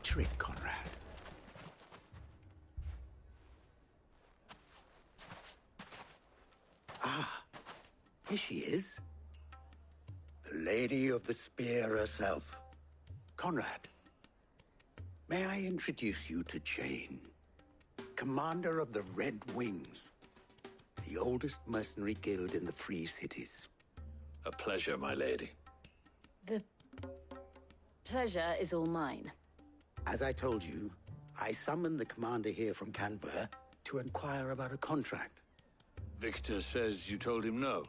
trick, Conrad. Ah, here she is. The Lady of the Spear herself. Conrad, may I introduce you to Jane, commander of the Red Wings, the oldest mercenary guild in the Free Cities. A pleasure, my lady. The pleasure is all mine. As I told you, I summoned the commander here from Canver to inquire about a contract. Victor says you told him no.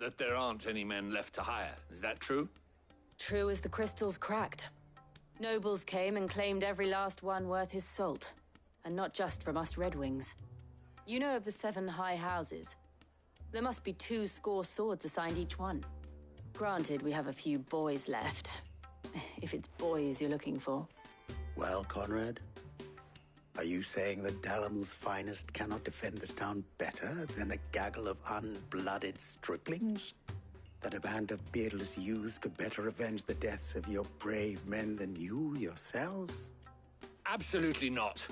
That there aren't any men left to hire. Is that true? True as the crystals cracked. Nobles came and claimed every last one worth his salt. And not just from us Red Wings. You know of the 7 high houses. There must be 2 swords assigned each one. Granted, we have a few boys left. If it's boys you're looking for. Well, Conrad, are you saying that Dalamul's finest cannot defend this town better than a gaggle of unblooded striplings? That a band of beardless youths could better avenge the deaths of your brave men than you yourselves? Absolutely not.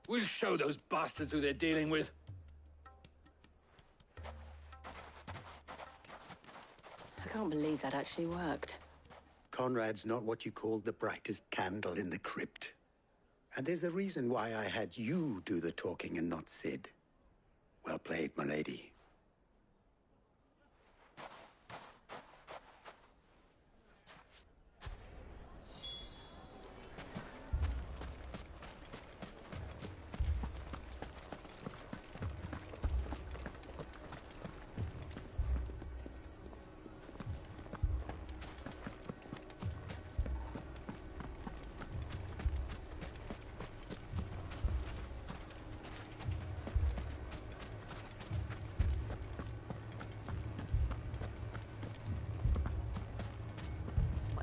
We'll show those bastards who they're dealing with. I can't believe that actually worked. Conrad's not what you call the brightest candle in the crypt. And there's a reason why I had you do the talking and not Sid. Well played, my lady.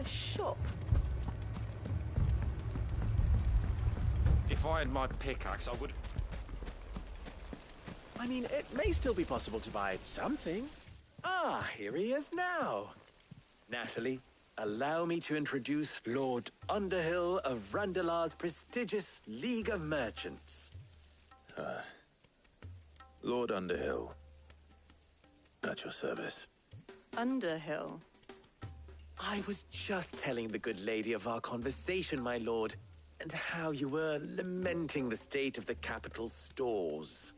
Shop. If I had my pickaxe, I would... I mean, it may still be possible to buy something. Ah, here he is now. Natalie, allow me to introduce Lord Underhill of Randalar's prestigious League of Merchants. Lord Underhill. At your service. Underhill? I was just telling the good lady of our conversation, my lord, and how you were lamenting the state of the capital's stores.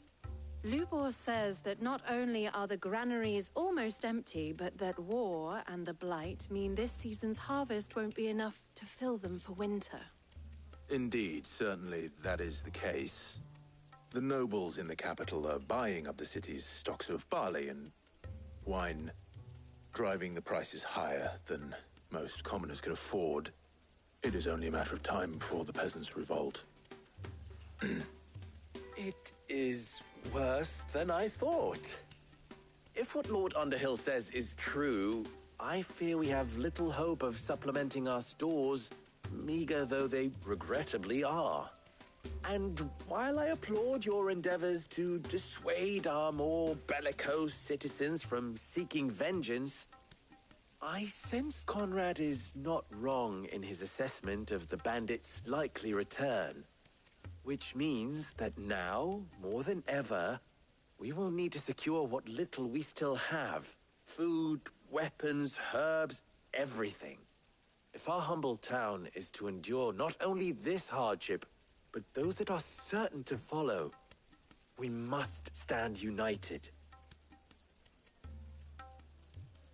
Lubor says that not only are the granaries almost empty, but that war and the Blight mean this season's harvest won't be enough to fill them for winter. Indeed, certainly that is the case. The nobles in the capital are buying up the city's stocks of barley and wine, driving the prices higher than most commoners can afford. It is only a matter of time before the peasants revolt. It is worse than I thought. If what Lord Underhill says is true, I fear we have little hope of supplementing our stores, meager though they regrettably are. And while I applaud your endeavors to dissuade our more bellicose citizens from seeking vengeance, I sense Conrad is not wrong in his assessment of the bandits' likely return. Which means that now, more than ever, we will need to secure what little we still have. Food, weapons, herbs, everything. If our humble town is to endure not only this hardship, but those that are certain to follow, we must stand united.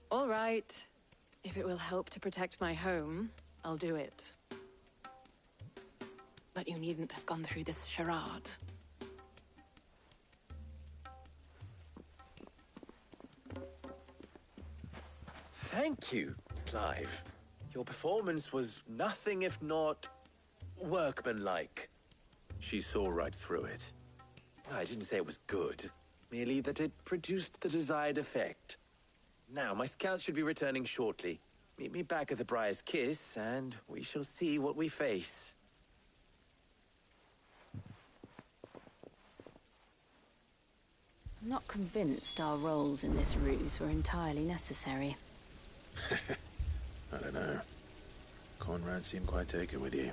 All right. If it will help to protect my home, I'll do it. But you needn't have gone through this charade. Thank you, Clive. Your performance was nothing if not workmanlike. She saw right through it. I didn't say it was good, merely that it produced the desired effect. Now, my scouts should be returning shortly. Meet me back at the Briar's Kiss, and we shall see what we face. I'm not convinced our roles in this ruse were entirely necessary. I don't know. Conrad seemed quite taken with you.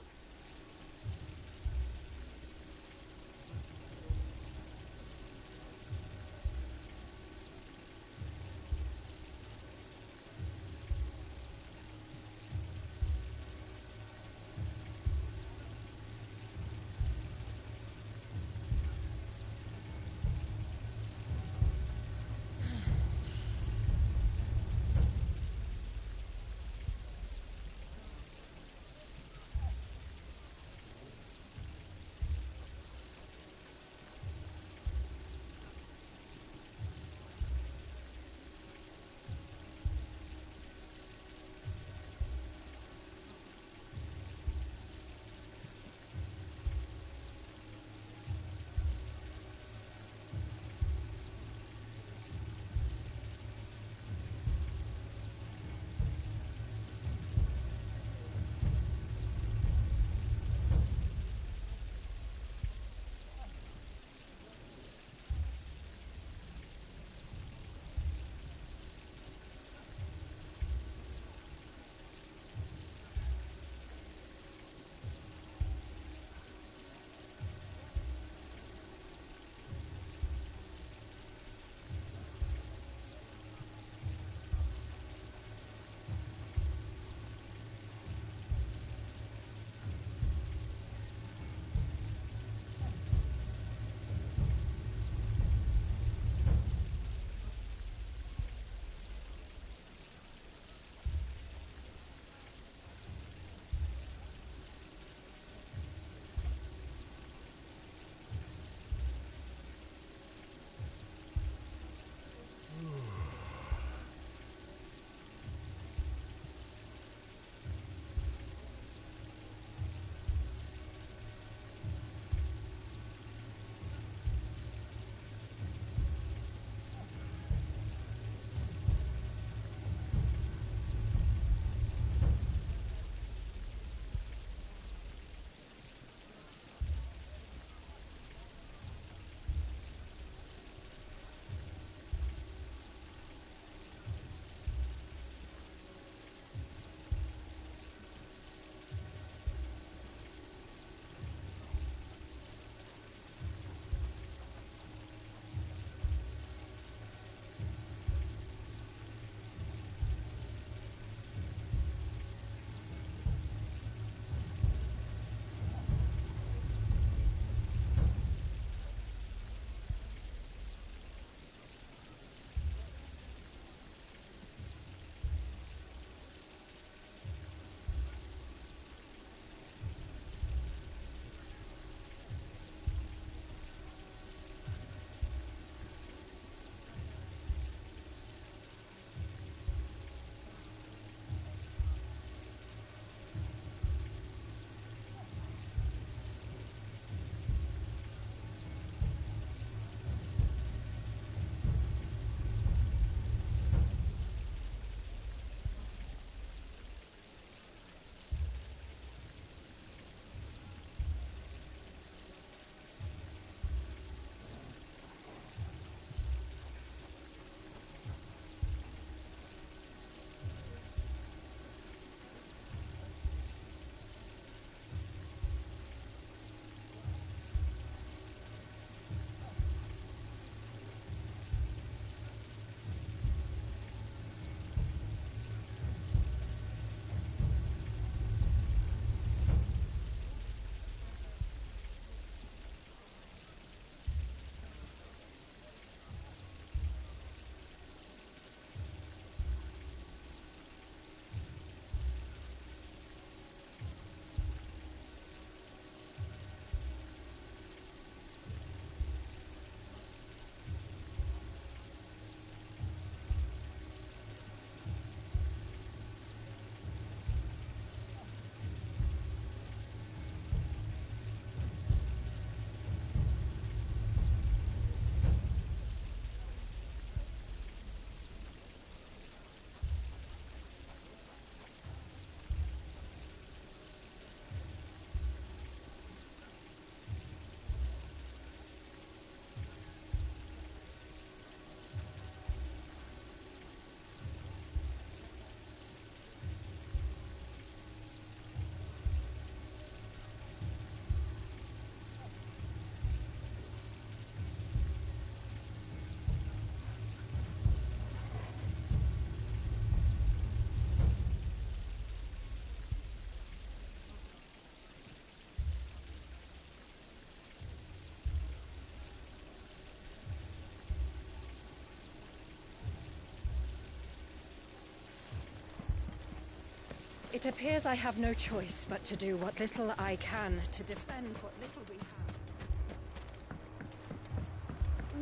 It appears I have no choice but to do what little I can to defend what little we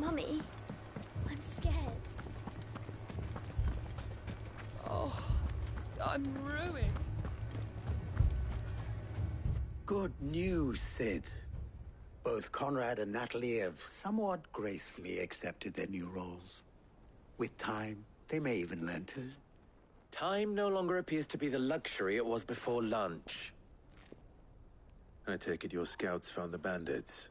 have. Mummy, I'm scared. Oh, I'm ruined. Good news, Sid. Both Conrad and Natalie have somewhat gracefully accepted their new roles. With time, they may even learn to. Time no longer appears to be the luxury it was before lunch. I take it your scouts found the bandits.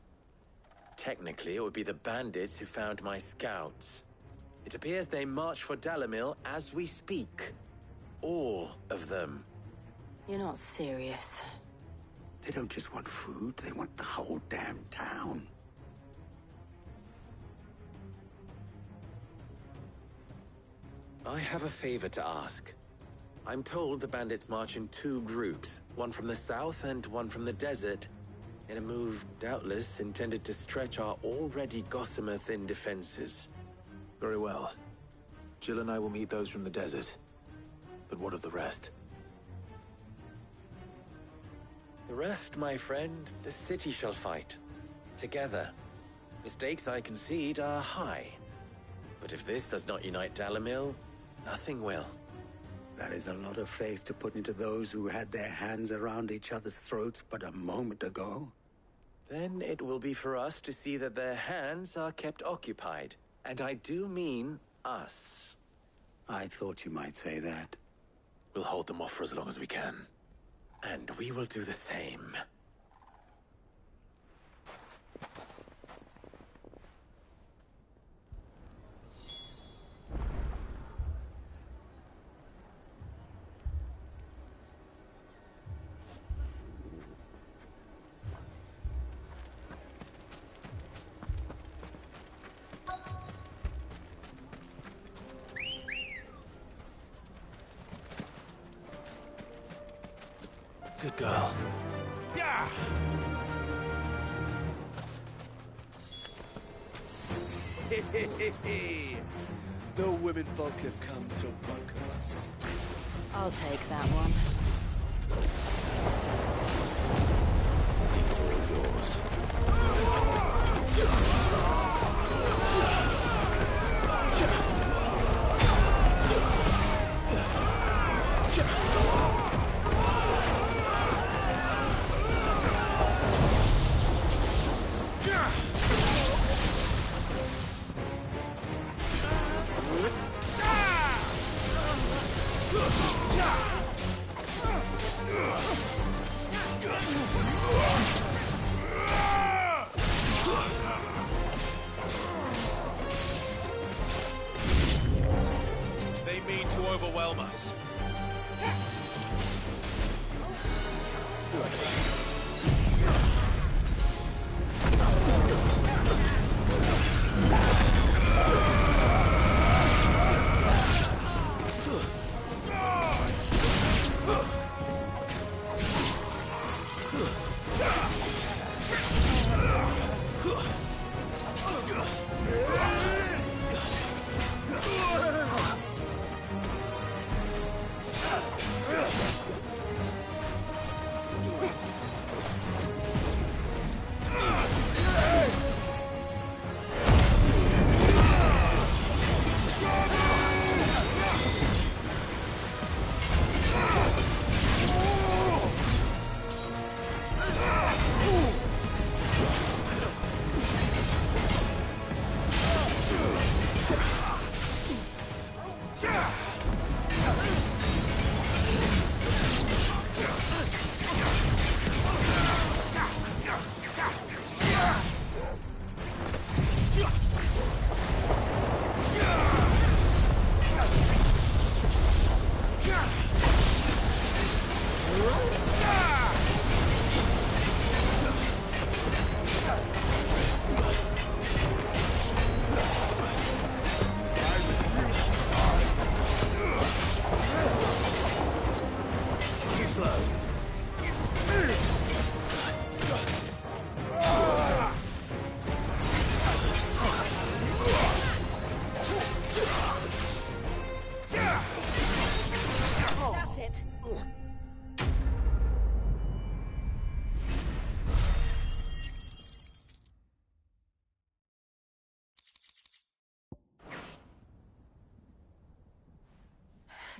Technically, it would be the bandits who found my scouts. It appears they march for Dalamil as we speak. All of them. You're not serious. They don't just want food, they want the whole damn town. I have a favor to ask. I'm told the bandits march in two groups, one from the south and one from the desert, in a move doubtless intended to stretch our already gossamer-thin defenses. Very well. Jill and I will meet those from the desert. But what of the rest? The rest, my friend, the city shall fight. Together. The stakes, I concede, are high. But if this does not unite Dalamil, nothing will. That is a lot of faith to put into those who had their hands around each other's throats but a moment ago. Then it will be for us to see that their hands are kept occupied. And I do mean us. I thought you might say that. We'll hold them off for as long as we can. And we will do the same. Good girl. Yeah! The women folk have come to welcome us. I'll take that one. These are They mean to overwhelm us.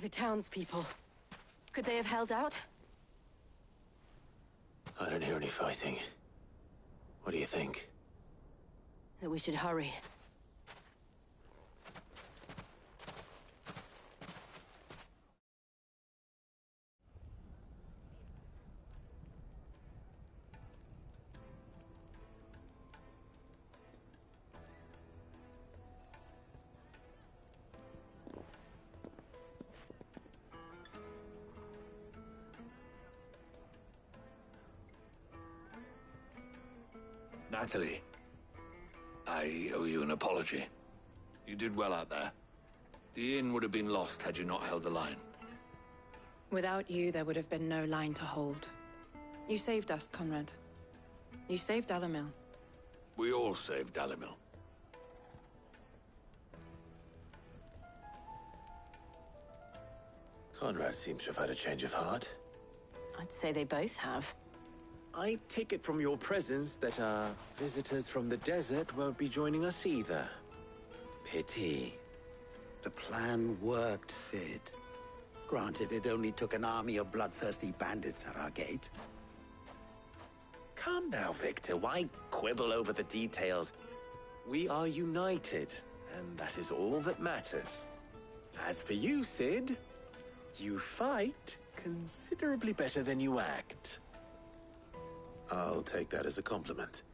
The townspeople. Could they have held out? I don't hear any fighting. What do you think? That we should hurry. Natalie, I owe you an apology. You did well out there. The inn would have been lost had you not held the line. Without you, there would have been no line to hold. You saved us, Conrad. You saved Alamil. We all saved Dalimil. Conrad seems to have had a change of heart. I'd say they both have. I take it from your presence that our visitors from the desert won't be joining us either. Pity. The plan worked, Sid. Granted, it only took an army of bloodthirsty bandits at our gate. Calm now, Victor. Why quibble over the details? We are united, and that is all that matters. As for you, Sid, you fight considerably better than you act. I'll take that as a compliment.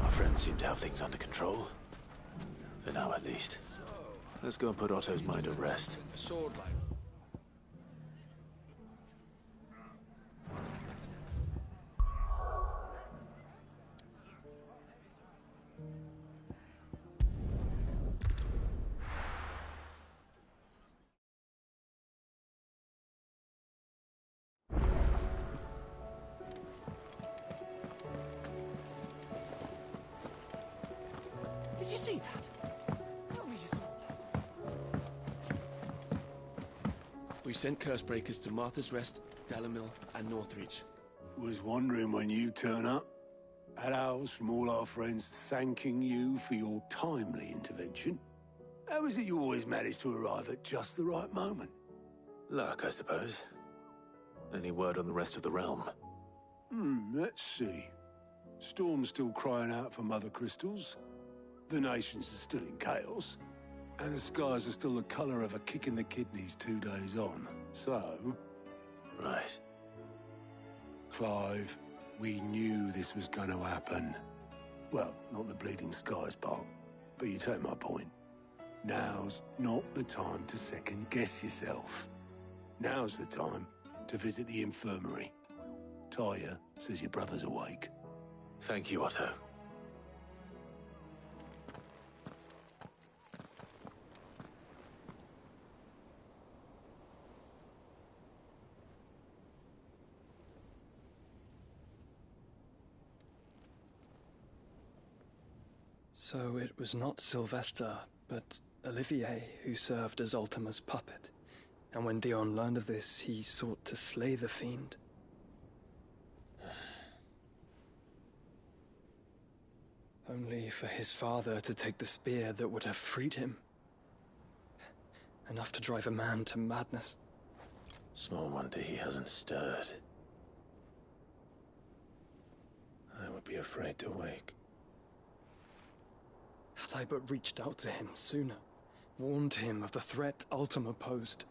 Our friends seem to have things under control. For now, at least. Let's go and put Otto's mind at rest. A sword like. Did you see that? Tell me you saw that. We've sent Cursebreakers to Martha's Rest, Dalamil, and Northreach. Was wondering when you turn up. Had ours from all our friends thanking you for your timely intervention. How is it you always manage to arrive at just the right moment? Luck, I suppose. Any word on the rest of the realm? Let's see. Storm's still crying out for Mother Crystals. The nations are still in chaos. And the skies are still the colour of a kick in the kidneys 2 days on. So, Right. Clive, We knew this was going to happen. Well, not the bleeding skies part, but you take my point. Now's not the time to second-guess yourself. Now's the time to visit the infirmary. Talia says your brother's awake. Thank you, Otto. So it was not Sylvester, but Olivier who served as Ultima's puppet. And when Dion learned of this, he sought to slay the fiend. Only for his father to take the spear that would have freed him. Enough to drive a man to madness. Small wonder he hasn't stirred. I would be afraid to wake. Had I but reached out to him sooner, warned him of the threat Ultima posed.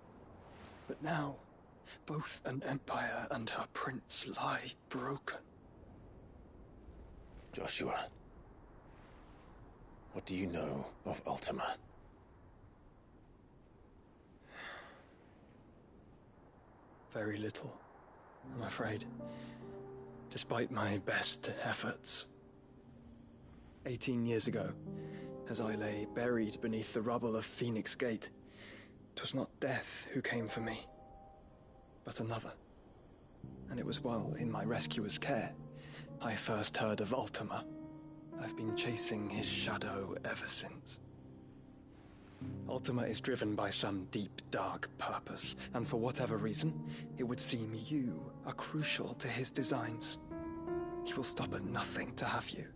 But now, both an empire and her prince lie broken. Joshua, what do you know of Ultima? Very little, I'm afraid. Despite my best efforts. 18 years ago, as I lay buried beneath the rubble of Phoenix Gate, 'twas not death who came for me, but another. And it was while in my rescuer's care, I first heard of Ultima. I've been chasing his shadow ever since. Ultima is driven by some deep, dark purpose, and for whatever reason, it would seem you are crucial to his designs. He will stop at nothing to have you,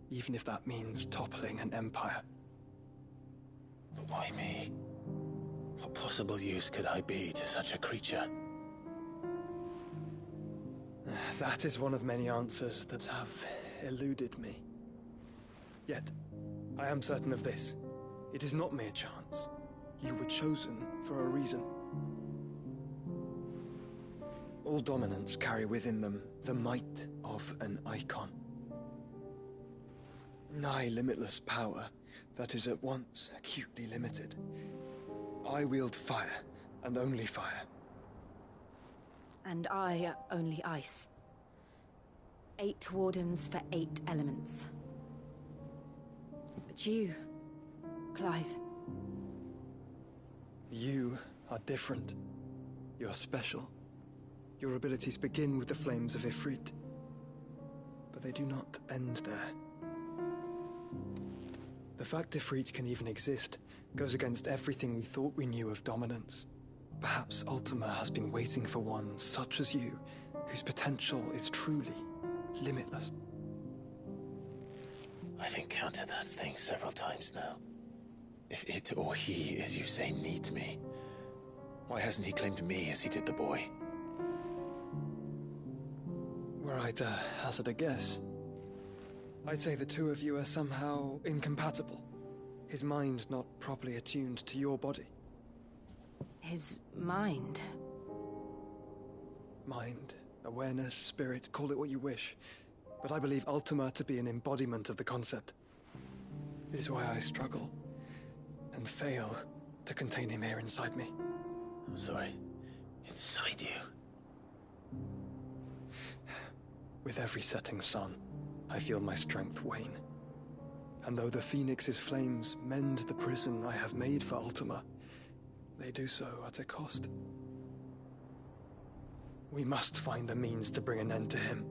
even if that means toppling an empire. But why me? What possible use could I be to such a creature? That is one of many answers that have eluded me. Yet, I am certain of this. It is not mere chance. You were chosen for a reason. All dominants carry within them the might of an icon. Nigh limitless power that is at once acutely limited. I wield fire, and only fire. And I only ice. 8 wardens for 8 elements. But you, Clive. You are different. You're special. Your abilities begin with the flames of Ifrit. But they do not end there. The fact Ifrit can even exist goes against everything we thought we knew of dominance. Perhaps Ultima has been waiting for one such as you, whose potential is truly limitless. I've encountered that thing several times now. If it or he, as you say, needs me, why hasn't he claimed me as he did the boy? Were I to hazard a guess, I'd say the two of you are somehow incompatible. His mind not properly attuned to your body. His mind? Mind, awareness, spirit, call it what you wish. But I believe Ultima to be an embodiment of the concept. It is why I struggle and fail to contain him here inside me. I'm sorry. Inside you? With every setting sun, I feel my strength wane. And though the Phoenix's flames mend the prison I have made for Ultima, they do so at a cost. We must find a means to bring an end to him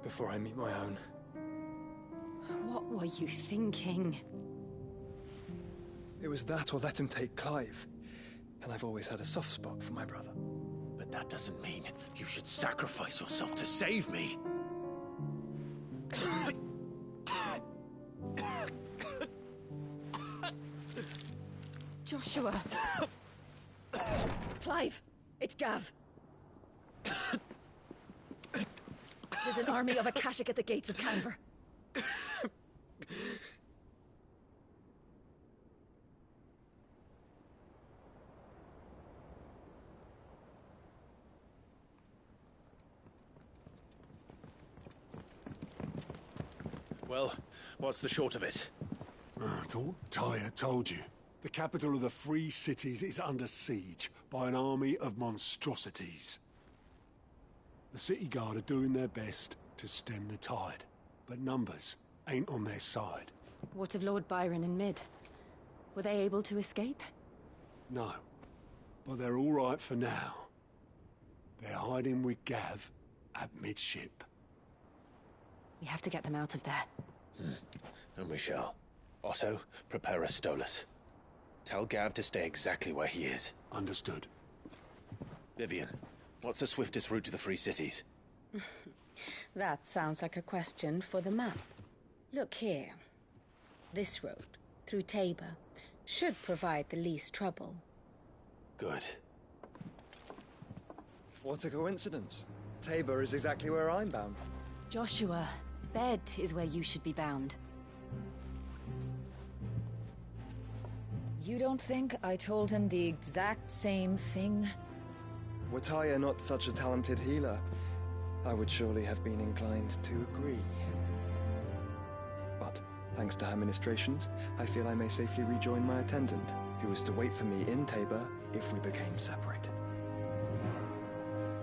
before I meet my own. What were you thinking? It was that or let him take Clive. And I've always had a soft spot for my brother. But that doesn't mean you should sacrifice yourself to save me. Joshua. Clive, it's Gav. There's an army of Akashic at the gates of Canver. Well, what's the short of it? I thought Tyre told you. The capital of the Free Cities is under siege by an army of monstrosities. The city guard are doing their best to stem the tide, but numbers ain't on their side. What of Lord Byron and Mid? Were they able to escape? No, but they're all right for now. They're hiding with Gav at midship. We have to get them out of there. And we shall. Otto, prepare a Stolas. Tell Gav to stay exactly where he is. Understood. Vivian, what's the swiftest route to the Free Cities? That sounds like a question for the map. Look here. This road, through Tabor, should provide the least trouble. Good. What a coincidence. Tabor is exactly where I'm bound. Joshua, Bed is where you should be bound. You don't think I told him the exact same thing? Were Tyre not such a talented healer, I would surely have been inclined to agree. But, thanks to her ministrations, I feel I may safely rejoin my attendant, who was to wait for me in Tabor if we became separated.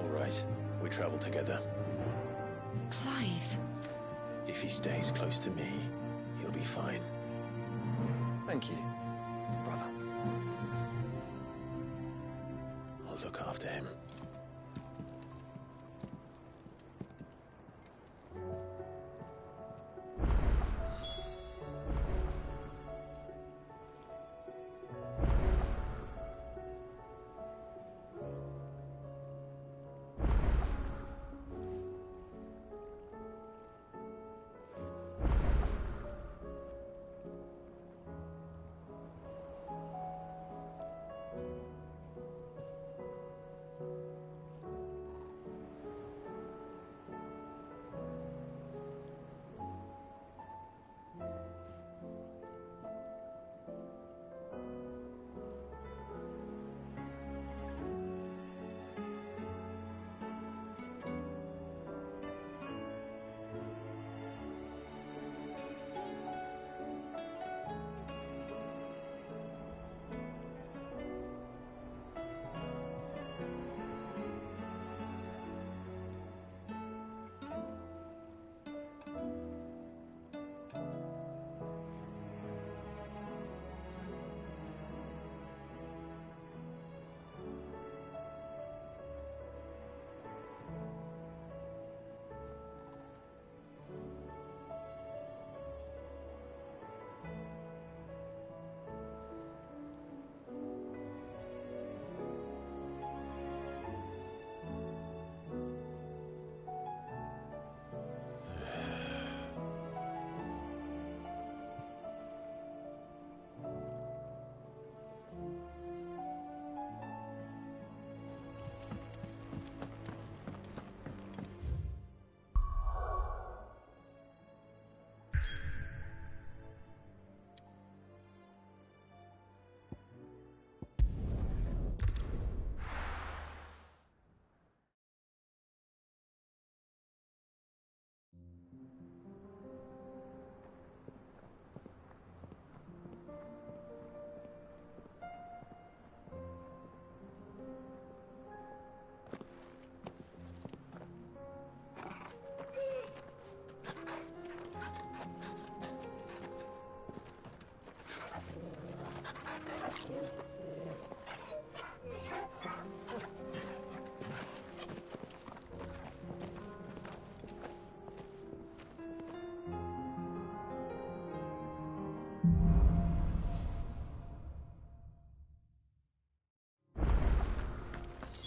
All right, we travel together. Clive. If he stays close to me, he'll be fine. Thank you, brother. I'll look after him.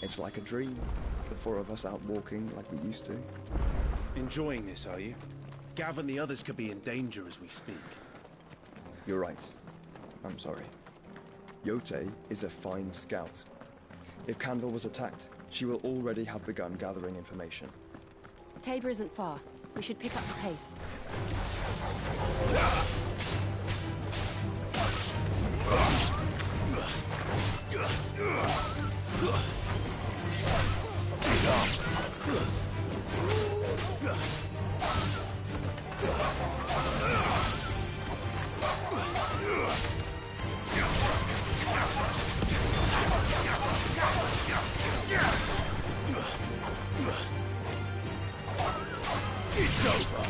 It's like a dream, the four of us out walking like we used to. Enjoying this, are you? Gav and the others could be in danger as we speak. You're right. I'm sorry. Yote is a fine scout. If Candle was attacked, she will already have begun gathering information. Tabor isn't far. We should pick up the pace. It's over.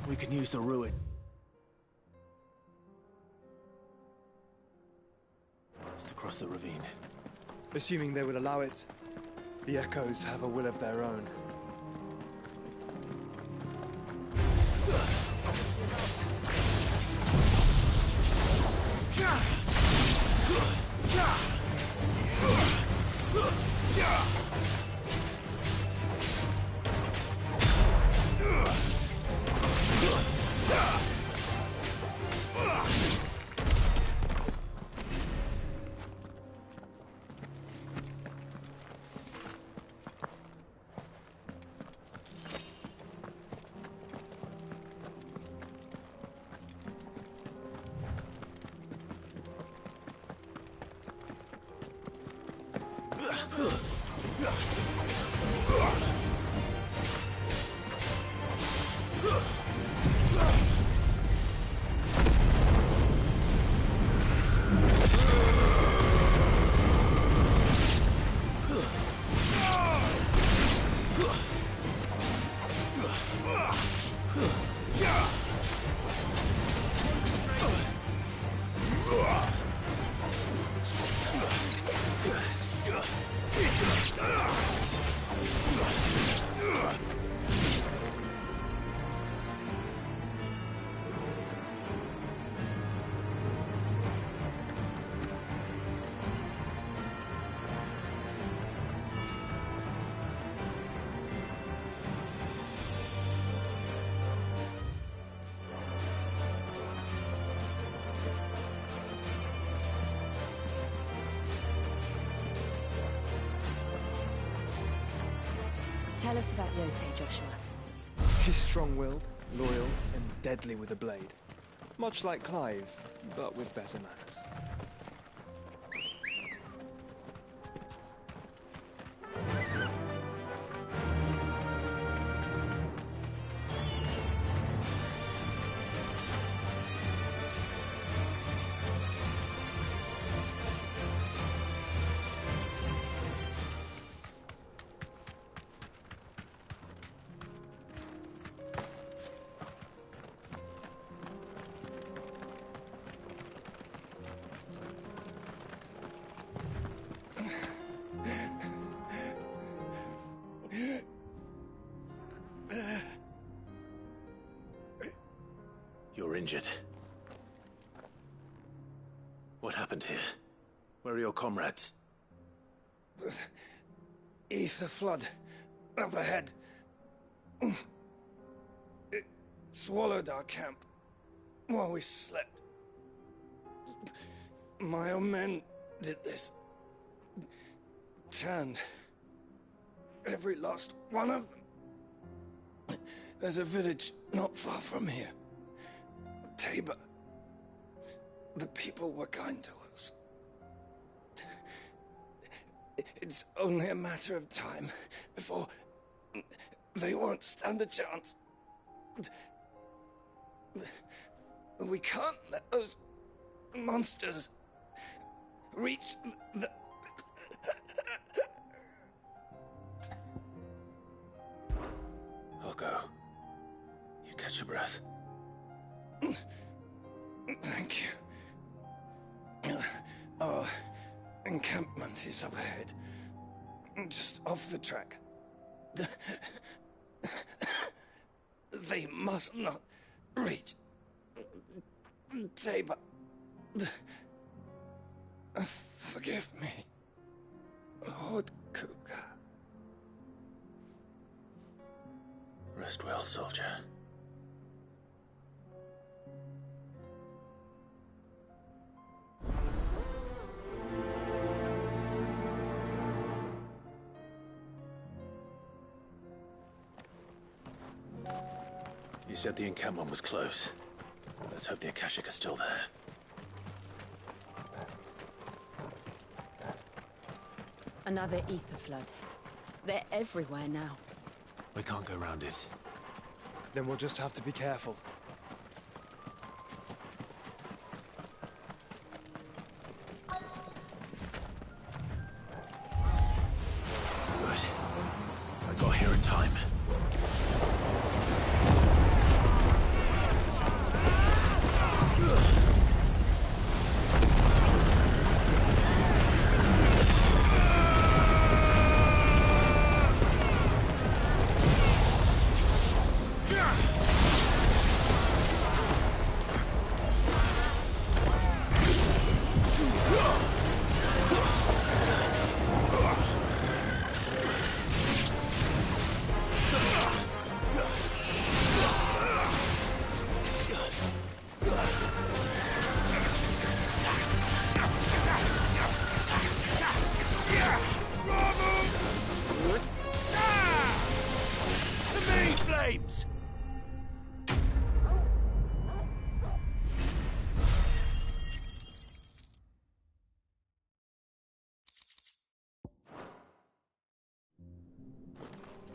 We can use the ruin. Just across the ravine. Assuming they would allow it, the echoes have a will of their own. Tell us about Yote, Joshua. She's strong-willed, loyal, and deadly with a blade. Much like Clive, but with better manners. You're injured. What happened here? Where are your comrades? The ether flood up ahead. It swallowed our camp while we slept. My own men did this. Turned every last one of them. There's a village not far from here. Tabor. The people were kind to us. It's only a matter of time before they won't stand a chance. We can't let those monsters reach the... I'll go. You catch your breath. Thank you. Our encampment is up ahead. Just off the track. They must not reach Tabor. Forgive me, Lord Kuka. Rest well, soldier. You said the encampment was close. Let's hope the Akashic are still there. Another ether flood. They're everywhere now. We can't go around it. Then we'll just have to be careful. Good. I got here in time.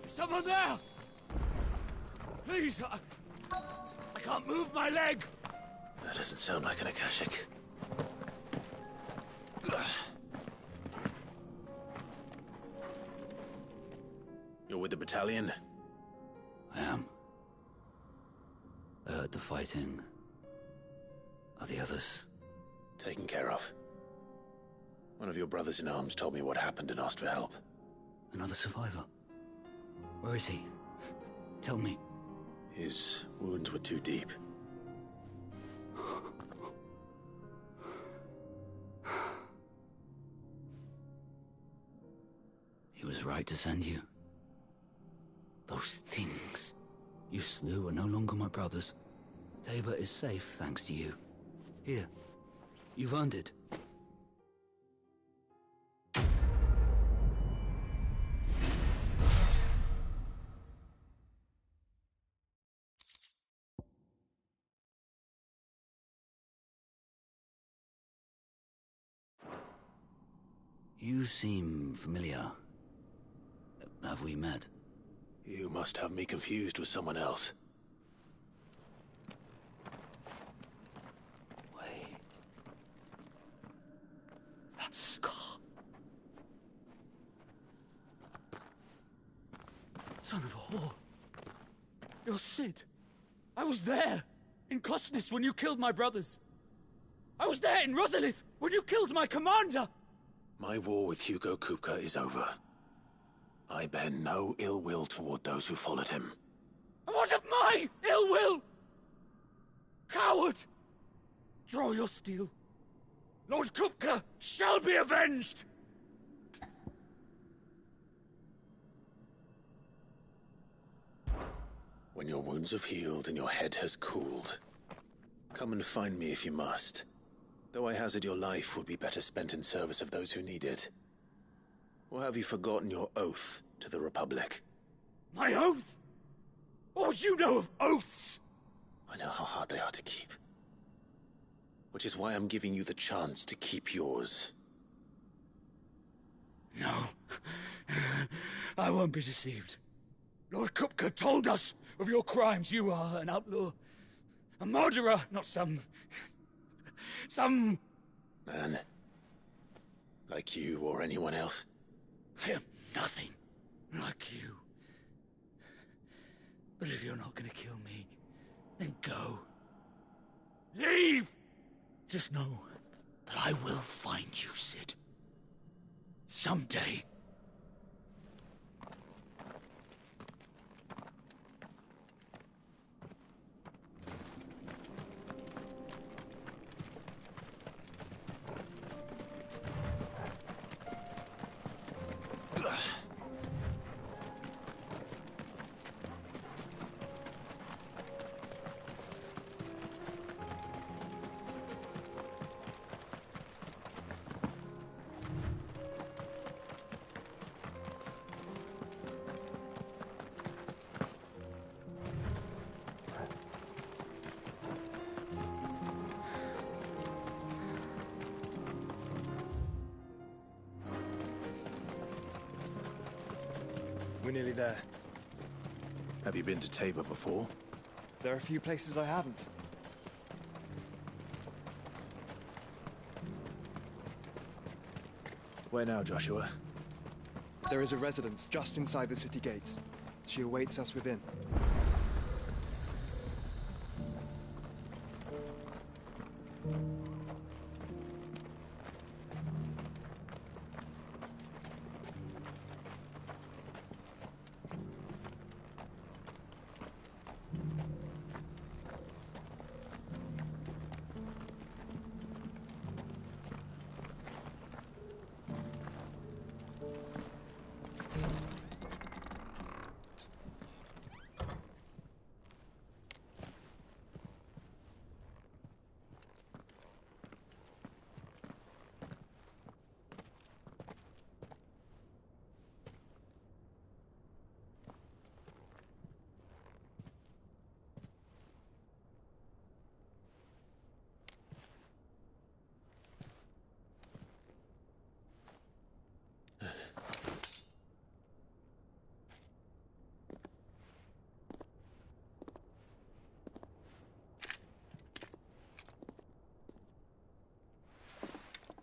Someone there! Please, I can't move my leg! That doesn't sound like an Akashic. You're with the battalion? I am. I heard the fighting. Are the others? Taken care of. One of your brothers in arms told me what happened and asked for help. Another survivor? Where is he? Tell me. His wounds were too deep. He was right to send you. Those things you slew are no longer my brothers. Tabor is safe thanks to you. Here, you've earned it. You seem familiar. Have we met? You must have me confused with someone else. Wait. That scar. Son of a whore. You're Sid. I was there, in Cosnis, when you killed my brothers. I was there in Rosalith, when you killed my commander! My war with Hugo Kupka is over. I bear no ill will toward those who followed him. And what of my ill will? Coward! Draw your steel. Lord Kupka shall be avenged! When your wounds have healed and your head has cooled, come and find me if you must. Though I hazard your life would be better spent in service of those who need it. Or have you forgotten your oath to the Republic? My oath? What would you know of oaths? I know how hard they are to keep. Which is why I'm giving you the chance to keep yours. No. I won't be deceived. Lord Kupka told us of your crimes. You are an outlaw. A murderer, not some man. Like you or anyone else. I am nothing like you. But if you're not gonna kill me, then go. Leave! Just know that I will find you, Sid. Someday. We're nearly there. Have you been to Tabor before? There are a few places I haven't. Where now, Joshua? There is a residence just inside the city gates. She awaits us within.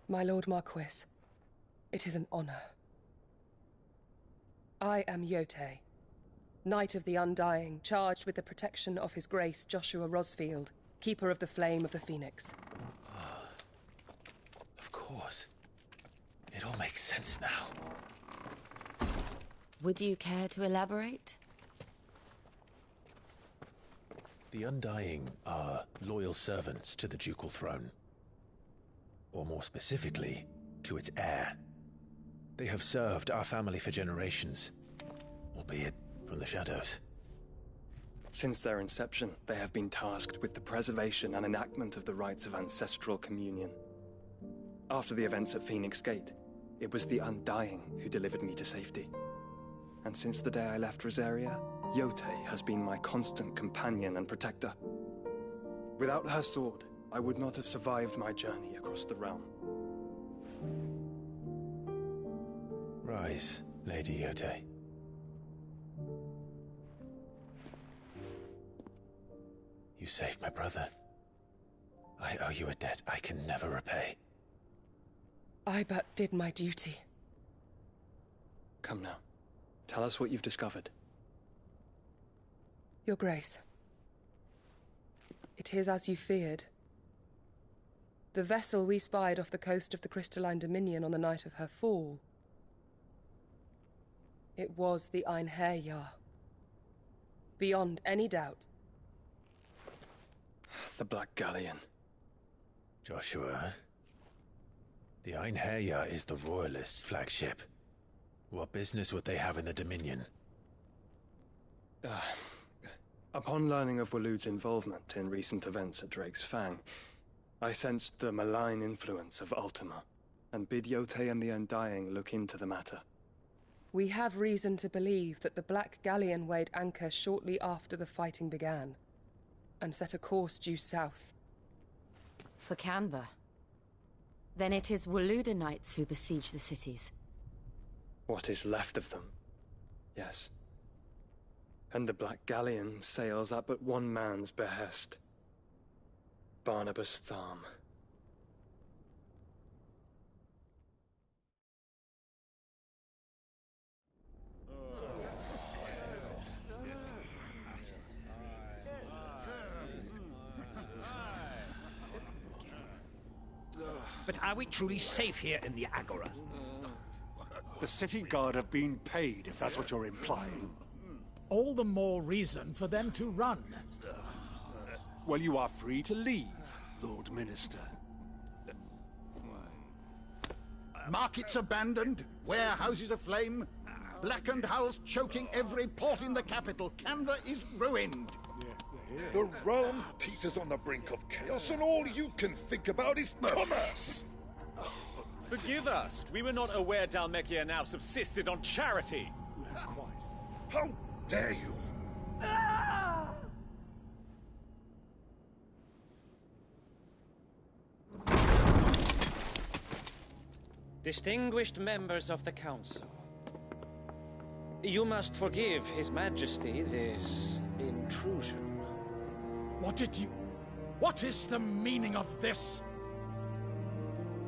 My Lord Marquis, it is an honor. I am Yote, Knight of the Undying, charged with the protection of His Grace Joshua Rosfield, Keeper of the Flame of the Phoenix. Of course. It all makes sense now. Would you care to elaborate? The Undying are loyal servants to the ducal throne. Or more specifically, to its heir. They have served our family for generations, albeit from the shadows. Since their inception, they have been tasked with the preservation and enactment of the rites of ancestral communion. After the events at Phoenix Gate, it was the Undying who delivered me to safety. And since the day I left Rosaria, Yote has been my constant companion and protector. Without her sword, I would not have survived my journey across the realm. Rise, Lady Yote. You saved my brother. I owe you a debt I can never repay. I but did my duty. Come now. Tell us what you've discovered. Your Grace. It is as you feared. The vessel we spied off the coast of the Crystalline Dominion on the night of her fall. It was the Einherjar. Beyond any doubt. The Black Galleon. Joshua, the Einherjar is the Royalists' flagship. What business would they have in the Dominion? Upon learning of Waloed's involvement in recent events at Drake's Fang, I sensed the malign influence of Ultima, and bid Yote and the Undying look into the matter. We have reason to believe that the Black Galleon weighed anchor shortly after the fighting began, and set a course due south. For Canva. Then it is Waloed Knights who besiege the cities. What is left of them, yes. And the Black Galleon sails at but one man's behest. Barnabas Tharm. But are we truly safe here in the Agora? The city guard have been paid, if that's what you're implying. All the more reason for them to run. Well, you are free to leave, Lord Minister. Markets abandoned, warehouses aflame, blackened hulls choking every port in the capital. Canva is ruined. The realm teeters on the brink of chaos, and all you can think about is commerce. Forgive us. We were not aware Dalmekia now subsisted on charity. How dare you? Distinguished members of the Council, You must forgive His Majesty this intrusion. What is the meaning of this?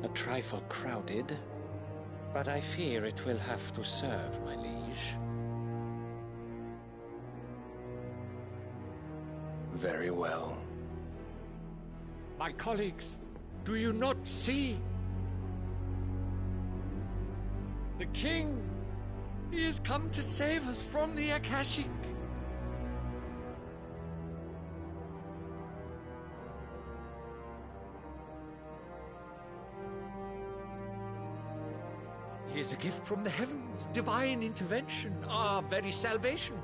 A trifle crowded, but I fear it will have to serve, my liege. Very well. My colleagues, do you not see? The king! He has come to save us from the Akashic! He is a gift from the heavens, divine intervention, our very salvation.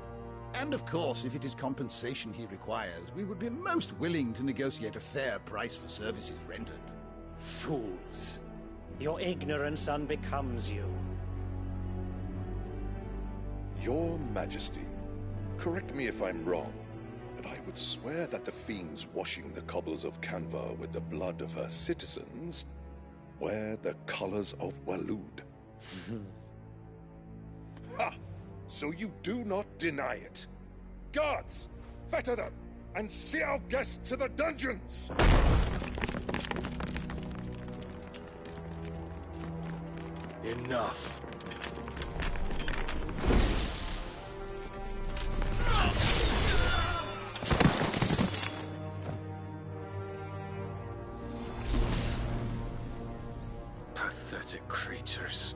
And of course, if it is compensation he requires, we would be most willing to negotiate a fair price for services rendered. Fools! Your ignorance unbecomes you. Your Majesty, correct me if I'm wrong, but I would swear that the fiends washing the cobbles of Canva with the blood of her citizens wear the colors of Waloed. Ha! So you do not deny it. Guards, fetter them, and see our guests to the dungeons! Enough. Pathetic creatures.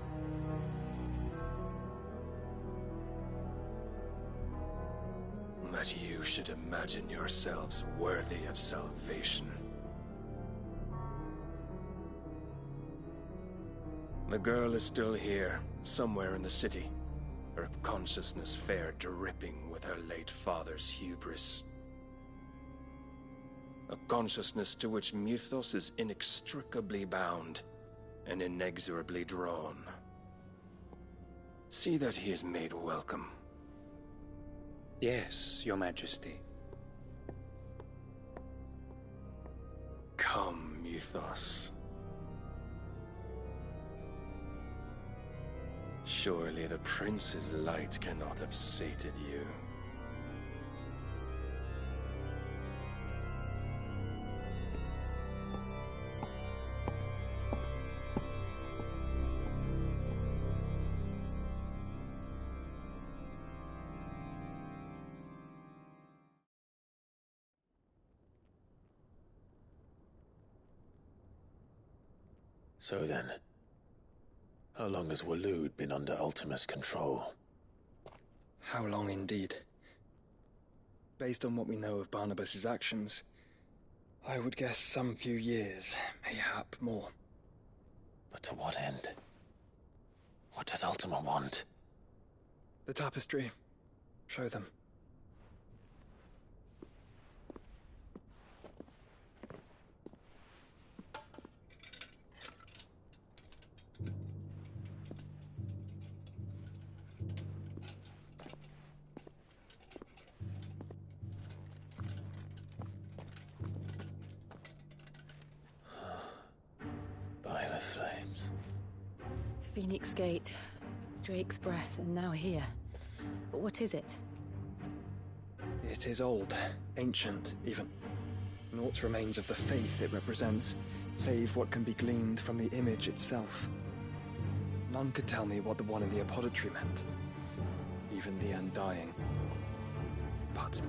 That you should imagine yourselves worthy of salvation. The girl is still here, somewhere in the city, her consciousness fair dripping with her late father's hubris. A consciousness to which Mythos is inextricably bound and inexorably drawn. See that he is made welcome. Yes, Your Majesty. Come, Mythos. Surely the prince's light cannot have sated you. So then, how long has Waloed been under Ultima's control? How long indeed? Based on what we know of Barnabas's actions, I would guess some few years, mayhap more. But to what end? What does Ultima want? The tapestry. Show them. By the flames. Phoenix Gate, Drake's Breath, and now here. But what is it? It is old, ancient, even. Naught remains of the faith it represents, save what can be gleaned from the image itself. None could tell me what the one in the apothecary meant, even the Undying. But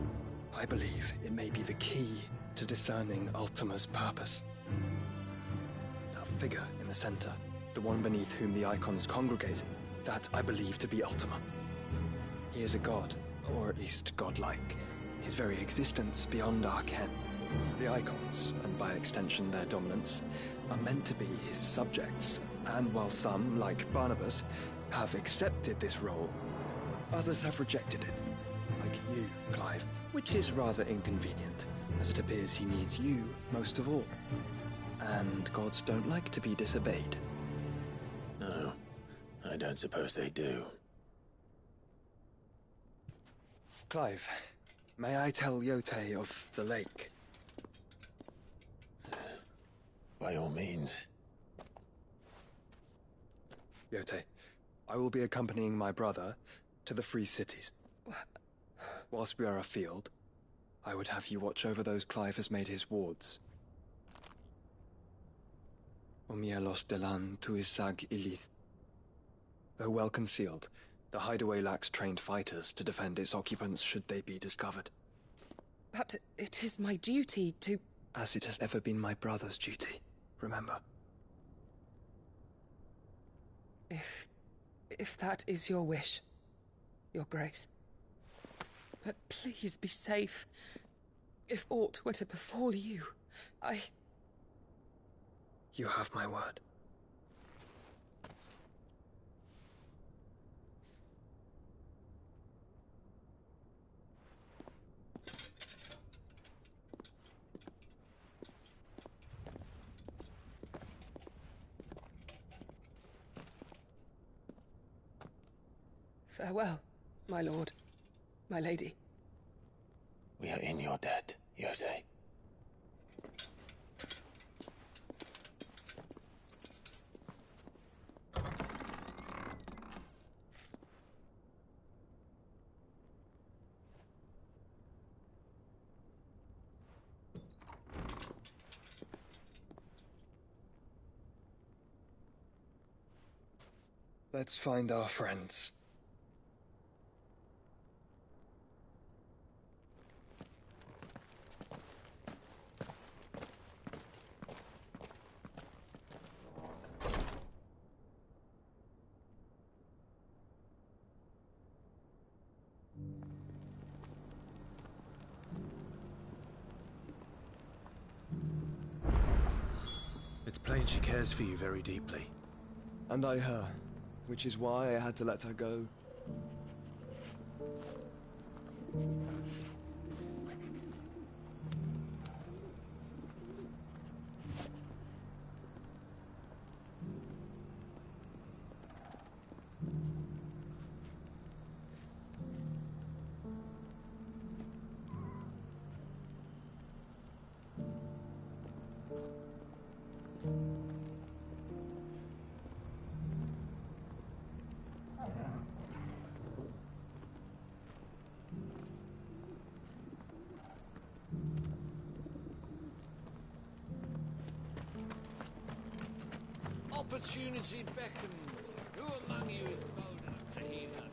I believe it may be the key to discerning Ultima's purpose. That figure in the center, the one beneath whom the icons congregate, that I believe to be Ultima. He is a god, or at least godlike, his very existence beyond our ken. The icons, and by extension their dominants, are meant to be his subjects, and while some, like Barnabas, have accepted this role, others have rejected it, like you, Clive, which is rather inconvenient, as it appears he needs you most of all. And gods don't like to be disobeyed. No, I don't suppose they do. Clive, may I tell Yote of the lake? By all means. Yote, I will be accompanying my brother, to the free cities. Whilst we are afield, I would have you watch over those Clive has made his wards. Omielos delan tuisag ilith. Though well concealed, the hideaway lacks trained fighters to defend its occupants should they be discovered. But it is my duty to... As it has ever been my brother's duty, remember. If that is your wish, Your Grace. But please be safe. If aught were to befall you, You have my word. Farewell, my lord, my lady. We are in your debt, Yode. Let's find our friends. It's plain she cares for you very deeply. And I her, which is why I had to let her go. Opportunity beckons. Who among you is bold enough to heed her?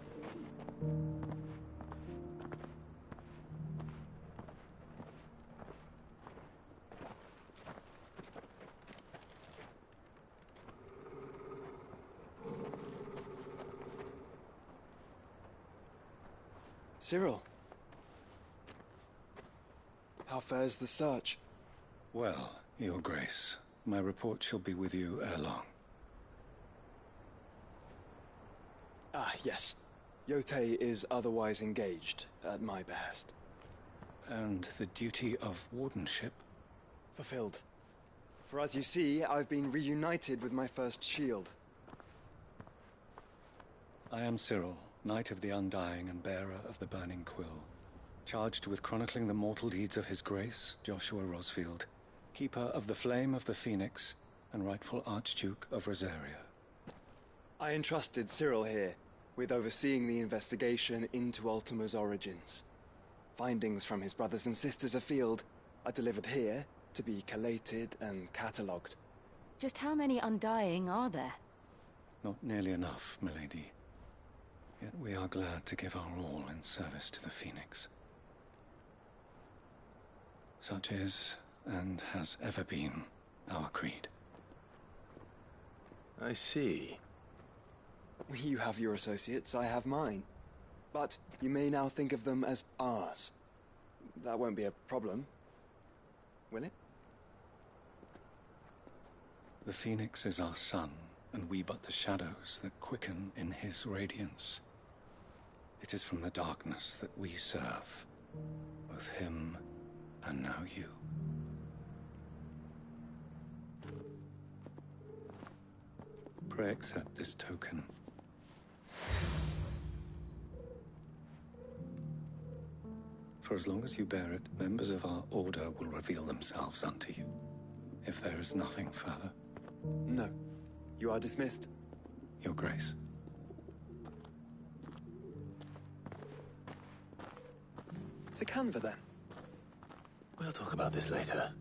Cyril. How fares the search? Well, Your Grace, my report shall be with you ere long. Ah, yes. Yotei is otherwise engaged, at my behest. And the duty of wardenship? Fulfilled. For as you see, I've been reunited with my first shield. I am Cyril, Knight of the Undying and bearer of the Burning Quill, charged with chronicling the mortal deeds of His Grace, Joshua Rosfield, keeper of the Flame of the Phoenix and rightful Archduke of Rosaria. I entrusted Cyril here with overseeing the investigation into Ultima's origins. Findings from his brothers and sisters afield are delivered here to be collated and catalogued. Just how many Undying are there? Not nearly enough, milady. Yet we are glad to give our all in service to the Phoenix. Such is, and has ever been, our creed. I see. You have your associates, I have mine. But you may now think of them as ours. That won't be a problem, will it? The Phoenix is our sun, and we but the shadows that quicken in his radiance. It is from the darkness that we serve, both him and now you. Pray accept this token. For as long as you bear it, members of our order will reveal themselves unto you, if there is nothing further. No. You are dismissed. Your Grace. to Canva, then? We'll talk about this later.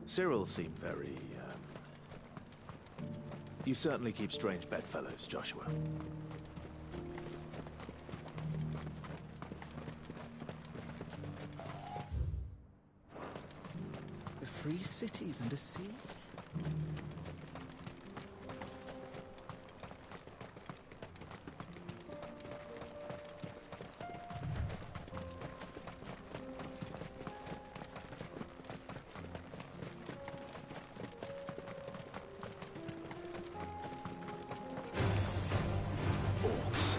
Cyril seemed very, You certainly keep strange bedfellows, Joshua. The free cities under siege? Orcs.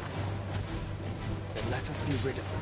Then let us be rid of them.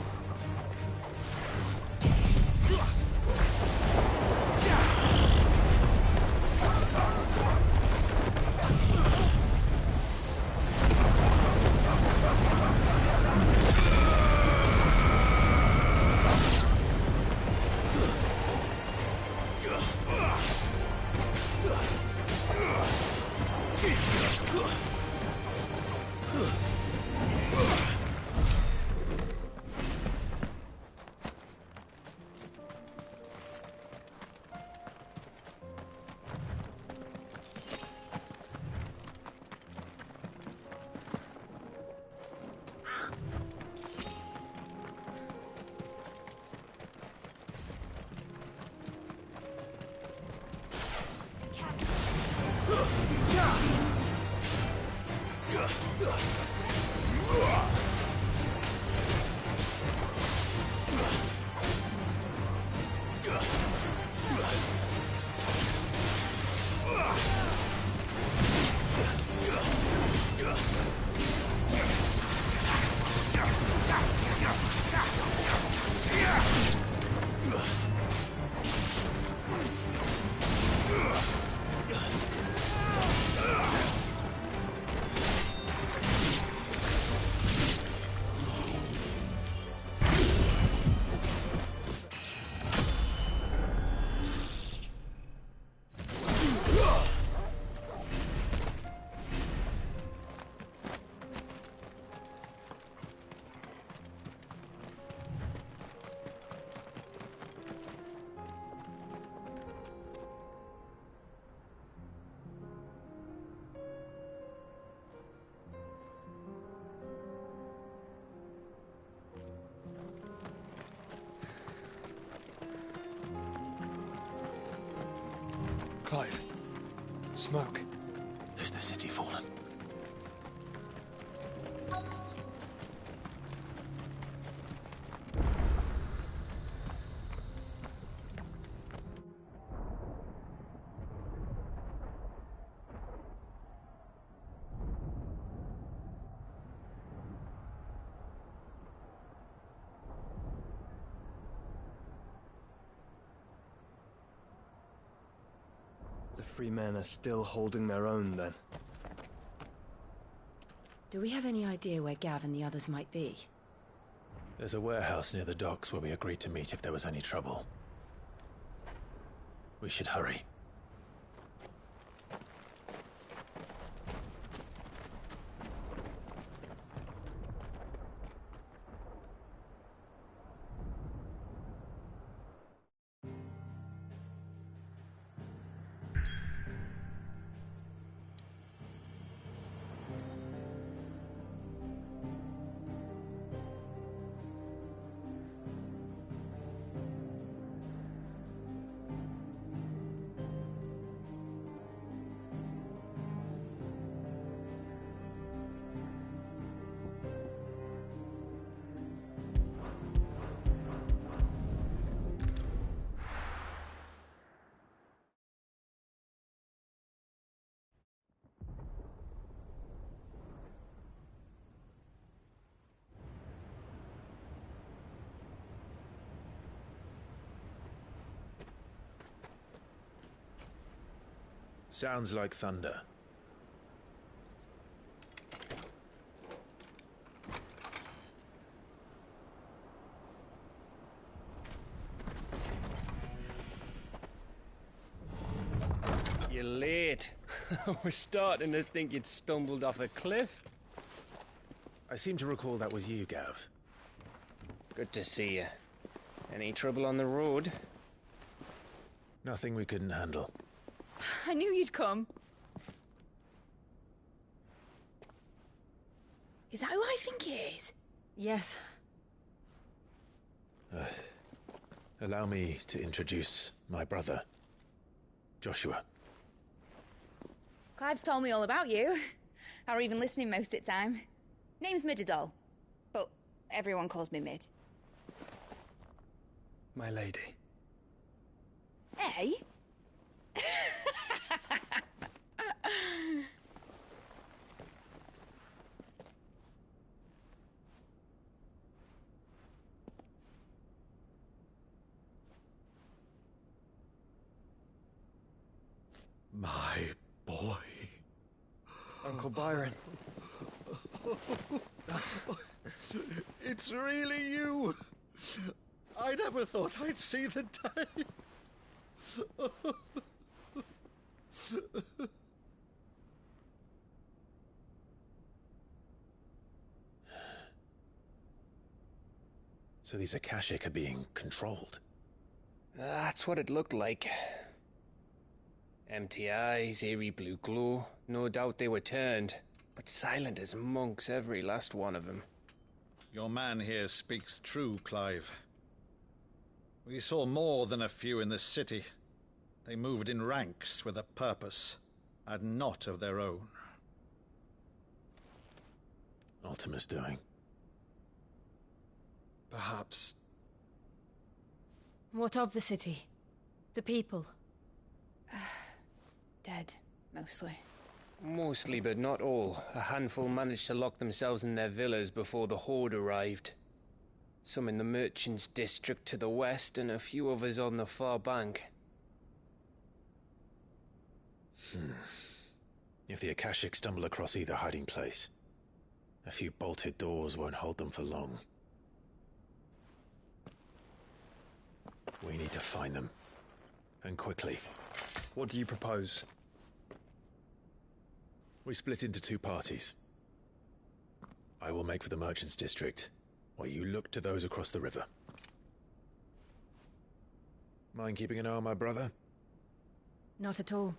Clive. Smoke. Is the city fallen? The free men are still holding their own, then. Do we have any idea where Gav and the others might be? There's a warehouse near the docks where we agreed to meet if there was any trouble. We should hurry. Sounds like thunder. You're late. We're starting to think you'd stumbled off a cliff. I seem to recall that was you, Gav. Good to see you. Any trouble on the road? Nothing we couldn't handle. I knew you'd come. Is that who I think it is? Yes. Allow me to introduce my brother, Joshua. Clive's told me all about you. Or even listening most of the time. Name's Midadol, but everyone calls me Mid. My lady. Hey? My boy. Uncle Byron. It's really you. I never thought I'd see the day. So these Akashic are being controlled? That's what it looked like. Empty eyes, eerie blue glow. No doubt they were turned, but silent as monks, every last one of them. Your man here speaks true, Clive. We saw more than a few in this city. They moved in ranks with a purpose, and not of their own. Ultima's doing. Perhaps. What of the city? The people? Dead, mostly. Mostly, but not all. A handful managed to lock themselves in their villas before the Horde arrived. Some in the Merchants' District to the west, and a few others on the far bank. If the Akashic stumble across either hiding place, a few bolted doors won't hold them for long. We need to find them. And quickly. What do you propose? We split into two parties. I will make for the Merchants' District, while you look to those across the river. Mind keeping an eye on my brother? Not at all.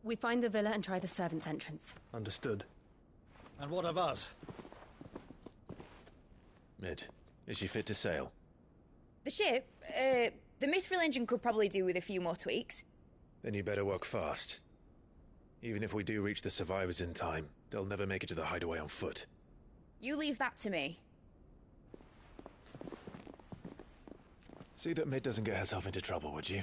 We find the villa and try the servants' entrance. Understood. And what of us? Mid, is she fit to sail? The ship, the Mithril engine could probably do with a few more tweaks. Then you better work fast. Even if we do reach the survivors in time, they'll never make it to the hideaway on foot. You leave that to me. See that Mid doesn't get herself into trouble, would you?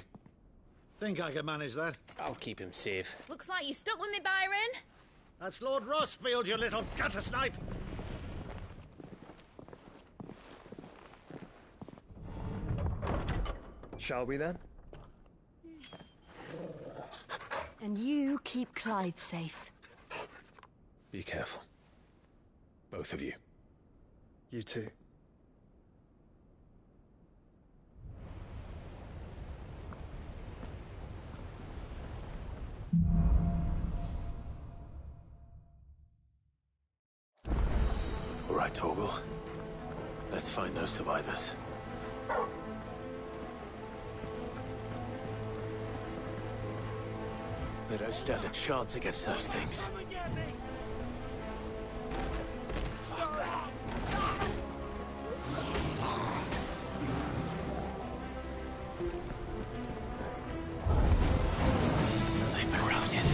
Think I can manage that? I'll keep him safe. Looks like you stuck with me, Byron. That's Lord Rossfield, you little gutter snipe! Shall we then? And you keep Clive safe. Be careful. Both of you. You too. All right, Torgal. Let's find those survivors. They don't stand a chance against those things. They've been routed.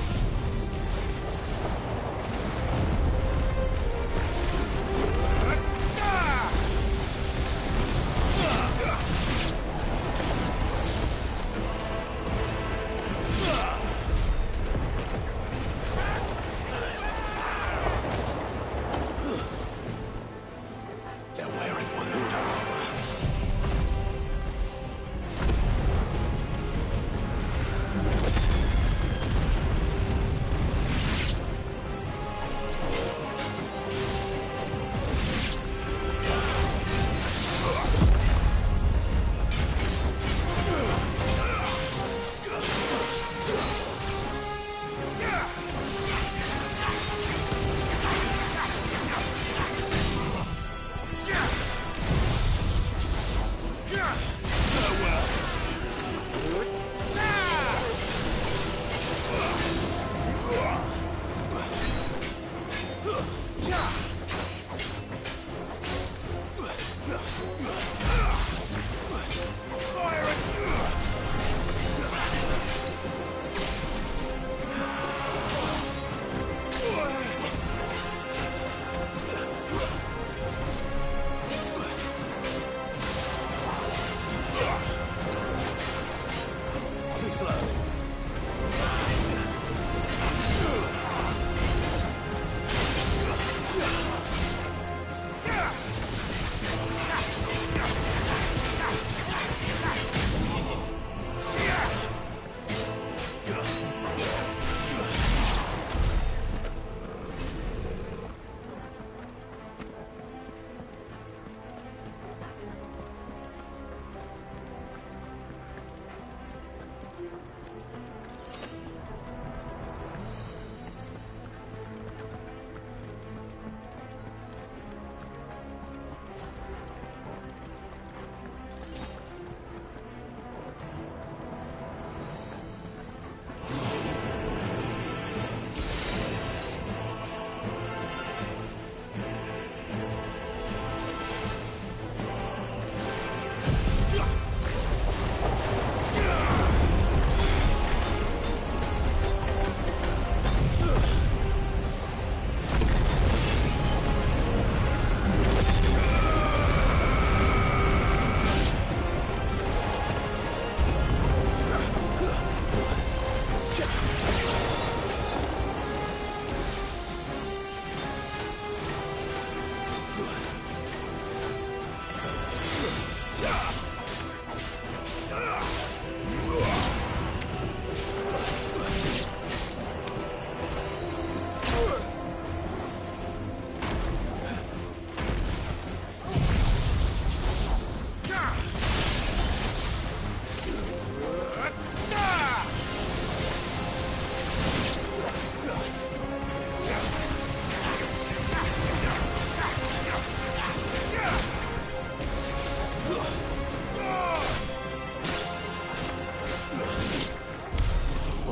What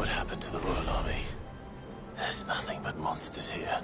happened to the Royal Army? There's nothing but monsters here.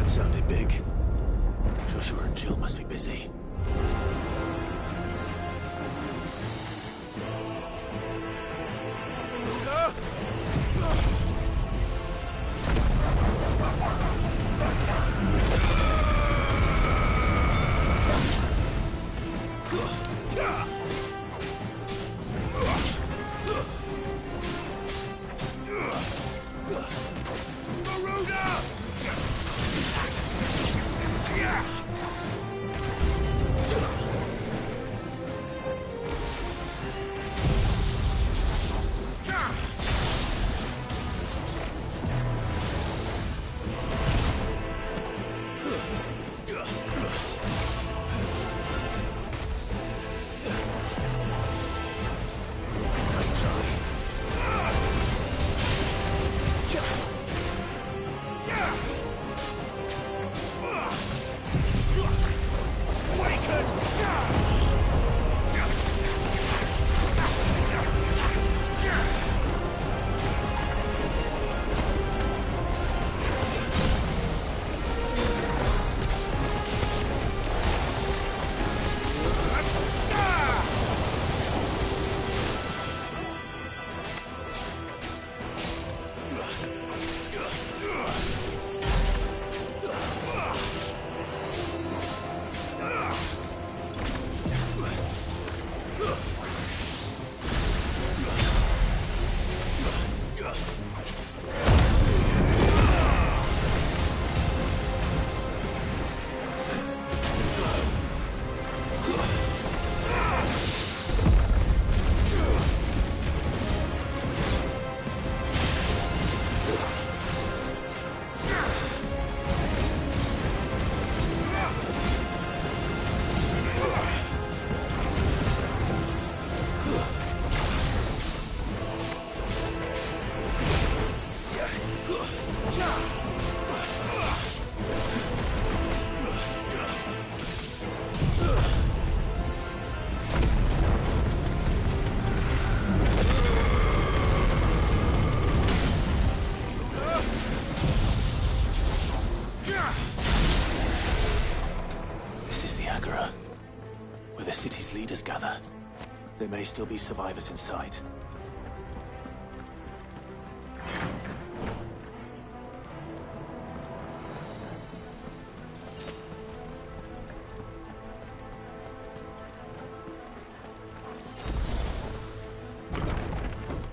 Sounded big. Joshua and Jill must be busy. Look gather. There may still be survivors inside.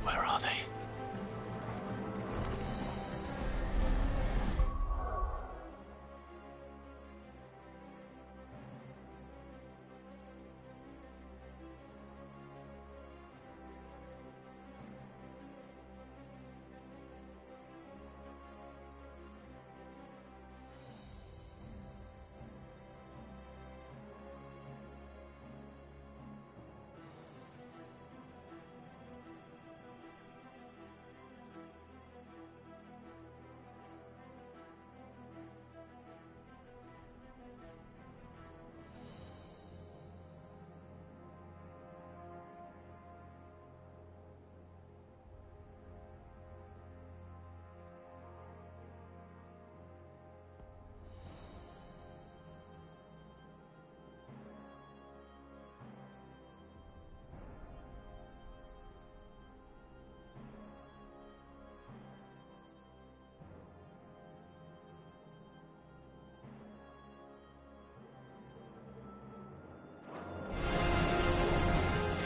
Where are they?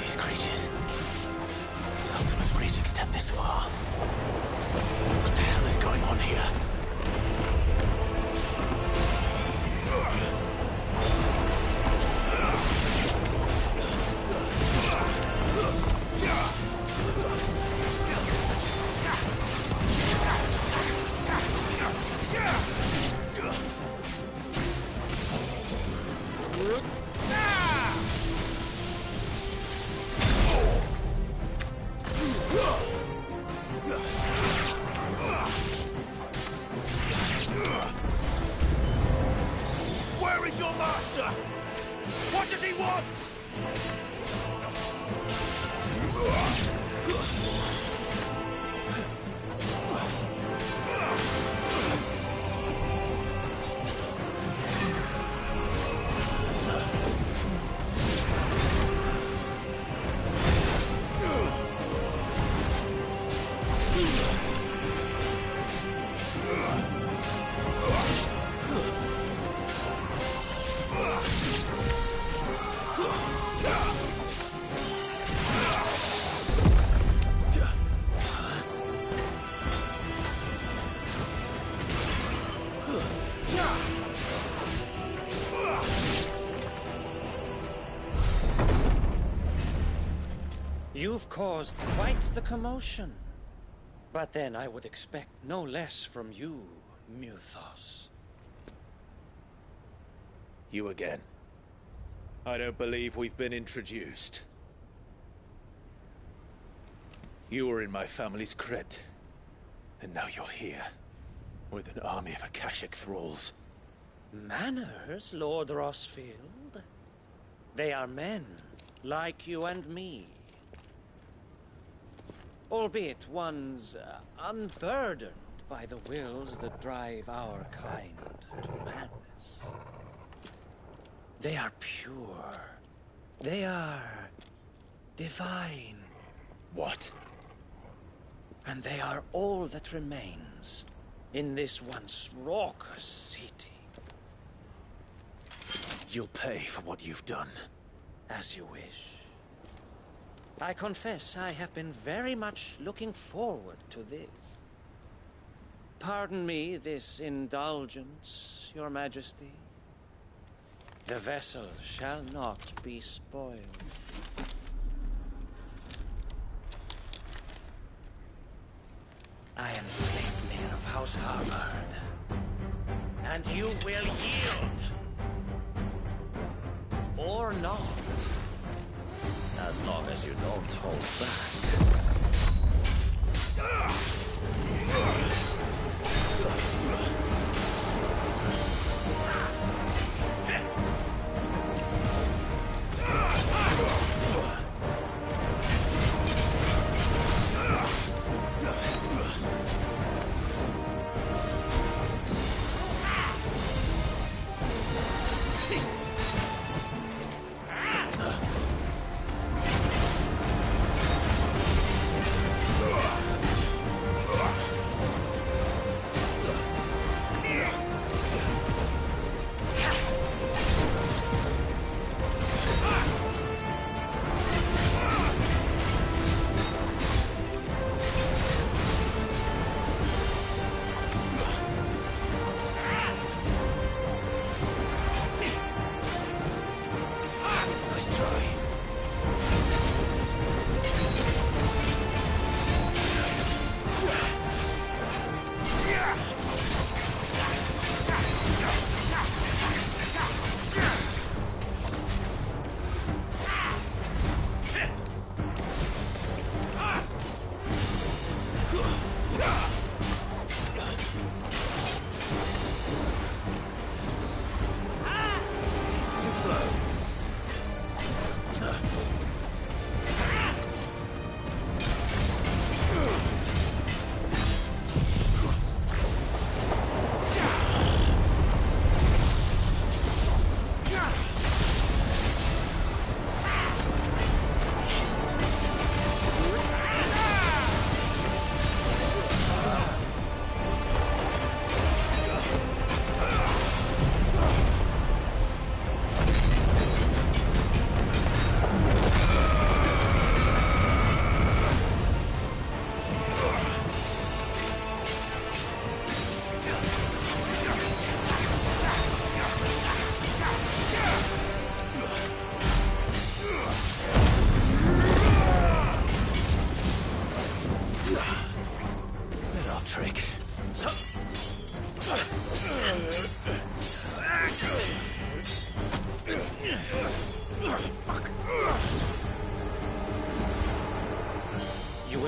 These creatures. Does Ultima's reach extend this far? What the hell is going on here? Where is your master? What does he want? You've caused quite the commotion. But then I would expect no less from you, Muthos. You again. I don't believe we've been introduced. You were in my family's crypt, and now you're here, with an army of Akashic thralls. Manners, Lord Rosfield? They are men, like you and me. Albeit ones unburdened by the wills that drive our kind to madness. They are pure. They are divine. What? And they are all that remains in this once raucous city. You'll pay for what you've done. As you wish. I confess I have been very much looking forward to this. Pardon me this indulgence, Your Majesty. The vessel shall not be spoiled. I am Sleipnir of House Harvard, and you will yield. Or not. As long as you don't hold back.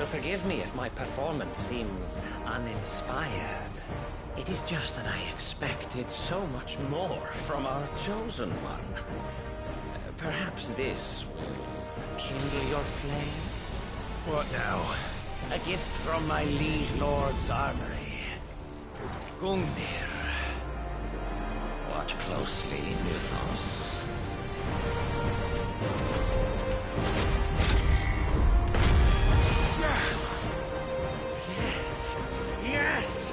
Forgive me if my performance seems uninspired. It is just that I expected so much more from our chosen one. Perhaps this will kindle your flame? What now? A gift from my liege lord's armory. Gungnir. Watch closely, Muthos. Yes!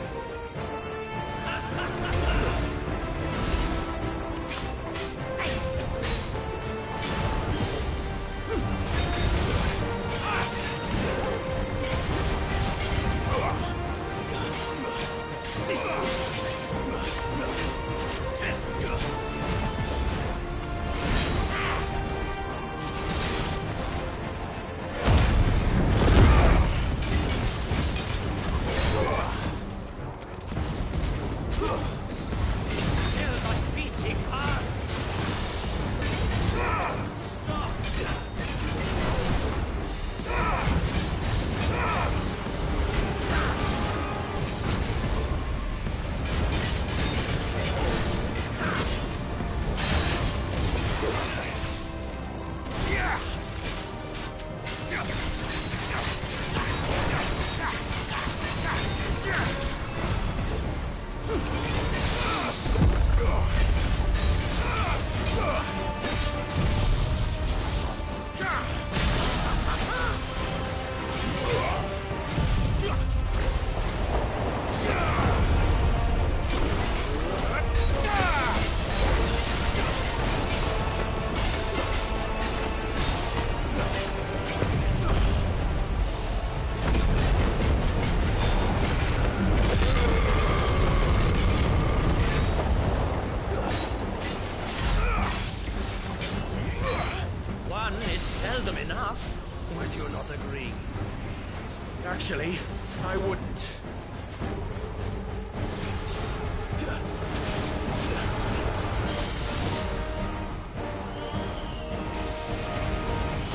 Actually, I wouldn't.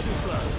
Too slow.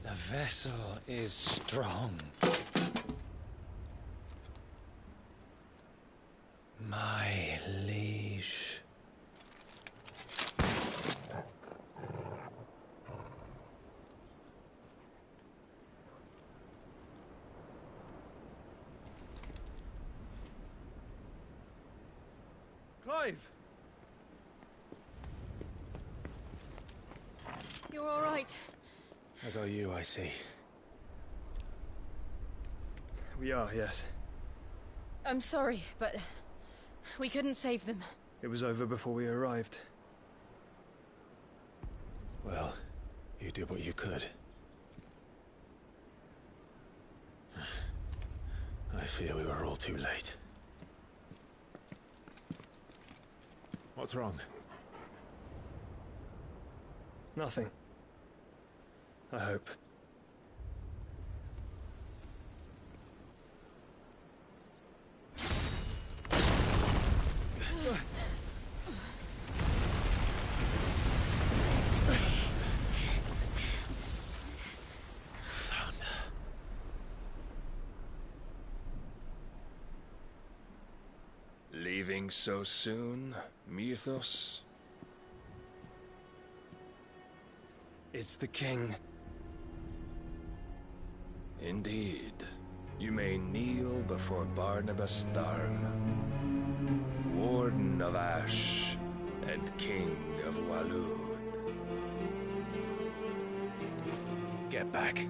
The vessel is strong. My liege. Clive! You're all right. As are you, I see. We are, yes. I'm sorry, but we couldn't save them. It was over before we arrived. Well, you did what you could. I fear we were all too late. What's wrong? Nothing. I hope. Leaving so soon, Mythos? It's the king. Indeed. You may kneel before Barnabas Tharm, Warden of Ash and King of Walud. Get back.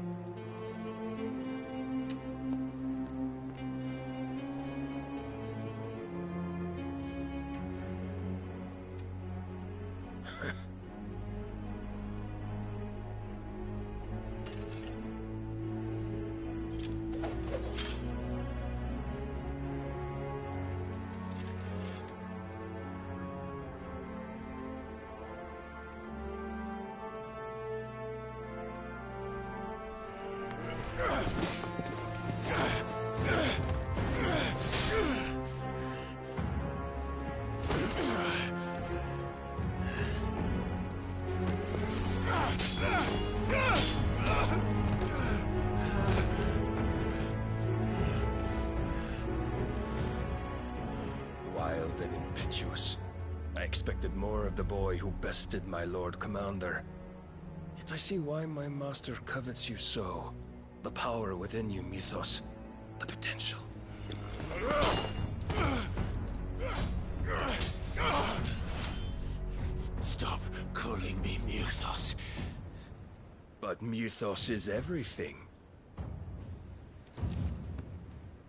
Wild and impetuous. I expected more of the boy who bested my Lord Commander. Yet I see why my master covets you so. The power within you, Mythos. The potential. Stop calling me Mythos. But Mythos is everything.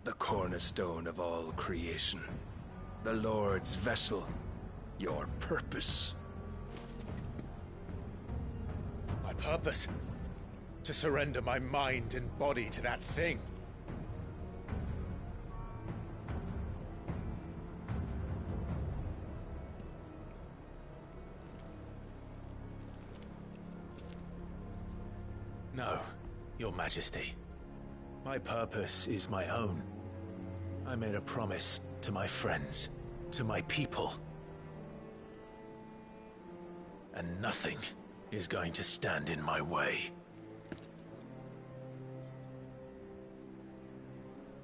The cornerstone of all creation. The Lord's vessel. Your purpose. My purpose? To surrender my mind and body to that thing. No, Your Majesty. My purpose is my own. I made a promise to my friends, to my people. And nothing is going to stand in my way.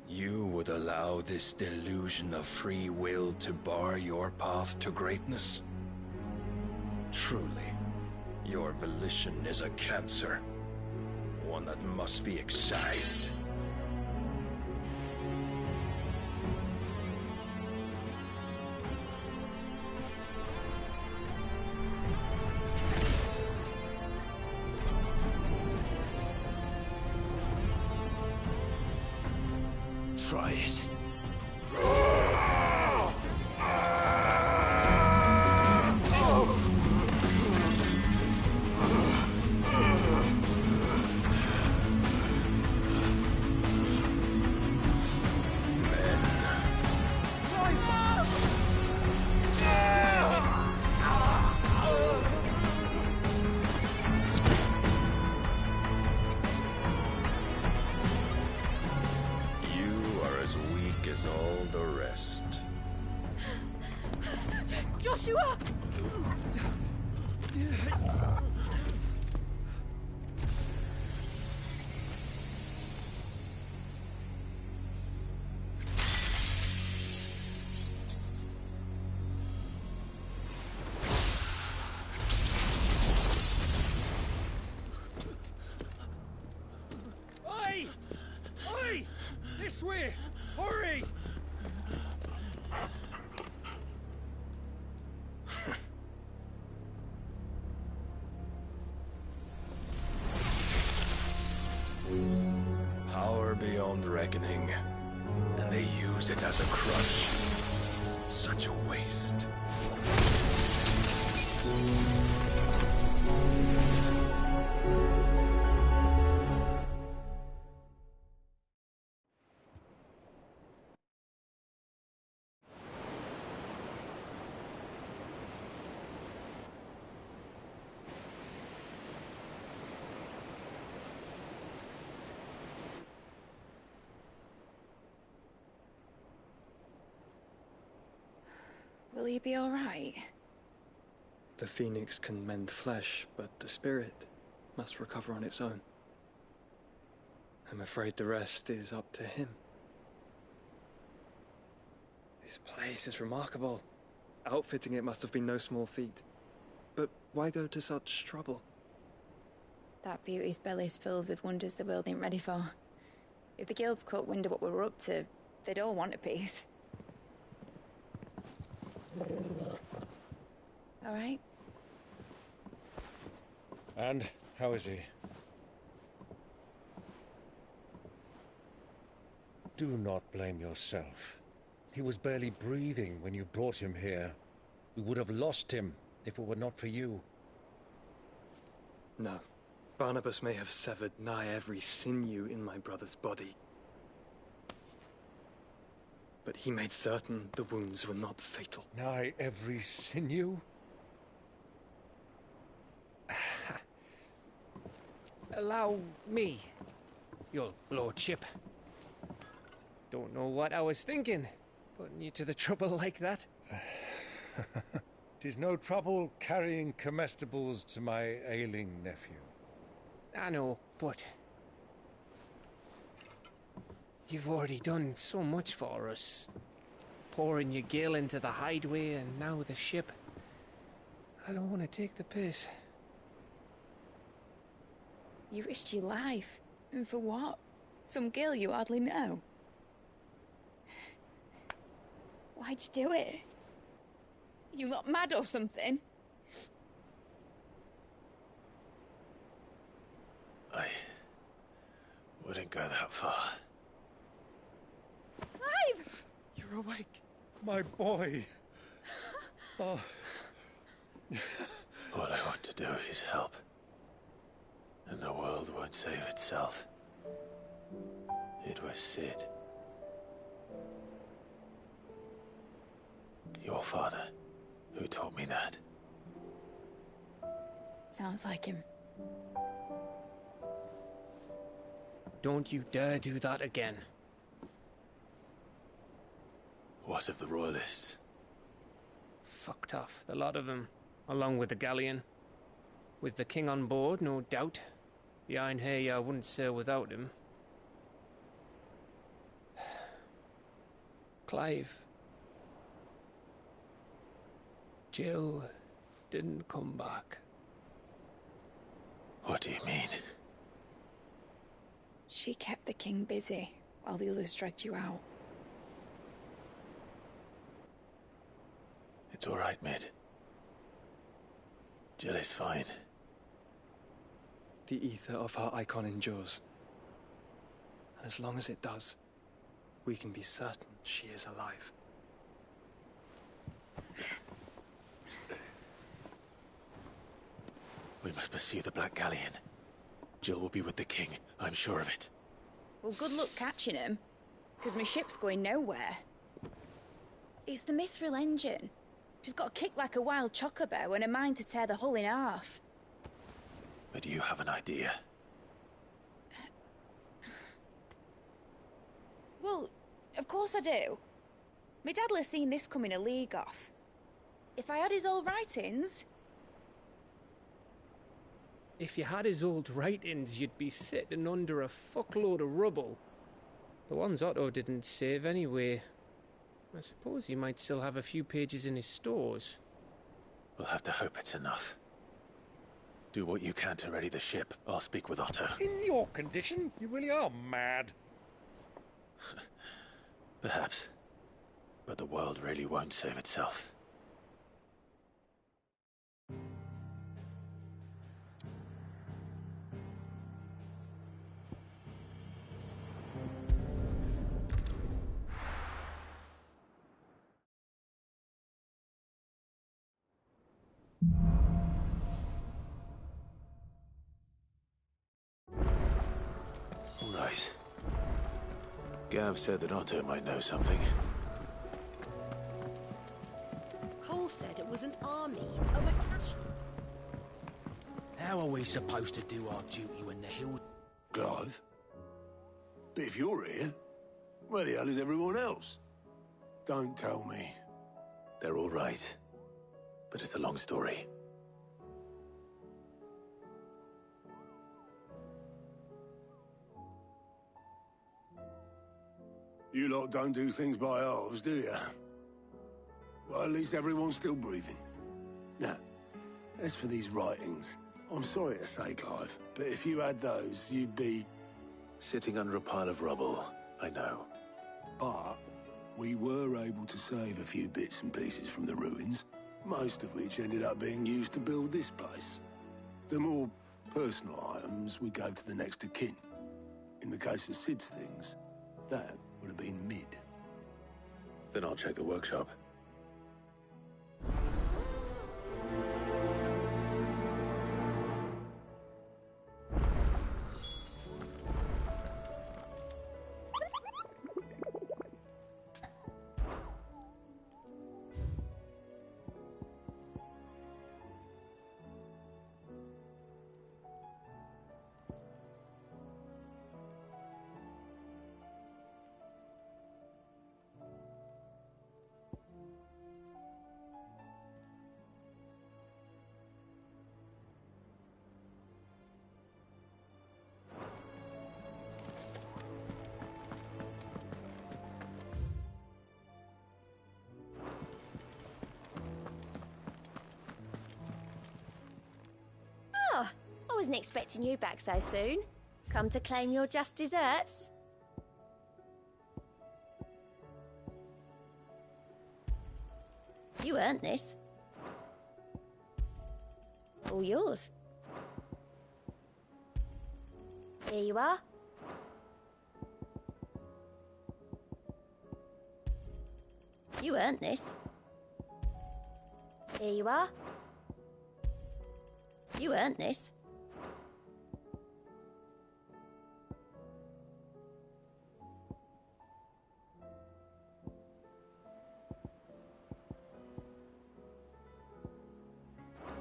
You would allow this delusion of free will to bar your path to greatness? Truly, your volition is a cancer. One that must be excised. Try it. As all the rest. Joshua! Oi! Oi! This way! Hurry! Power beyond reckoning, and they use it as a crutch. Such a waste. Will you be all right? The phoenix can mend flesh, but the spirit must recover on its own. I'm afraid the rest is up to him. This place is remarkable. Outfitting it must have been no small feat. But why go to such trouble? That beauty's belly's filled with wonders the world ain't ready for. If the guilds caught wind of what we were up to, they'd all want a piece. All right? And how is he? Do not blame yourself. He was barely breathing when you brought him here. We would have lost him if it were not for you. No. Barnabas may have severed nigh every sinew in my brother's body. But he made certain the wounds were not fatal. Nigh every sinew? Allow me. Your lordship. Don't know what I was thinking, putting you to the trouble like that. 'Tis no trouble carrying comestibles to my ailing nephew. I know, but you've already done so much for us. Pouring your gill into the hideaway and now the ship. I don't want to take the piss. You risked your life. And for what? Some girl you hardly know. Why'd you do it? You not mad or something? I wouldn't go that far. Clive! You're awake, my boy. Oh. All I want to do is help. And the world won't save itself. It was Sid. Your father, who taught me that. Sounds like him. Don't you dare do that again. What of the Royalists? Fucked off, the lot of them, along with the galleon. With the king on board, no doubt. The Iron Hair wouldn't sail without him. Clive. Jill didn't come back. What do you mean? She kept the king busy while the others dragged you out. It's all right, Mid. Jill is fine. The ether of her icon endures. And as long as it does, we can be certain she is alive. We must pursue the Black Galleon. Jill will be with the king, I'm sure of it. Well, good luck catching him, because my ship's going nowhere. It's the Mithril engine. She's got a kick like a wild chocobo and a mind to tear the hull in half. But you have an idea. Well, of course I do. My dad'll have seen this coming a league off. If I had his old writings... If you had his old writings, you'd be sitting under a fuckload of rubble. The ones Otto didn't save anyway. I suppose he might still have a few pages in his stores. We'll have to hope it's enough. Do what you can to ready the ship. I'll speak with Otto. In your condition, you really are mad. Perhaps. But the world really won't save itself. Right. Gav said that Otto might know something. Cole said it was an army of a cash. How are we supposed to do our duty when the hill... Clive? But if you're here, where the hell is everyone else? Don't tell me. They're all right. But it's a long story. You lot don't do things by halves, do you? Well, at least everyone's still breathing. Now, as for these writings, I'm sorry to say, Clive, but if you had those, you'd be... Sitting under a pile of rubble, I know. But we were able to save a few bits and pieces from the ruins, most of which ended up being used to build this place. The more personal items we gave to the next of kin. In the case of Sid's things, that would have been Mid. Then I'll check the workshop. wasn't expecting you back so soon. Come to claim your just desserts? You earned this. All yours. Here you are. You earned this. Here you are. You earned this.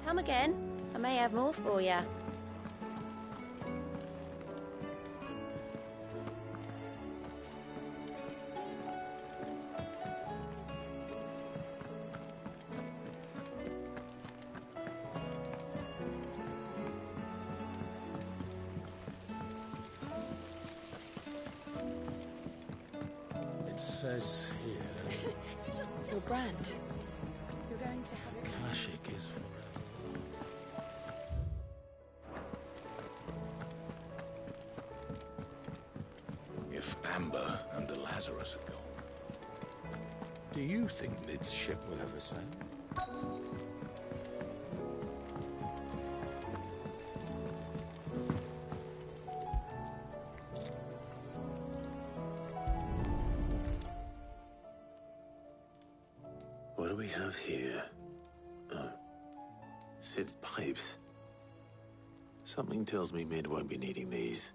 Come again. I may have more for you. It says here... Your brand. You're going to have a... Classic is forever. If Amber and the Lazarus are gone, Do you think Mid's ship will ever sail? What do we have here? Oh, Sid's pipes. Something tells me Mid won't be needing these.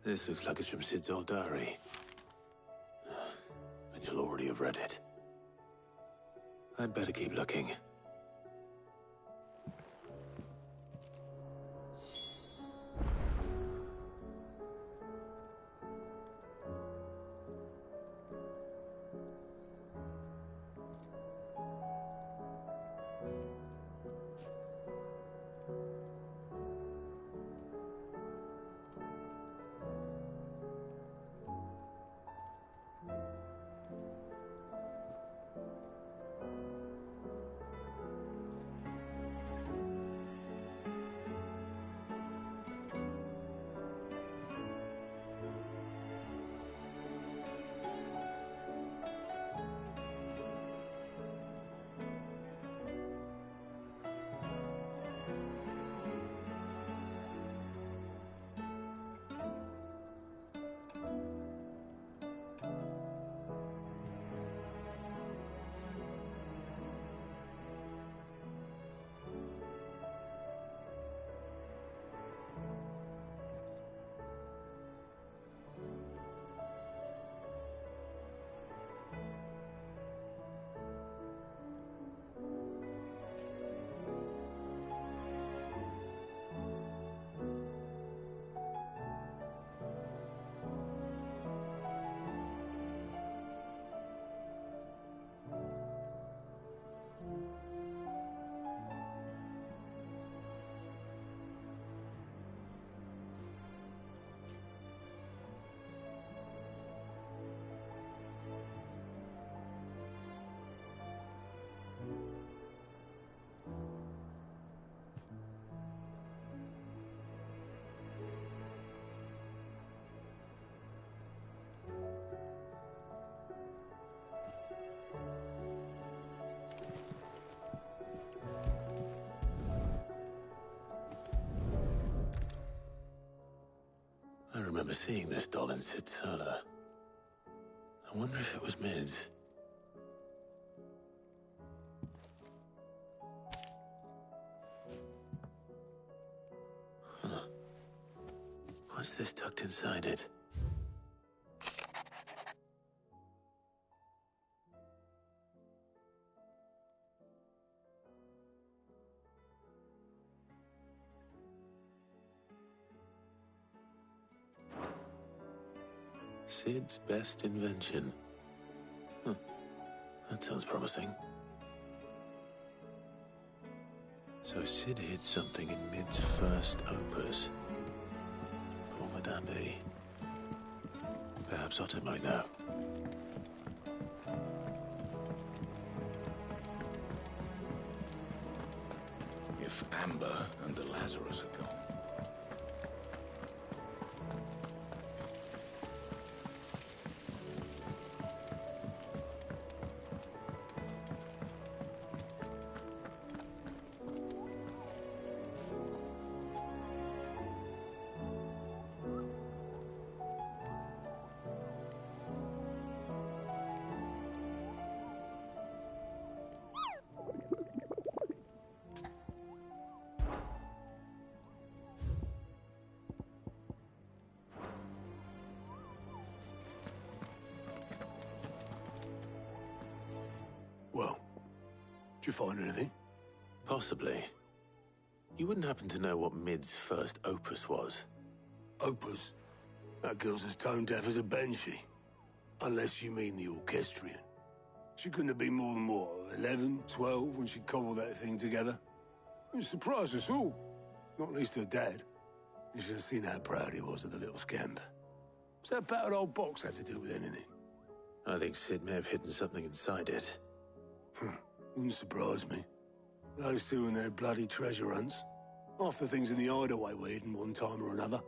This looks like it's from Sid's old diary. But you'll already have read it. I'd better keep looking. I remember seeing this doll in Sid's cellar. I wonder if it was Mid's. Huh. What's this tucked inside it? Sid's best invention. Huh. That sounds promising. So Sid hid something in Mid's first opus. What would that be? Perhaps Otto might know. If Amber and the Lazarus are gone. Well, did you find anything? Possibly. You wouldn't happen to know what Mid's first opus was? Opus? That girl's as tone deaf as a banshee. Unless you mean the orchestrion. She couldn't have been more than, what, 11, 12 when she cobbled that thing together? It surprised us all. Not least her dad. You should have seen how proud he was of the little scamp. What's that battered old box have to do with anything? I think Sid may have hidden something inside it. Wouldn't surprise me. Those two and their bloody treasure hunts. Half the things in the hideaway were hidden one time or another.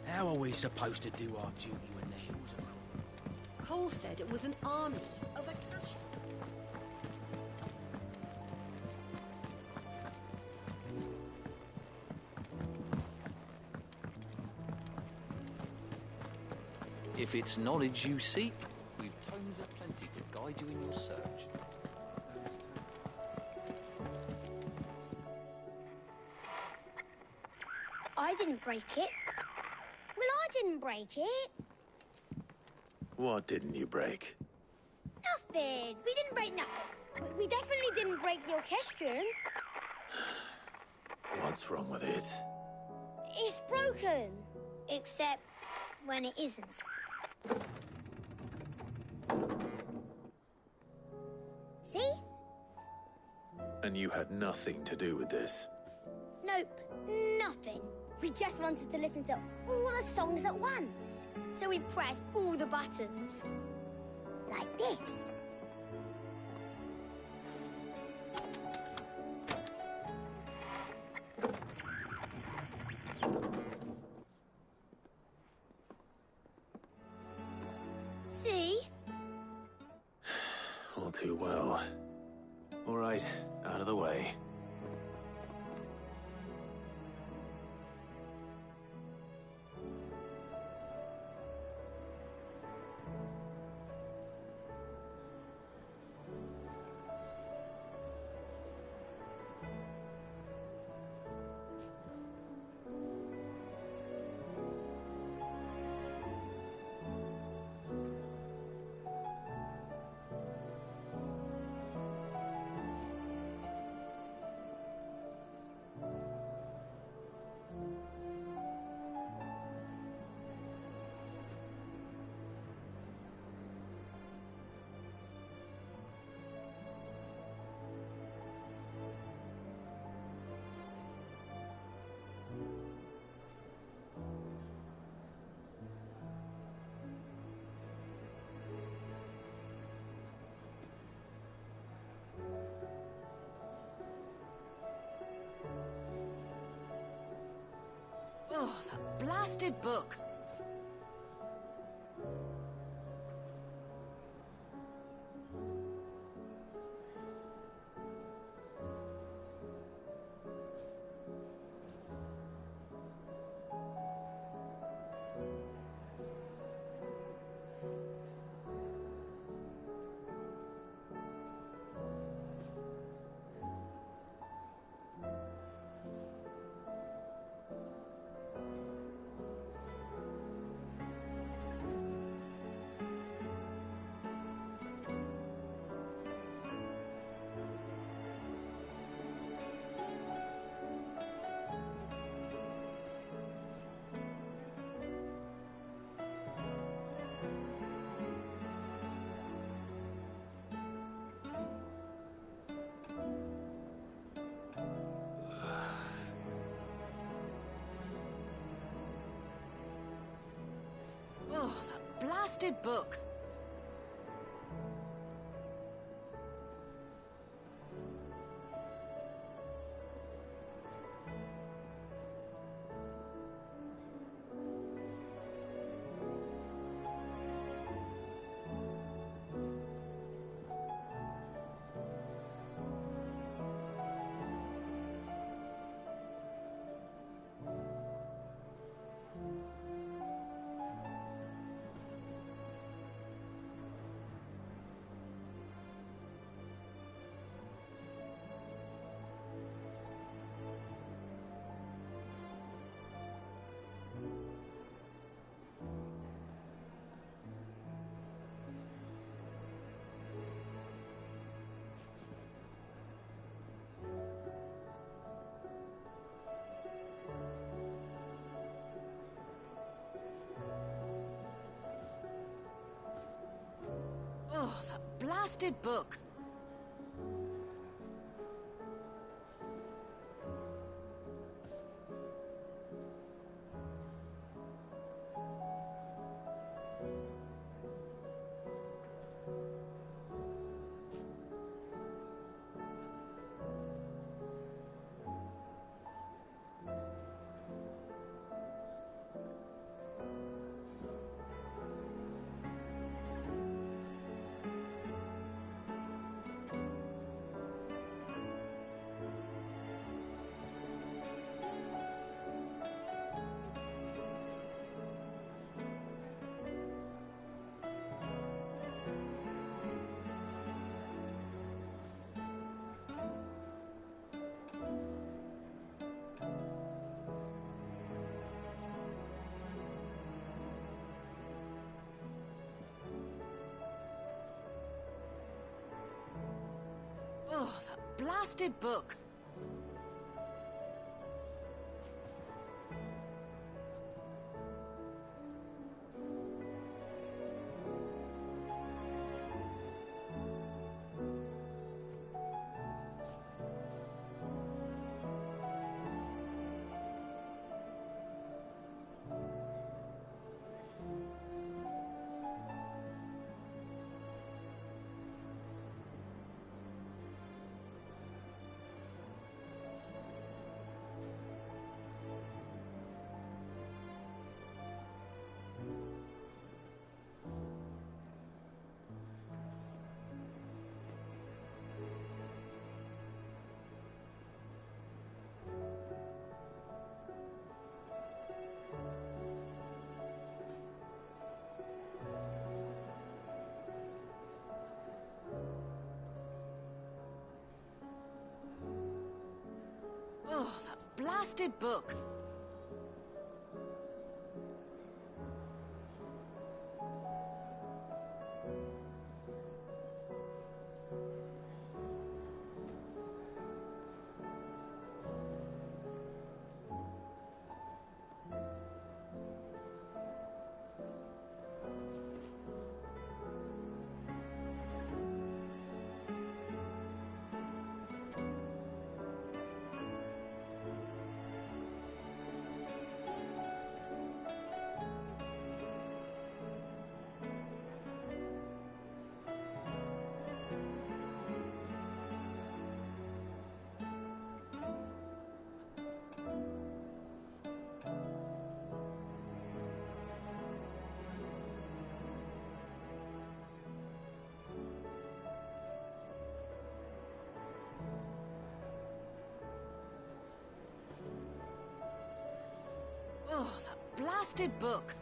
How are we supposed to do our duty when the hills are crawling? Cole said it was an army of Akasha. If it's knowledge you seek, we've tomes aplenty to guide you in your search. I didn't break it. Well, I didn't break it. What didn't you break? Nothing. We didn't break nothing. We definitely didn't break the orchestrion. What's wrong with it? It's broken. Except when it isn't. See? And you had nothing to do with this? Nope, nothing. We just wanted to listen to all the songs at once. So we pressed all the buttons. Like this. See? All too well. All right, out of the way. Oh, that blasted book. Oh, that blasted book. Oh, that blasted book. blasted book! Oh, that blasted book! Oh, that blasted book!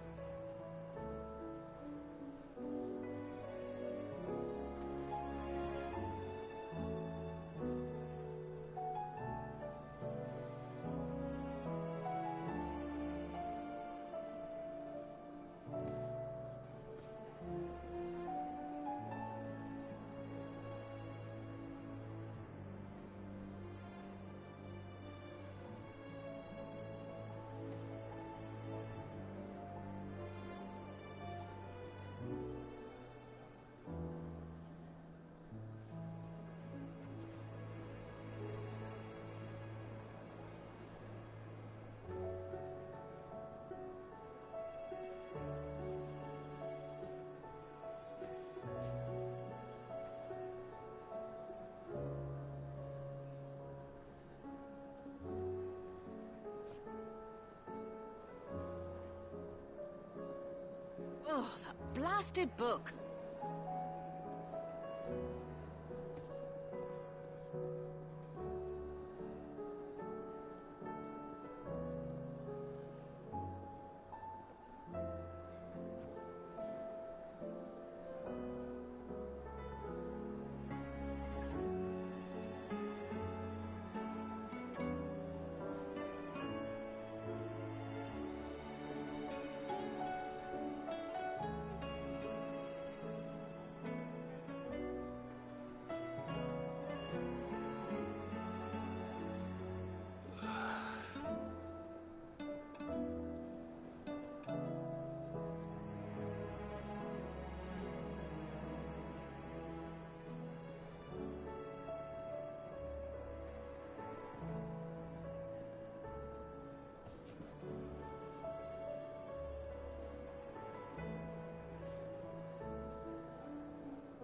Oh, that blasted book!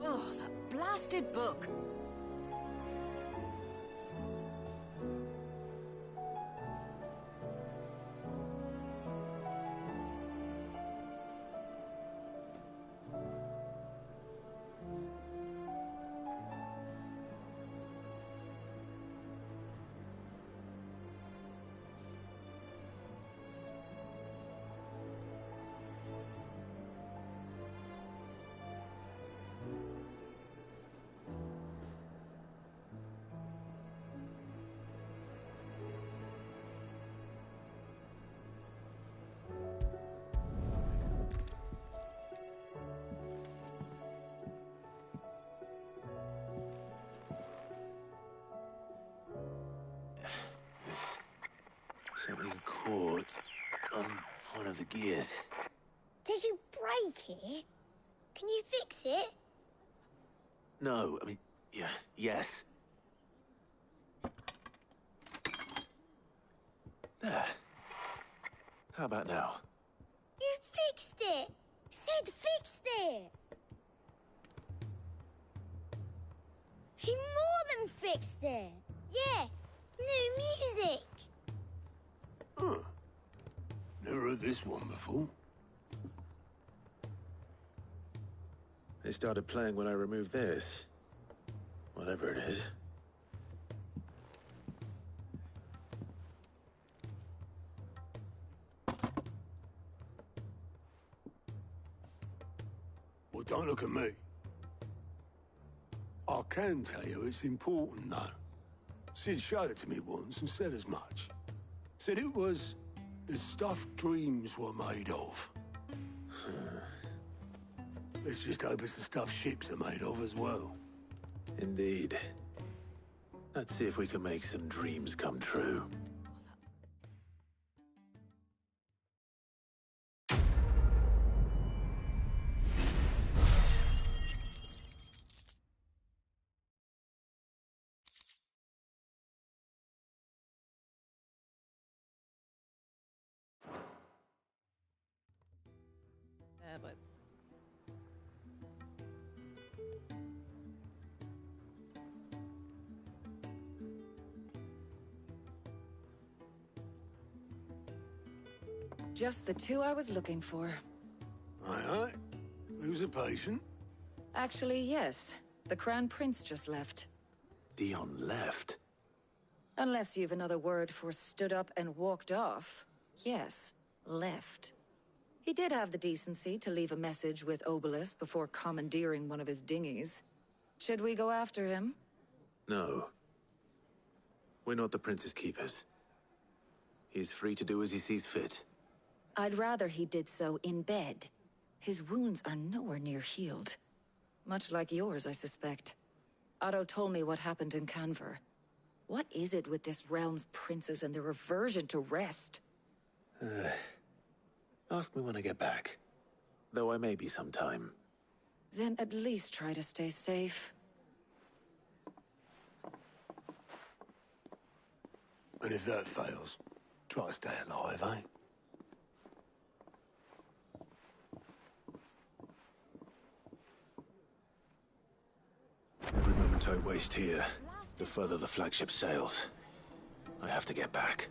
Oh, that blasted book! port on one of the gears. Did you break it? Can you fix it? No, I mean, yes. There. How about now? You fixed it! Sid fixed it! He more than fixed it! Yeah, new music! Huh. Never heard this one before. They started playing when I removed this. Whatever it is. Well, don't look at me. I can tell you it's important, though. Sid showed it to me once and said as much. Said it was the stuff dreams were made of. Let's just hope it's the stuff ships are made of as well. Indeed. Let's see if we can make some dreams come true. But just the two I was looking for. Aye. Lose a patient? Actually, yes. The Crown Prince just left. Dion left? Unless you've another word for stood up and walked off. Yes, left. He did have the decency to leave a message with Obelisk before commandeering one of his dinghies. Should we go after him? No. We're not the Prince's keepers. He's free to do as he sees fit. I'd rather he did so in bed. His wounds are nowhere near healed. Much like yours, I suspect. Otto told me what happened in Canver. What is it with this realm's princes and their aversion to rest? Ask me when I get back. Though I may be sometime. Then at least try to stay safe. And if that fails, try to stay alive, eh? Every moment I waste here, the further the flagship sails. I have to get back.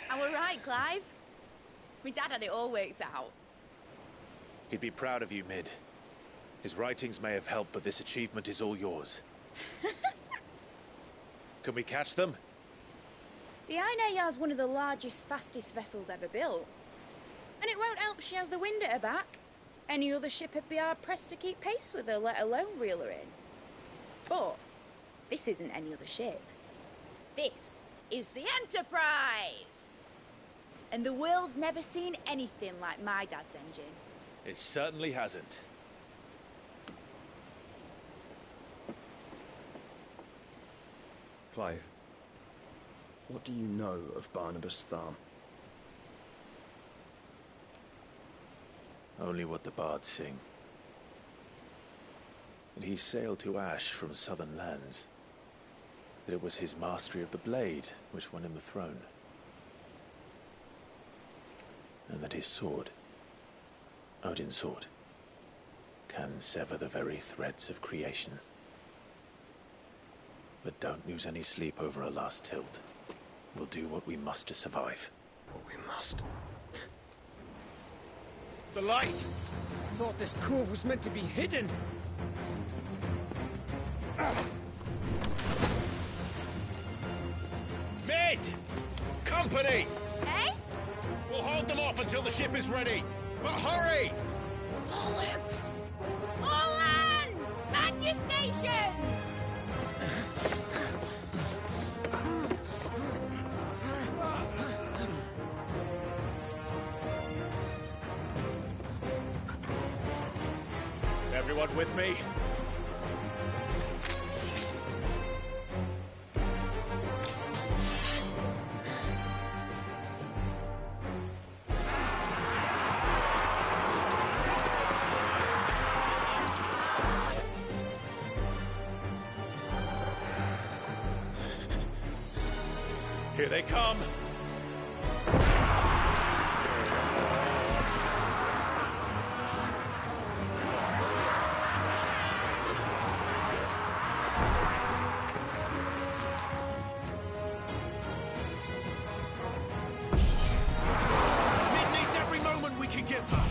I were right, Clive. My dad had it all worked out. He'd be proud of you, Mid. His writings may have helped, but this achievement is all yours. Can we catch them? The Ainayar's one of the largest, fastest vessels ever built. And it won't help she has the wind at her back. Any other ship would be hard-pressed to keep pace with her, let alone reel her in. But This isn't any other ship. This is the Enterprise! And the world's never seen anything like my dad's engine. It certainly hasn't. Clive, what do you know of Barnabas Thumb? Only what the bards sing. That he sailed to Ash from southern lands. That it was his mastery of the blade which won him the throne. And that his sword, Odin's sword, can sever the very threads of creation. But don't lose any sleep over a last tilt. We'll do what we must to survive. What we must? The light! I thought this cove was meant to be hidden. Mid! Company! Eh? We'll hold them off until the ship is ready. But hurry! Bollocks! All hands! Man your stations! Everyone with me? Here they come! Mid needs every moment we can give her!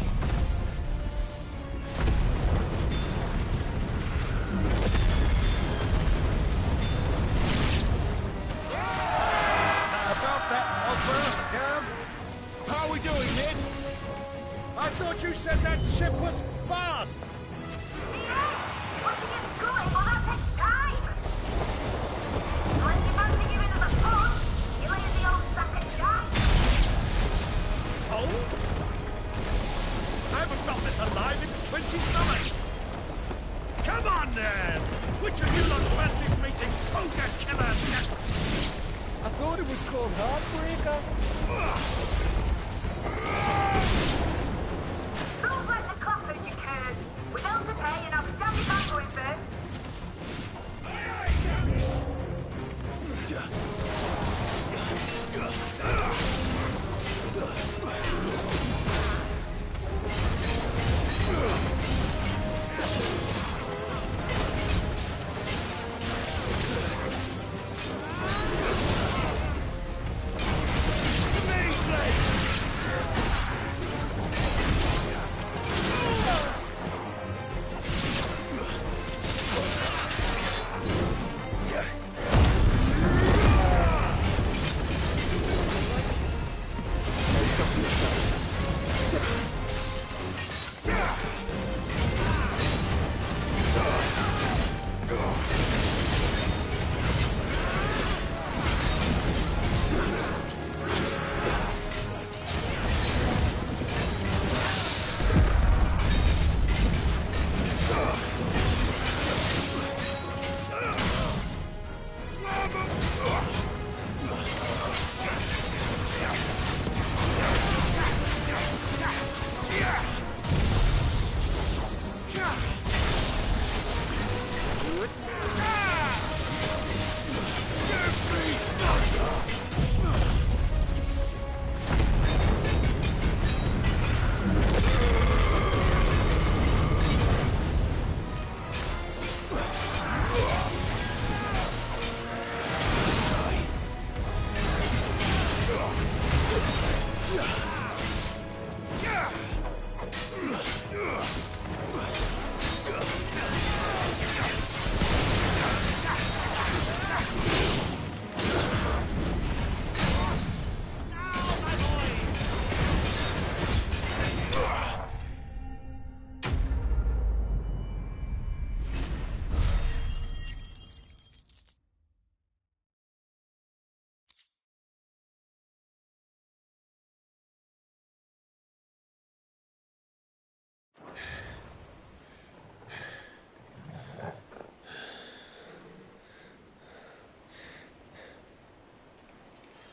How are we doing, Mid? I thought you said that ship was fast! Oh? I haven't felt this alive in 20 summers! Come on, then! Which of you lot fancies meeting Ogre Killer next? I thought it was called Heartbreaker. Don't let the coffins occur. Without the pay, and I'll stand it back going first.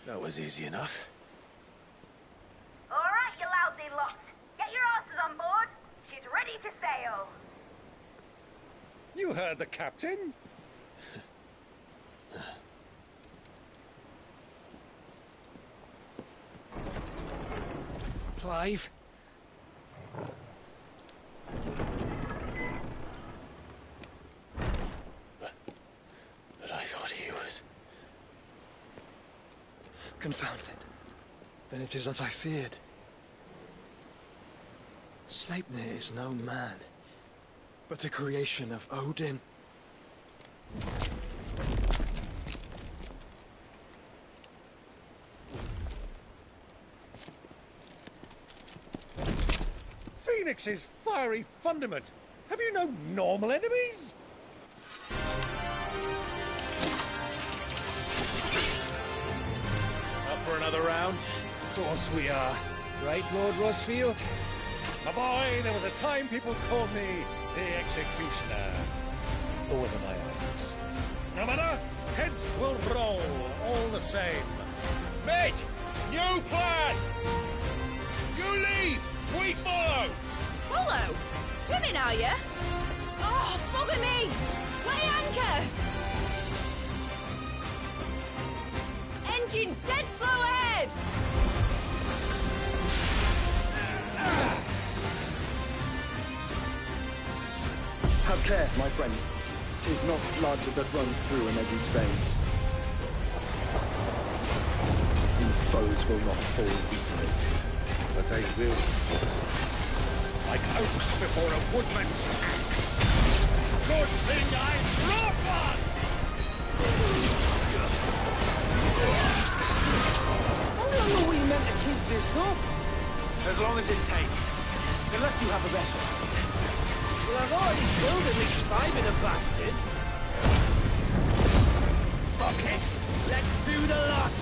That was easy enough. All right, you lousy lot. Get your asses on board. She's ready to sail. You heard the captain. Clive? But I thought he was... Confounded. Then it is as I feared. Sleipnir is no man, but a creation of Odin. Phoenix's fiery fundament. Have you no normal enemies? Up for another round? Of course we are. Right, Lord Rosfield? My boy, there was a time people called me the Executioner. Those are my eyes. No matter, heads will roll all the same. Mate! New plan! You leave! We follow! Follow? Swimming, are you? Oh, bugger me! Weigh anchor! Engine's dead slow ahead! Have care, my friends. 'Tis not blood that runs through an Eddie's veins. These foes will not fall easily. But they will. Like oaks before a woodman's axe. Good thing I brought one! How long are we meant to keep this up? As long as it takes. Unless you have a better. Well, I've already killed at least 5 of the bastards. Fuck it! Let's do the lot!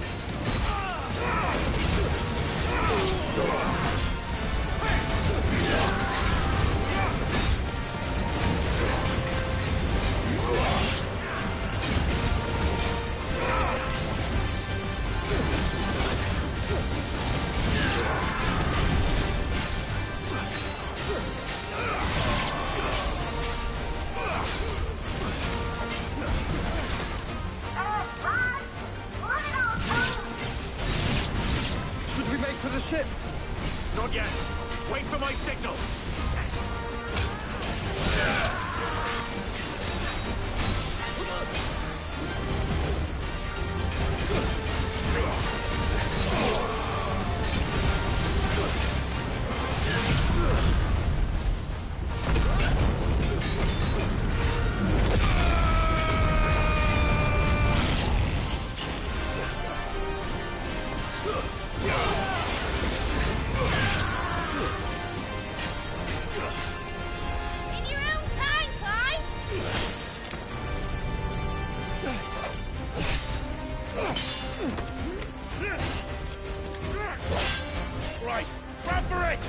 Should we make for the ship? Not yet. Wait for my signal. In your own time, Clive! Right, grab for it!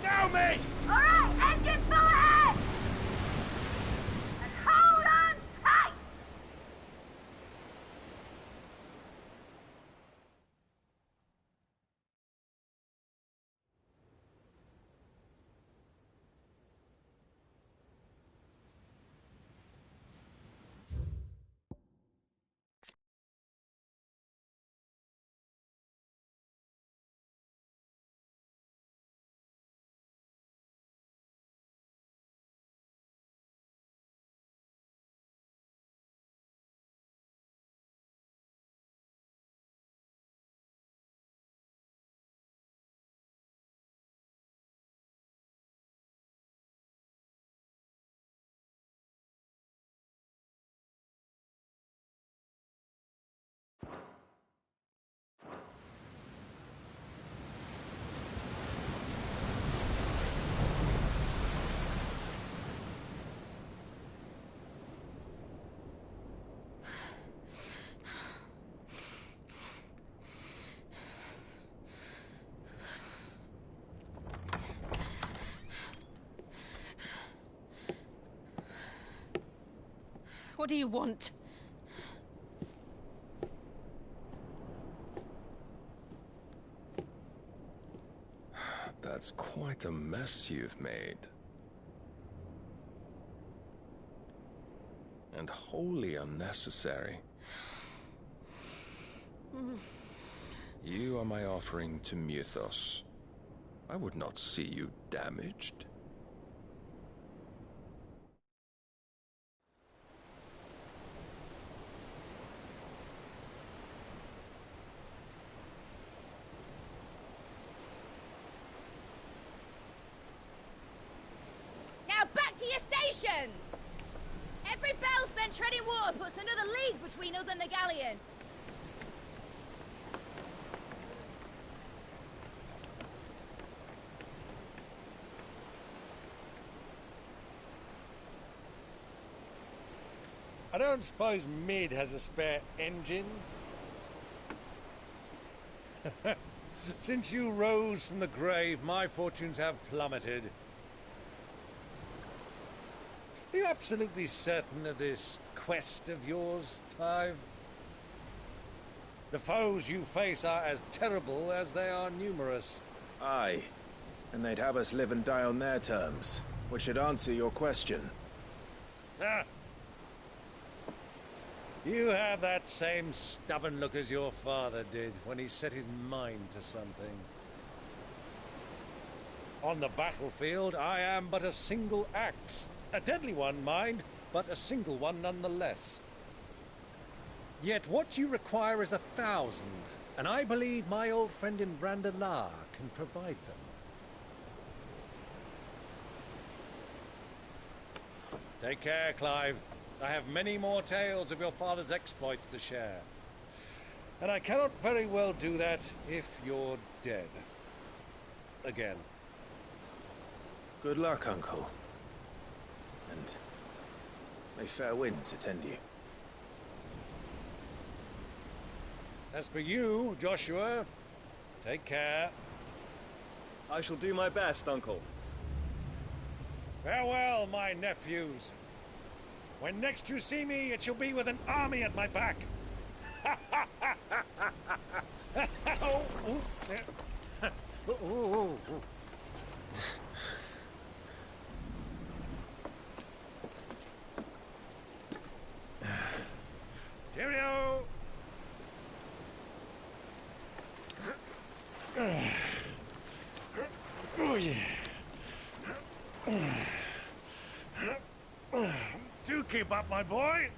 Now, mate! All right, engine full ahead! And hold on tight! What do you want? That's quite a mess you've made. And wholly unnecessary. You are my offering to Mythos. I would not see you damaged. Now back to your stations! Every bell spent treading water puts another league between us and the galleon. I don't suppose Mid has a spare engine? Since you rose from the grave, my fortunes have plummeted. Are you absolutely certain of this quest of yours, Clive? The foes you face are as terrible as they are numerous. Aye. And they'd have us live and die on their terms, which should answer your question. Ah! You have that same stubborn look as your father did when he set his mind to something. On the battlefield, I am but a single axe. A deadly one, mind, but a single one nonetheless. Yet what you require is 1,000, and I believe my old friend in Brandalar can provide them. Take care, Clive. I have many more tales of your father's exploits to share. And I cannot very well do that if you're dead. Again. Good luck, Uncle. And may fair winds attend you. As for you, Joshua, take care. I shall do my best, Uncle. Farewell, my nephews. When next you see me, it shall be with an army at my back. Oh, ooh, yeah. Ooh, ooh, ooh. Cheerio! Oh, yeah. Do keep up, my boy.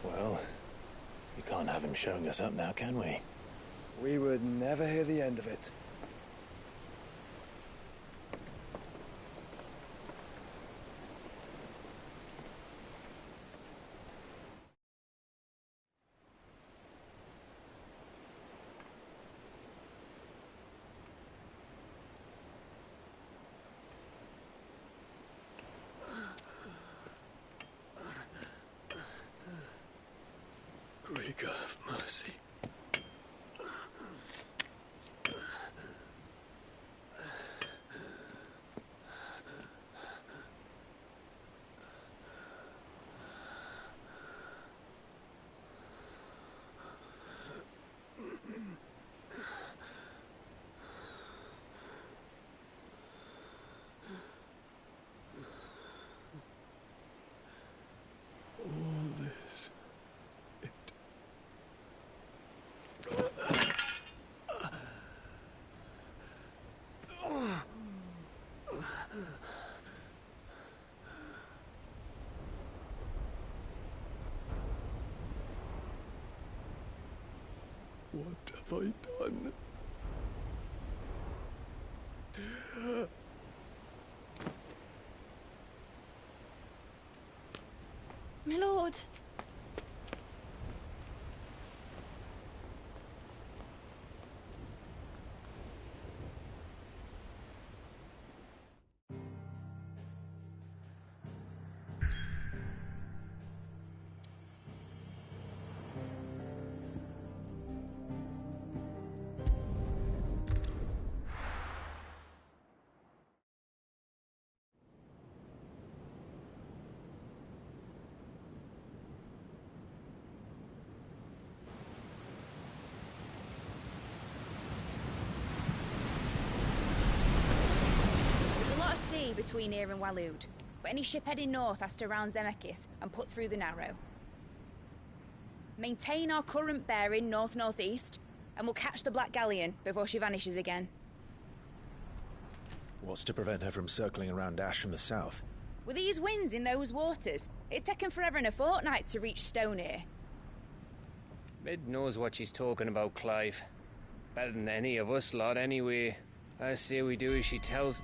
Well, we can't have him showing us up now, can we? We would never hear the end of it. Great God of mercy. All this. What have I done? My lord. between here and Waloed, but any ship heading north has to round Zemeckis and put through the Narrow. Maintain our current bearing north-northeast, and we'll catch the Black Galleon before she vanishes again. What's to prevent her from circling around Ash from the south? With these winds in those waters, it'd take 'em forever and a fortnight to reach Stonehere. Mid knows what she's talking about, Clive. Better than any of us lot, anyway. I say we do as she tells.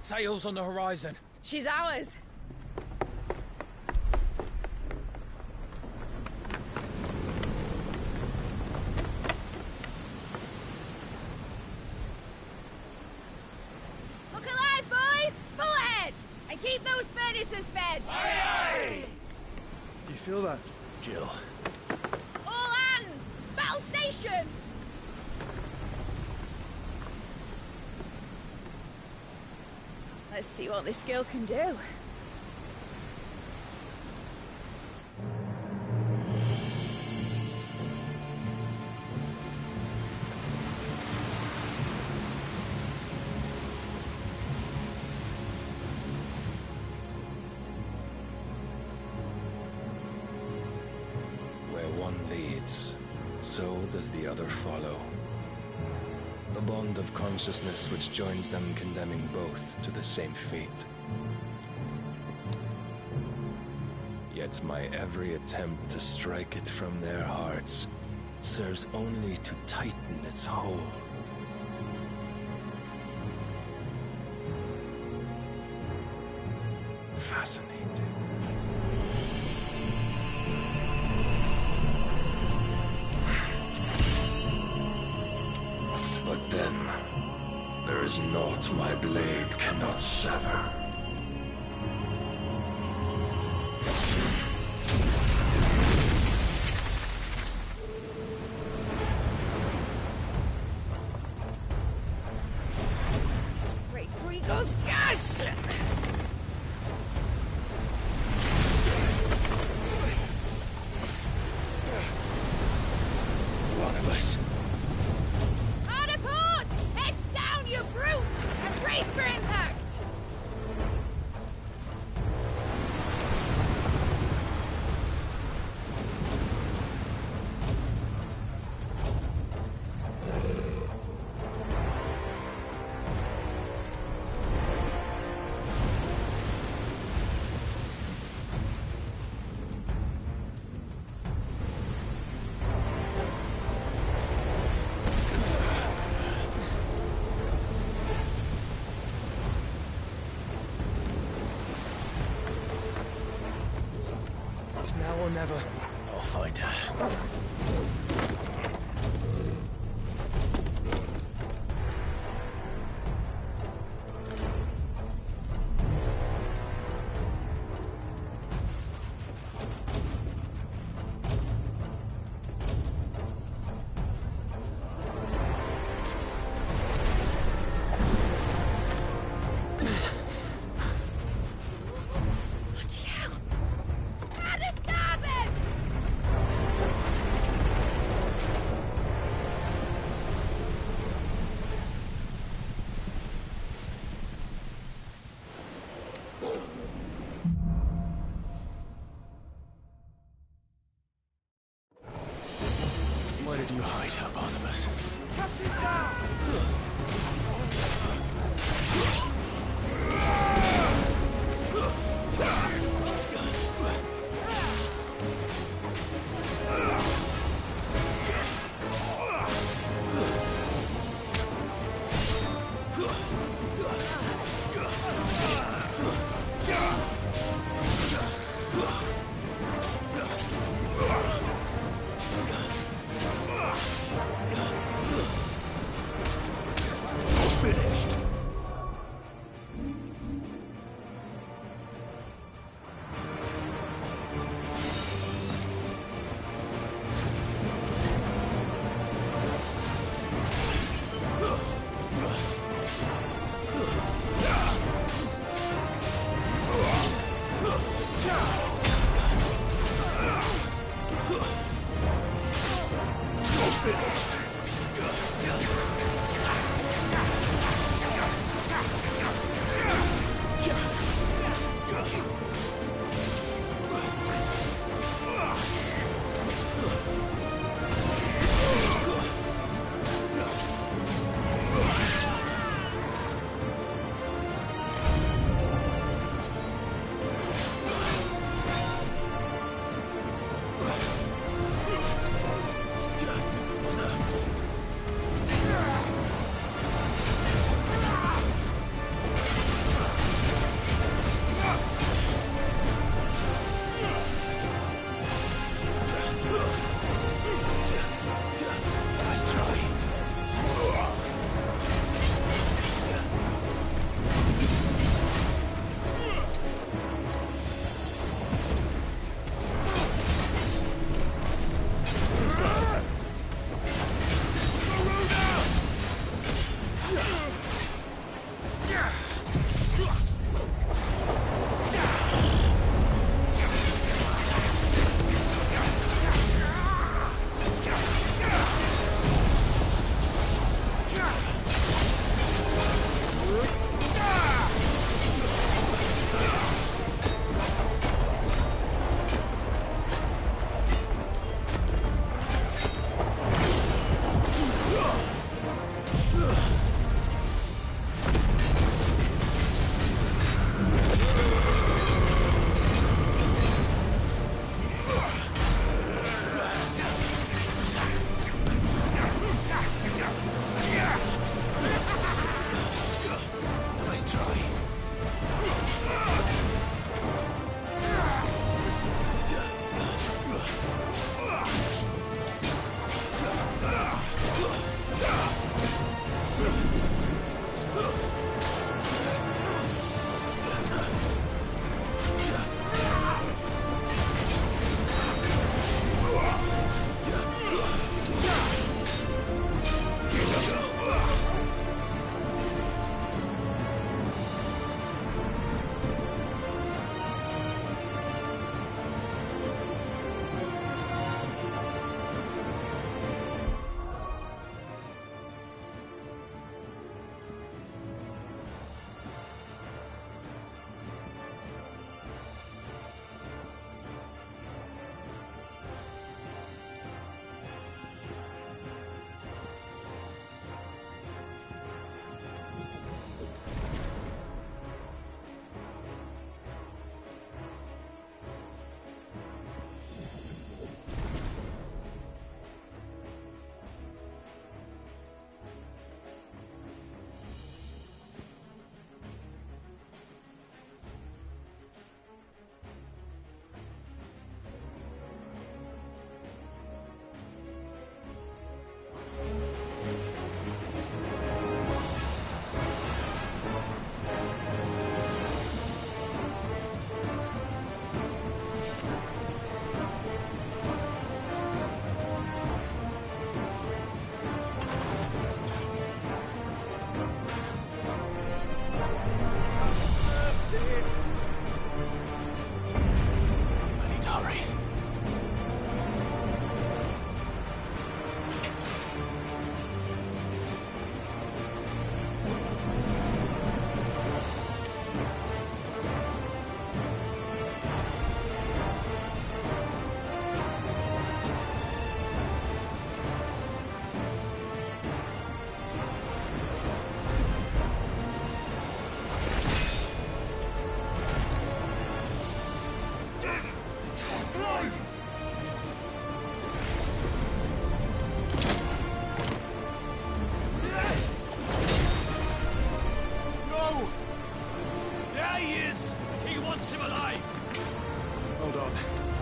Sails on the horizon. She's ours. Look alive, boys! Pull ahead! And keep those furnaces fed! Aye, aye! Do you feel that? Jill. All hands! Battle stations! Let's see what this girl can do. Where one leads, so does the other follow. The bond of consciousness which joins them condemning both to the same fate. Yet my every attempt to strike it from their hearts serves only to tighten its hold. Fascinating. But then, there is naught my blade cannot sever. Great Grigor's gas! One of us. Hard a port! Heads down, you brutes! And brace for impact! It's now or never. I'll find her. Bloody hell! Out of starboard!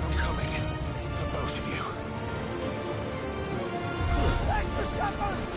I'm coming. For both of you. Extra shepherds!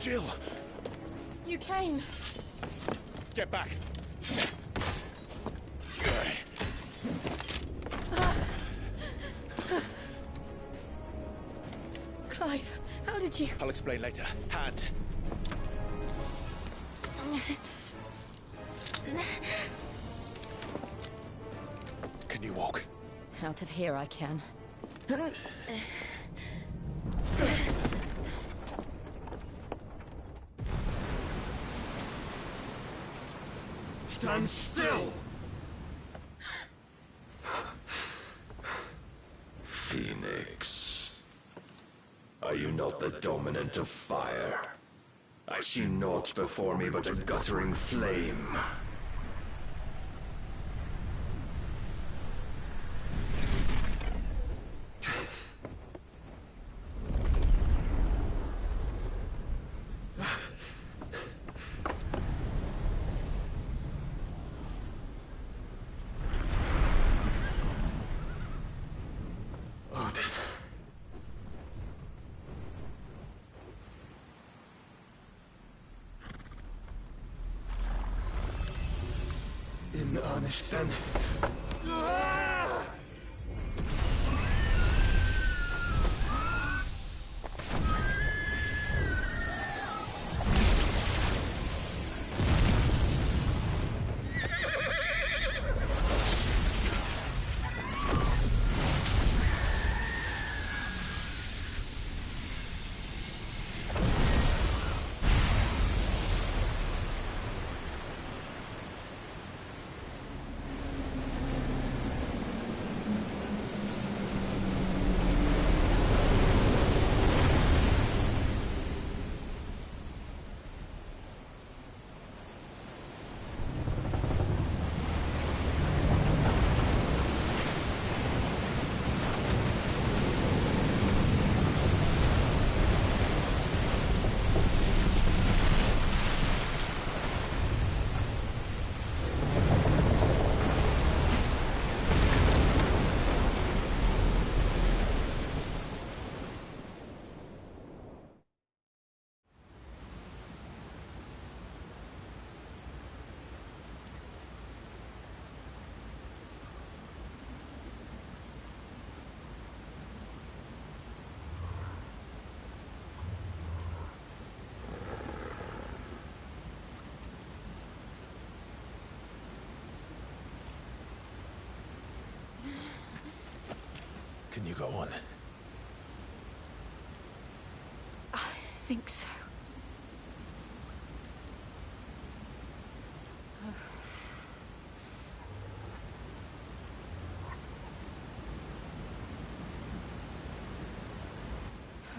Jill! You came. Get back! Clive, how did you... I'll explain later. Hands. out of here, I can. Stand still! Phoenix. Are you not the dominant of fire? I see naught before me but a guttering flame. In earnest, then. Can you go on? I think so.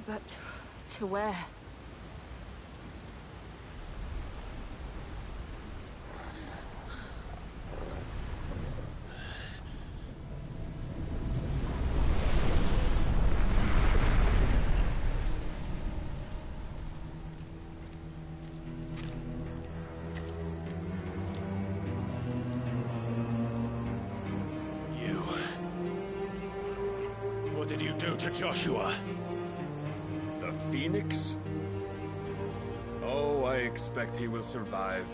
But to where? What did you do to Joshua? The Phoenix? Oh, I expect he will survive.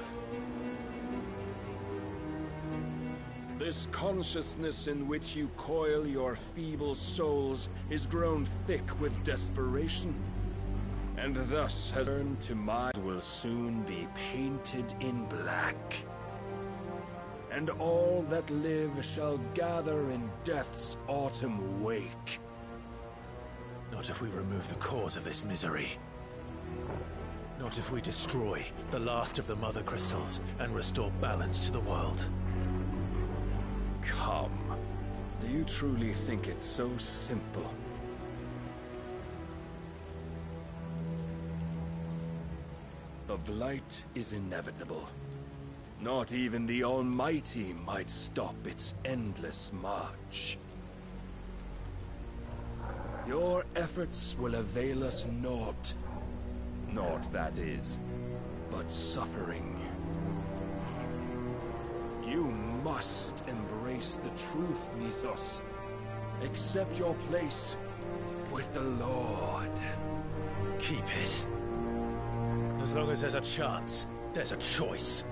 This consciousness in which you coil your feeble souls is grown thick with desperation, and thus has turned to mine will soon be painted in black. And all that live shall gather in death's autumn wake. Not if we remove the cause of this misery. Not if we destroy the last of the Mother Crystals and restore balance to the world. Come. Do you truly think it's so simple? The Blight is inevitable. Not even the Almighty might stop its endless march. Your efforts will avail us naught. Naught, that is, but suffering. You must embrace the truth, Mythos. Accept your place with the Lord. Keep it. As long as there's a chance, there's a choice.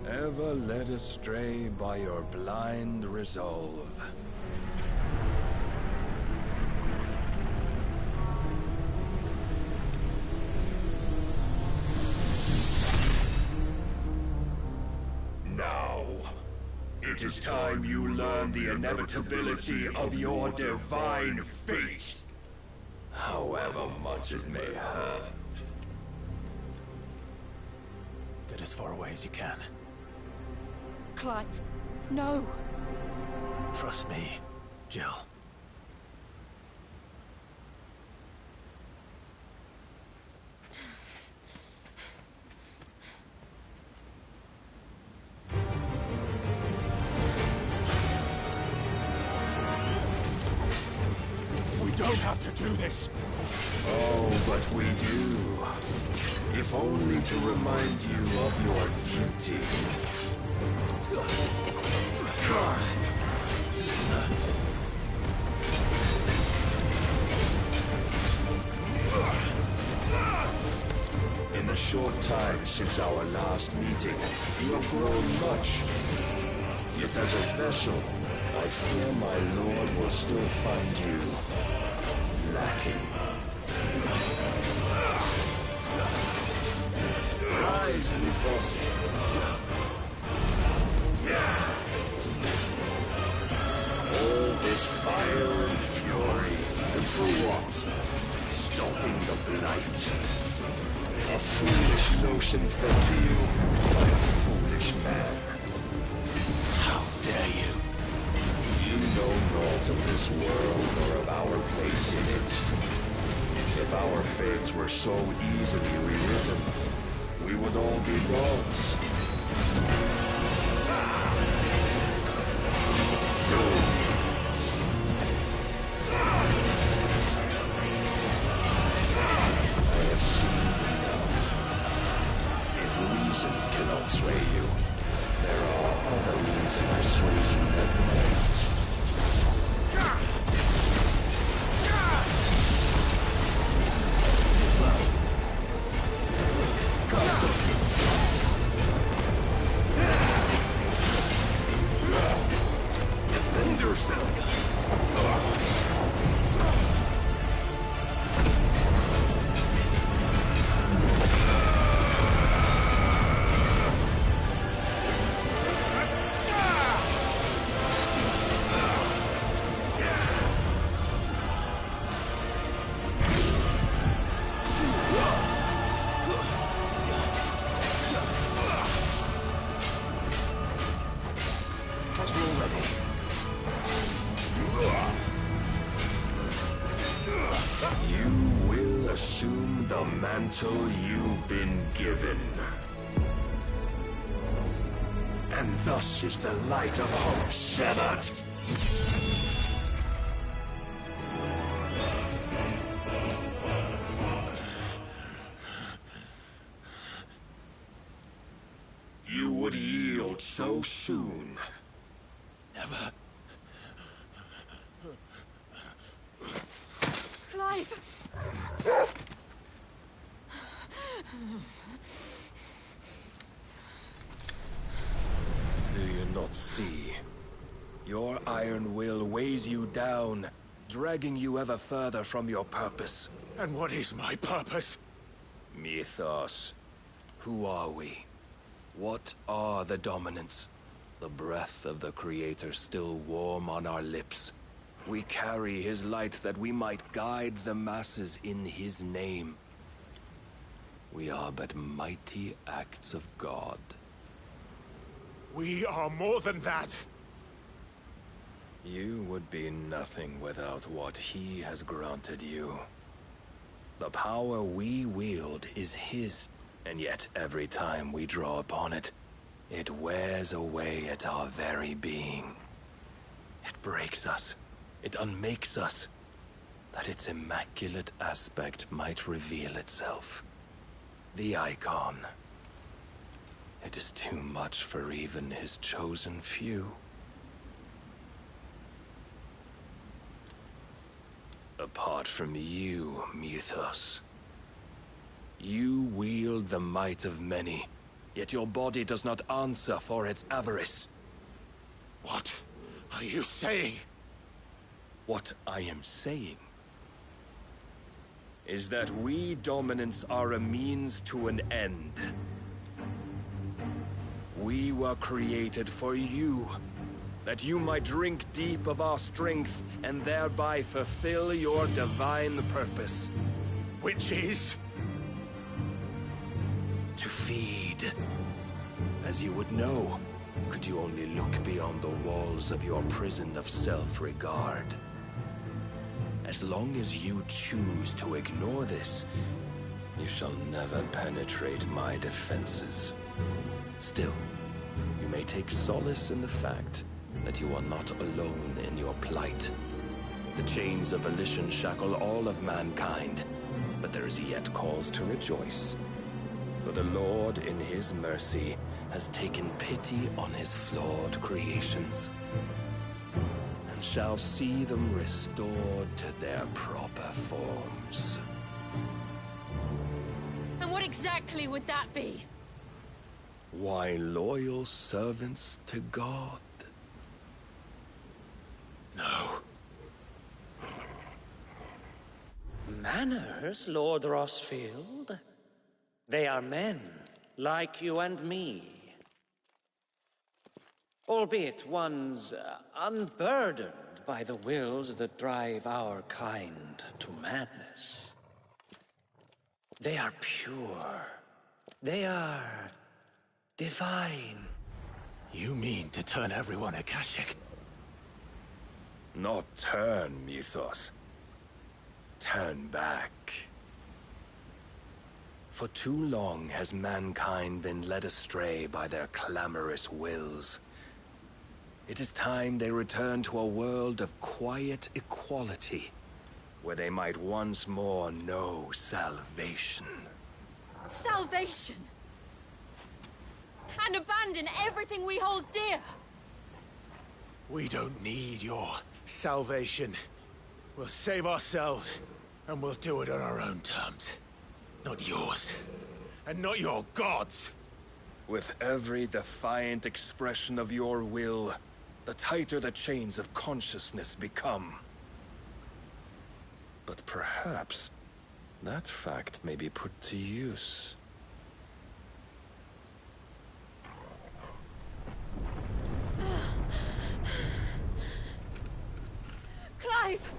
Ever led astray by your blind resolve. Now, it It is time you learn the inevitability of your divine fate. However much it may hurt. Get as far away as you can. Clive, no. Trust me, Jill. We don't have to do this. Oh, but we do. If only to remind you of your duty. In the short time since our last meeting, you have grown much. Yet as a vessel, I fear my lord will still find you lacking. Rise, Ff16. All this fire and fury, and for what? Stopping the blight. A foolish notion fed to you by a foolish man. How dare you? You know naught of this world or of our place in it. If our fates were so easily rewritten, we would all be gods. I have seen enough. If reason cannot sway you, there are other means of persuasion that might. Defend yourself! You will assume the mantle you've been given. And thus is the light of hope severed. You would yield so soon. Never. Clive! Do you not see? Your iron will weighs you down, dragging you ever further from your purpose. And what is my purpose? Mythos. Who are we? What are the dominants? The breath of the Creator still warm on our lips. We carry his light that we might guide the masses in his name. We are but mighty acts of God. We are more than that. You would be nothing without what he has granted you. The power we wield is his, and yet every time we draw upon it, it wears away at our very being. It breaks us. It unmakes us, that its immaculate aspect might reveal itself. The icon. It is too much for even his chosen few. Apart from you, Mythos. You wield the might of many, yet your body does not answer for its avarice. What are you saying? What I am saying is that we dominants are a means to an end. We were created for you, that you might drink deep of our strength and thereby fulfill your divine purpose. Which is? To feed. As you would know, could you only look beyond the walls of your prison of self-regard. As long as you choose to ignore this, you shall never penetrate my defenses. Still, you may take solace in the fact that you are not alone in your plight. The chains of volition shackle all of mankind, but there is yet cause to rejoice. For the Lord, in his mercy, has taken pity on his flawed creations, and shall see them restored to their proper forms. And what exactly would that be? Why, loyal servants to God. No. Manners, Lord Rossfield? They are men, like you and me. Albeit ones unburdened by the wills that drive our kind to madness. They are pure. They are divine. You mean to turn everyone Akashic? Not turn, Mythos. Turn back. For too long has mankind been led astray by their clamorous wills. It is time they return to a world of quiet equality, where they might once more know salvation. Salvation? And abandon everything we hold dear? We don't need your salvation. We'll save ourselves, and we'll do it on our own terms. Not yours. And not your gods. With every defiant expression of your will, the tighter the chains of consciousness become. But perhaps that fact may be put to use. Clive!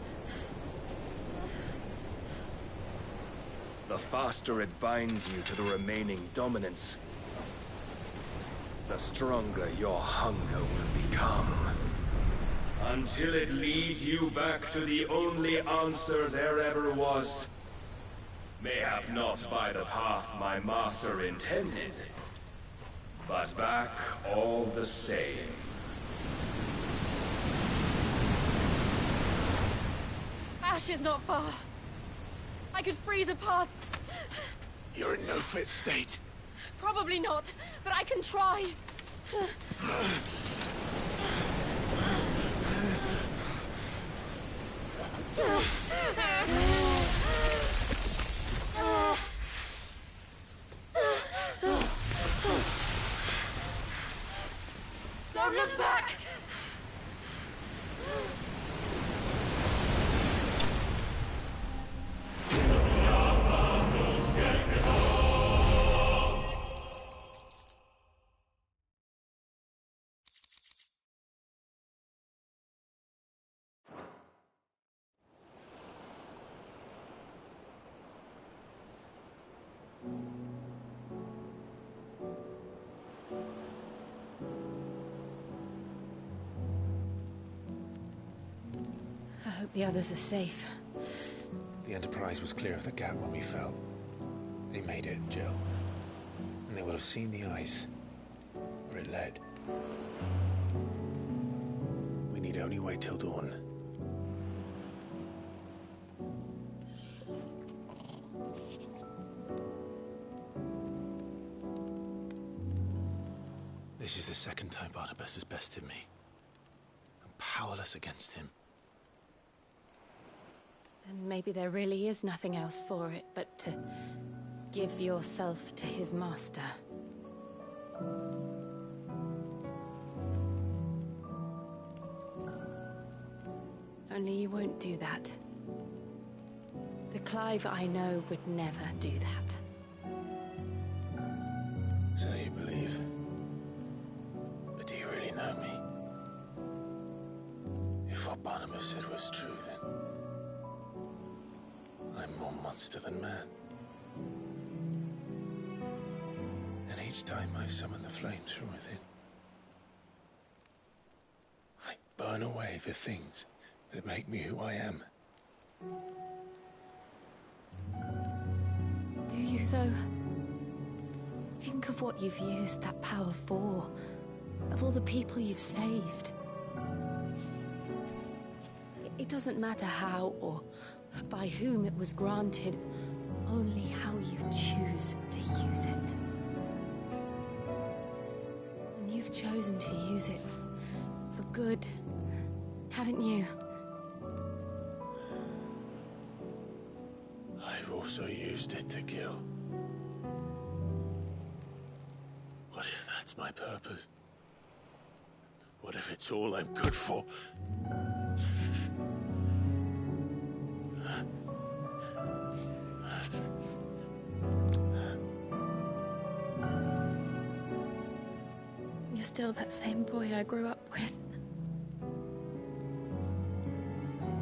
The faster it binds you to the remaining dominance, the stronger your hunger will become. Until it leads you back to the only answer there ever was. Mayhap not by the path my master intended, but back all the same. Ash is not far. I could freeze a path. You're in no fit state. Probably not, but I can try. Don't look back! I hope the others are safe. The Enterprise was clear of the gap when we fell. They made it, Jill. And they will have seen the ice, where it led. We need only wait till dawn. This is the second time Barnabas has bested me. I'm powerless against him. And maybe there really is nothing else for it but to give yourself to his master. Only you won't do that. The Clive I know would never do that. So you believe. But do you really know me? If what Barnabas said was true, then I'm more monster than man. And each time I summon the flames from within, I burn away the things that make me who I am. Do you, though? Think of what you've used that power for, of all the people you've saved. It doesn't matter how or by whom it was granted, only how you choose to use it. And you've chosen to use it for good, haven't you? I've also used it to kill. What if that's my purpose? What if it's all I'm good for? You're still that same boy I grew up with.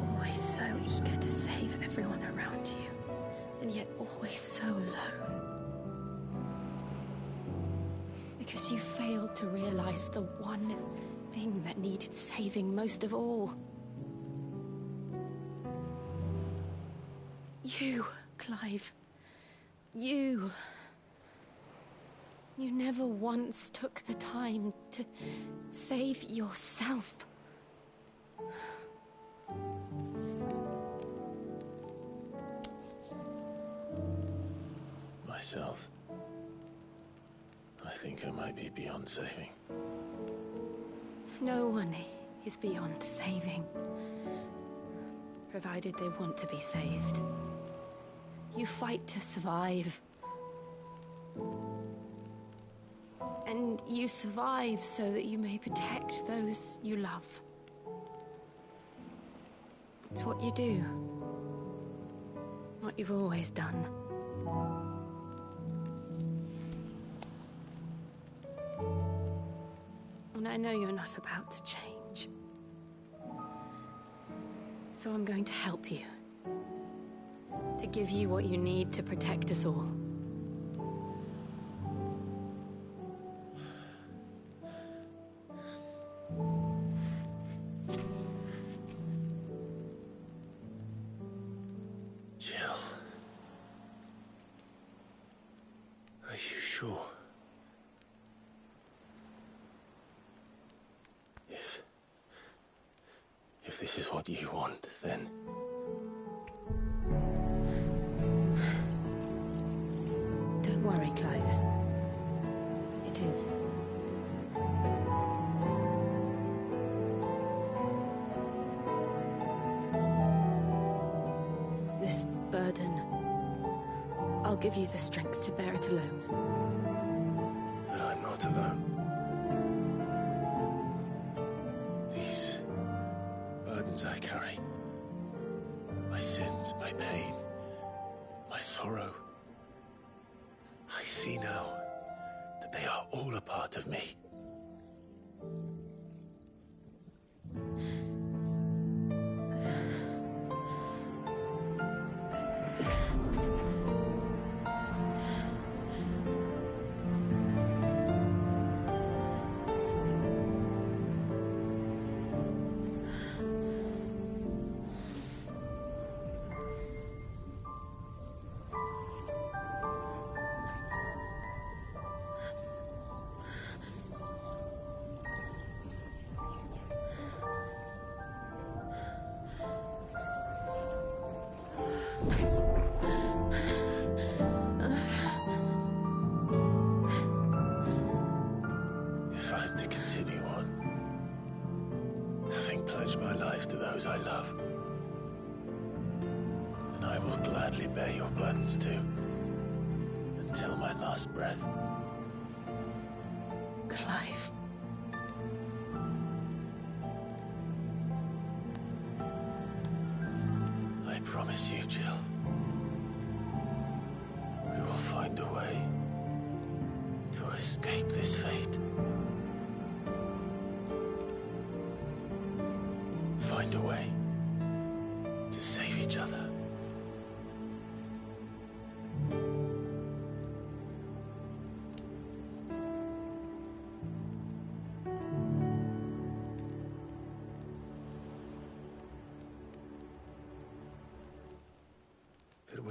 Always so eager to save everyone around you, and yet always so lone. Because you failed to realize the one thing that needed saving most of all. You, Clive. You. You never once took the time to save yourself. Myself? I think I might be beyond saving. No one is beyond saving, provided they want to be saved. You fight to survive. And you survive so that you may protect those you love. It's what you do. What you've always done. And I know you're not about to change. So I'm going to help you. To give you what you need to protect us all. Jill. Are you sure? If this is what you want, then... Don't worry, Clive. It is. This burden, I'll give you the strength to bear it alone. But I'm not alone. These burdens I carry, my sins, my pain, my sorrow, I see now that they are all a part of me. If I'm to continue on, having pledged my life to those I love, then I will gladly bear your burdens too, until my last breath. Clive. I promise you, Jill, we will find a way to escape this fate. Find a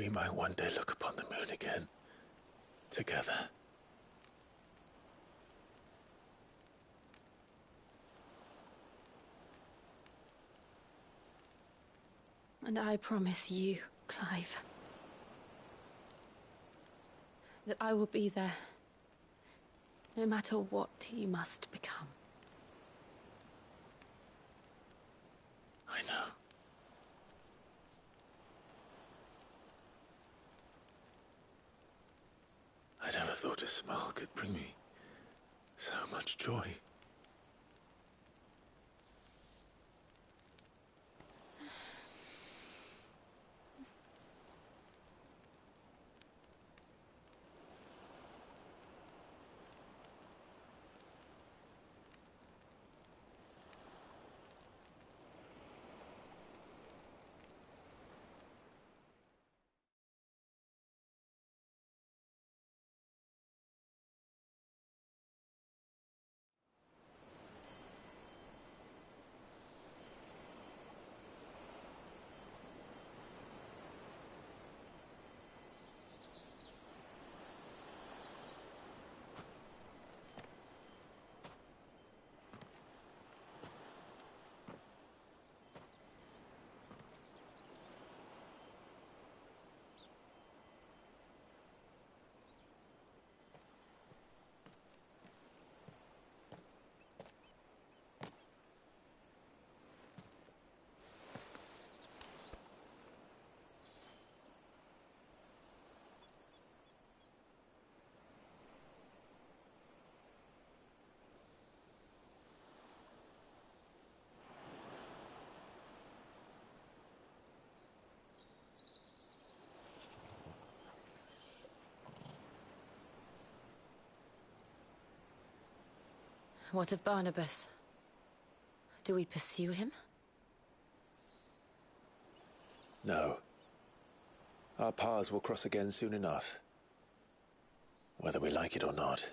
we might one day look upon the moon again, together. And I promise you, Clive, that I will be there, no matter what you must become. I know. I never thought a smile could bring me so much joy. What of Barnabas? Do we pursue him? No. Our paths will cross again soon enough. Whether we like it or not.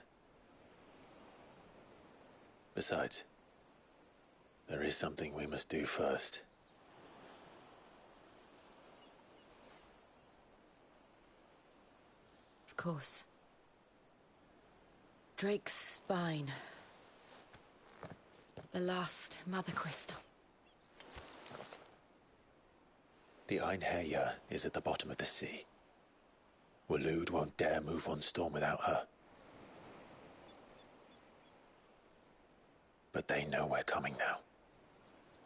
Besides, there is something we must do first. Of course. Drake's spine. The last Mother Crystal. The Einherja is at the bottom of the sea. Waloed won't dare move on Storm without her. But they know we're coming now.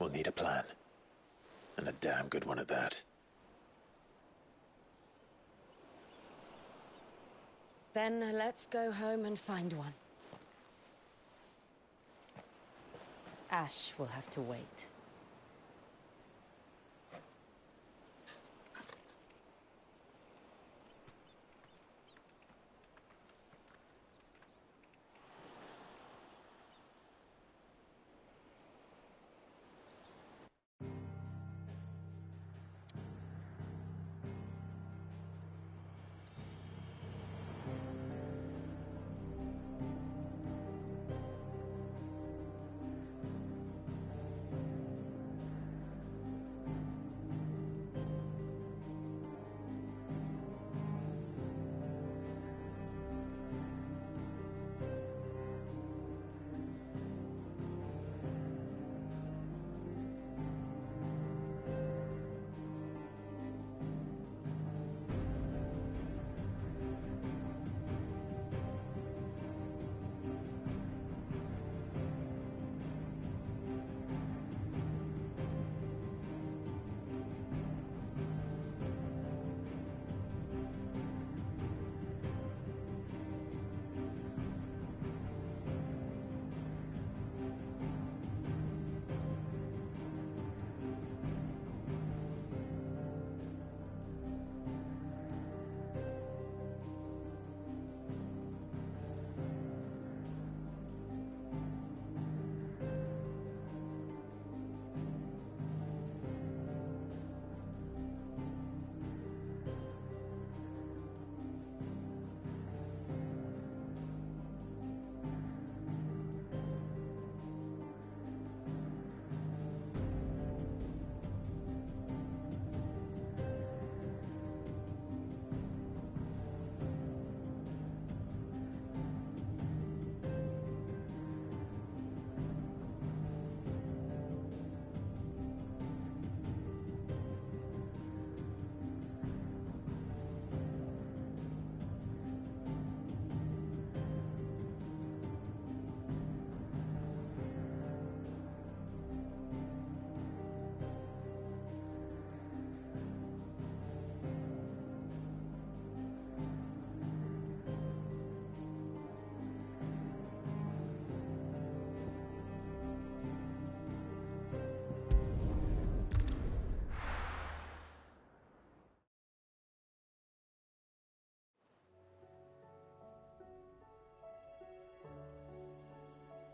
We'll need a plan. And a damn good one at that. Then let's go home and find one. Ash will have to wait.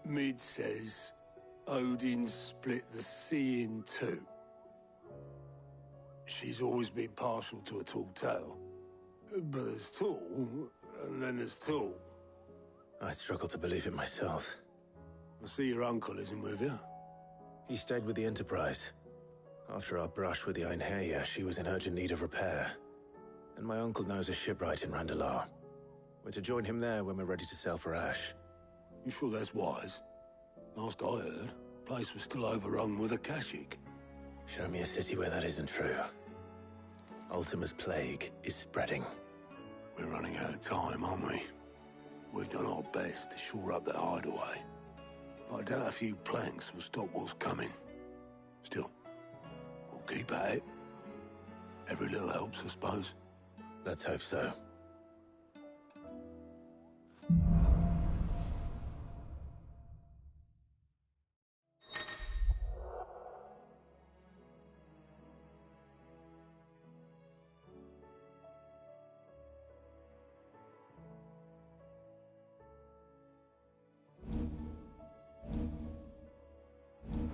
Mid says Odin split the sea in two. She's always been partial to a tall tale. But there's tall, and then there's tall. I struggle to believe it myself. I see your uncle isn't with you. He stayed with the Enterprise. After our brush with the Einherja, she was in urgent need of repair. And my uncle knows a shipwright in Randalar. We're to join him there when we're ready to sail for Ash. You sure that's wise? Last I heard, the place was still overrun with Akashic. Show me a city where that isn't true. Ultima's plague is spreading. We're running out of time, aren't we? We've done our best to shore up that hideaway. But I doubt a few planks will stop what's coming. Still, we'll keep at it. Every little helps, I suppose. Let's hope so.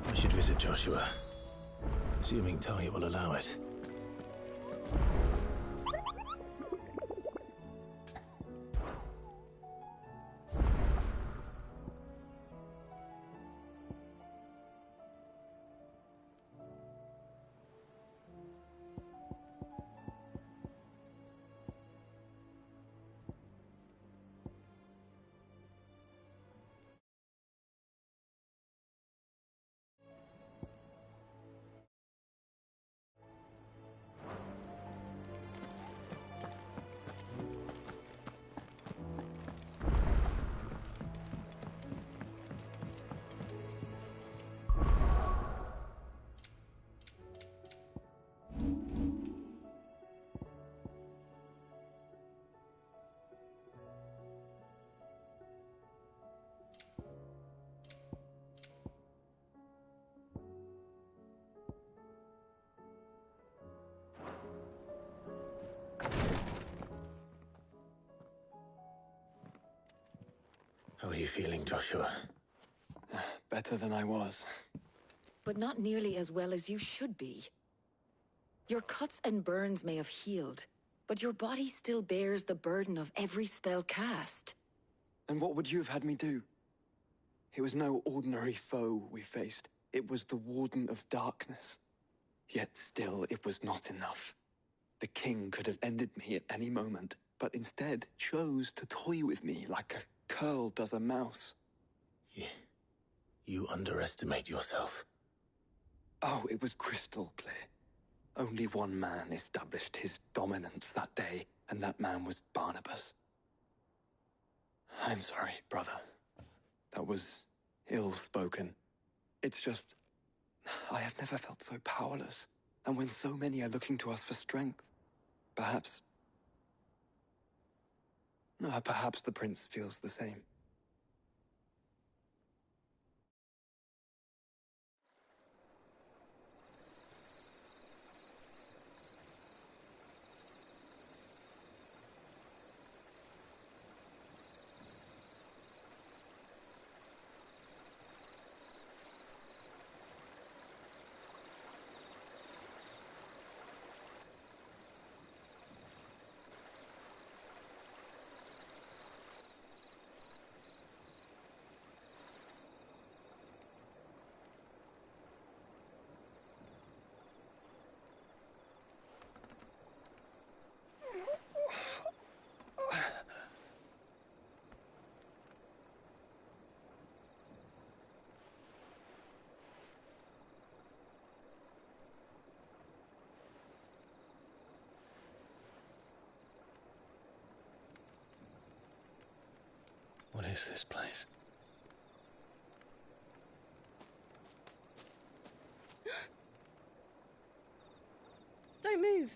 I should visit Joshua, assuming Talia will allow it. How are you feeling, Joshua? Better than I was. But not nearly as well as you should be. Your cuts and burns may have healed, but your body still bears the burden of every spell cast. And what would you have had me do? It was no ordinary foe we faced. It was the Warden of Darkness. Yet still, it was not enough. The king could have ended me at any moment, but instead chose to toy with me like a curl does a mouse. You underestimate yourself. Oh, it was crystal clear. Only one man established his dominance that day, and that man was Barnabas. I'm sorry, brother. That was ill-spoken. It's just, I have never felt so powerless. And when so many are looking to us for strength, perhaps the prince feels the same. What is this place? Don't move.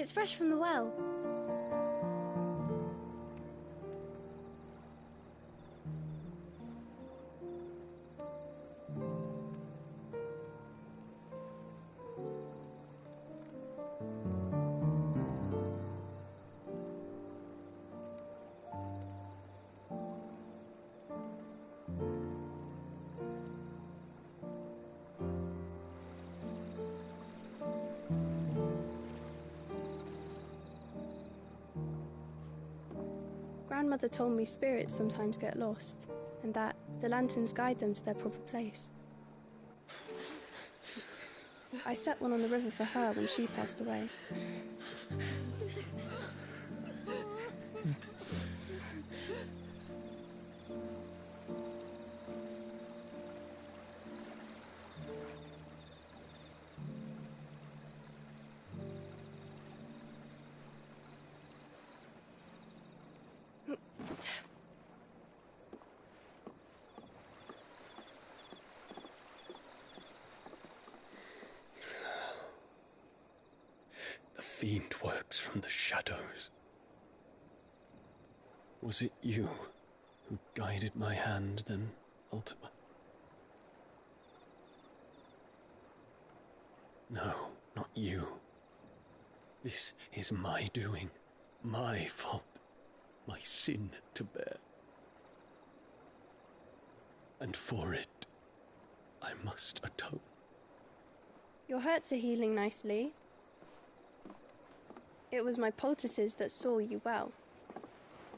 It's fresh from the well. Grandmother told me spirits sometimes get lost, and that the lanterns guide them to their proper place. I set one on the river for her when she passed away. The fiend works from the shadows. Was it you who guided my hand then, Ultima? No, not you. This is my doing, my fault, my sin to bear. And for it, I must atone. Your hurts are healing nicely. It was my poultices that saw you well.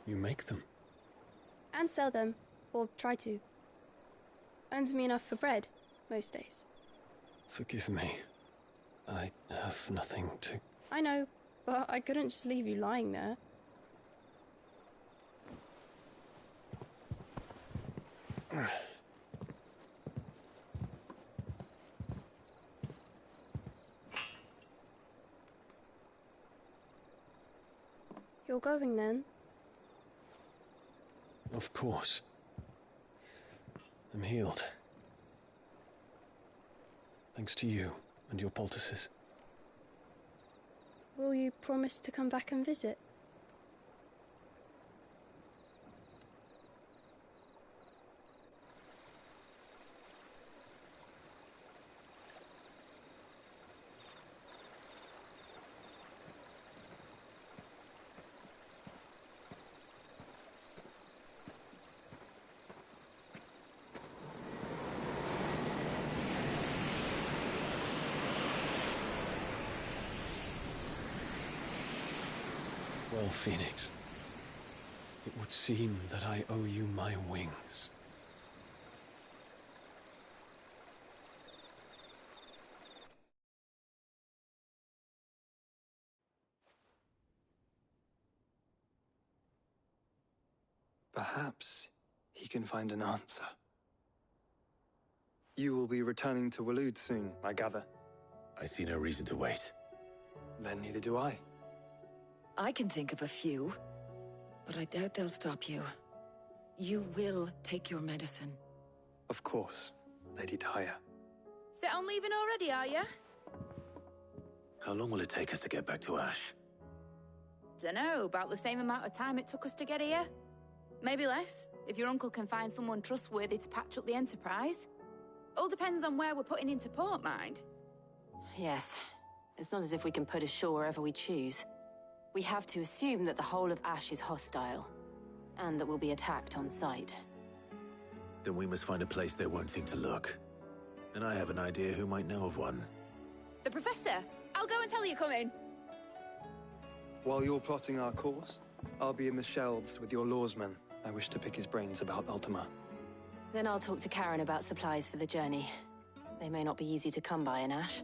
You make them? And sell them, or try to. Earns me enough for bread, most days. Forgive me. I have nothing to... I know, but I couldn't just leave you lying there. You're going then? Of course. I'm healed. Thanks to you and your poultices. Will you promise to come back and visit? Well, Phoenix, it would seem that I owe you my wings. Perhaps he can find an answer. You will be returning to Waloed soon, I gather. I see no reason to wait. Then neither do I. I can think of a few, but I doubt they'll stop you. You will take your medicine. Of course, Lady Daya. Set on leaving already, are you? How long will it take us to get back to Ash? Dunno, about the same amount of time it took us to get here. Maybe less, if your uncle can find someone trustworthy to patch up the Enterprise. All depends on where we're putting into port, mind. Yes. It's not as if we can put ashore wherever we choose. We have to assume that the whole of Ash is hostile, and that we'll be attacked on sight. Then we must find a place they won't think to look. And I have an idea who might know of one. The Professor! I'll go and tell you coming! While you're plotting our course, I'll be in the shelves with your lawsman. I wish to pick his brains about Ultima. Then I'll talk to Karen about supplies for the journey. They may not be easy to come by in Ash.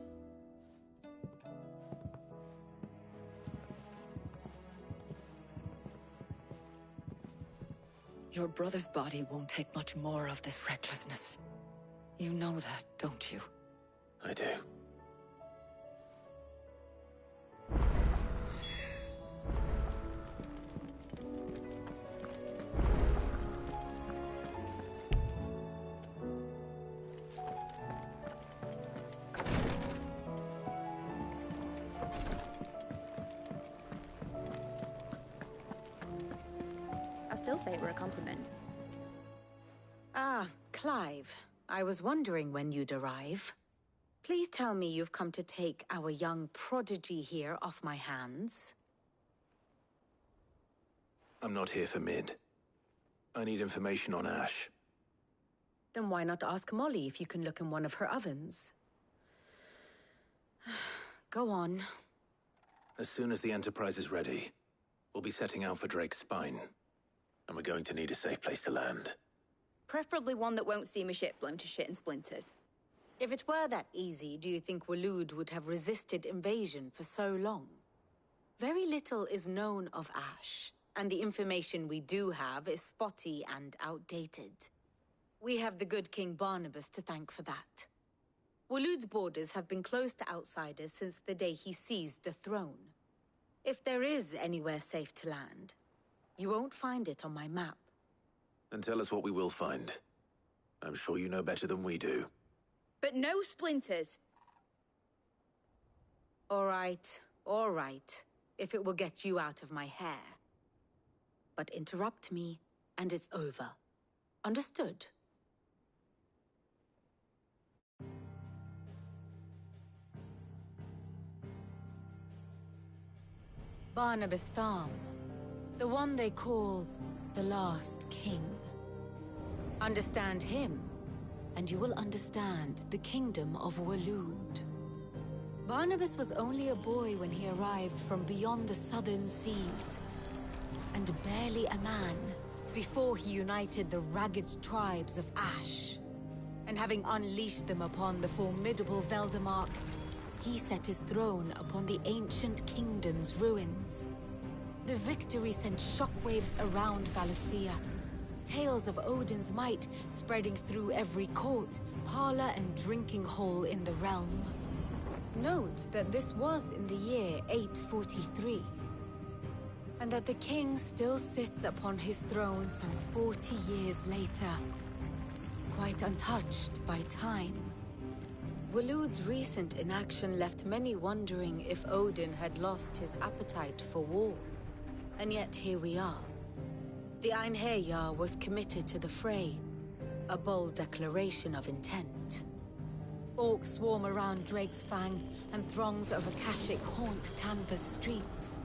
Your brother's body won't take much more of this recklessness. You know that, don't you? I do. still say it were a compliment. Ah, Clive. I was wondering when you'd arrive. Please tell me you've come to take our young prodigy here off my hands. I'm not here for Mid. I need information on Ash. Then why not ask Molly if you can look in one of her ovens? Go on. As soon as the Enterprise is ready, we'll be setting out for Drake's Spine. And we're going to need a safe place to land. Preferably one that won't see my ship blown to shit and splinters. If it were that easy, do you think Waloed would have resisted invasion for so long? Very little is known of Ash, and the information we do have is spotty and outdated. We have the good King Barnabas to thank for that. Waloed's borders have been closed to outsiders since the day he seized the throne. If there is anywhere safe to land, you won't find it on my map. Then tell us what we will find. I'm sure you know better than we do. But no splinters! All right. If it will get you out of my hair. But interrupt me, and it's over. Understood? Barnabas Tham, the one they call the Last King. Understand him, and you will understand the kingdom of Waloed. Barnabas was only a boy when he arrived from beyond the southern seas, and barely a man before he united the ragged tribes of Ash. And having unleashed them upon the formidable Veldamark, he set his throne upon the ancient kingdom's ruins. The victory sent shockwaves around Valisthea, tales of Odin's might spreading through every court, parlor, and drinking hole in the realm. Note that this was in the year 843, and that the king still sits upon his throne some 40 years later, quite untouched by time. Waloed's recent inaction left many wondering if Odin had lost his appetite for war. And yet here we are. The Einherjar was committed to the fray, a bold declaration of intent. Orcs swarm around Drake's Fang, and throngs of Akashic haunt Canvas streets.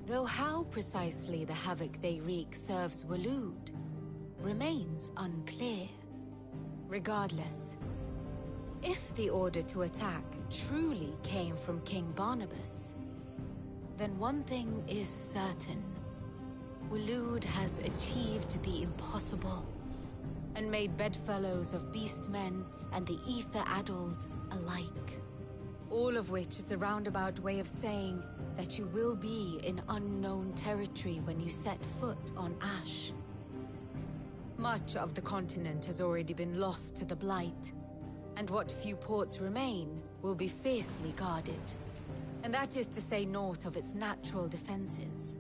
Though how precisely the havoc they wreak serves Waloed remains unclear. Regardless, if the order to attack truly came from King Barnabas, then one thing is certain. Waloed has achieved the impossible, and made bedfellows of beastmen and the ether-addled alike. All of which is a roundabout way of saying that you will be in unknown territory when you set foot on Ash. Much of the continent has already been lost to the Blight, and what few ports remain will be fiercely guarded. And that is to say naught of its natural defenses.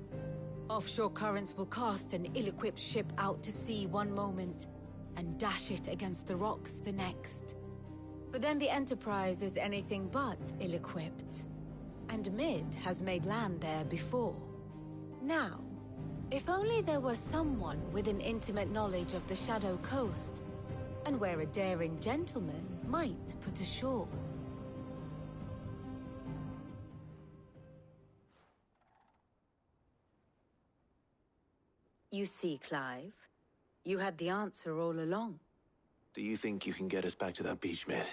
Offshore currents will cast an ill-equipped ship out to sea one moment, and dash it against the rocks the next. But then the Enterprise is anything but ill-equipped. And Mid has made land there before. Now, if only there were someone with an intimate knowledge of the Shadow Coast, and where a daring gentleman might put ashore. You see, Clive, you had the answer all along. Do you think you can get us back to that beach, Mid?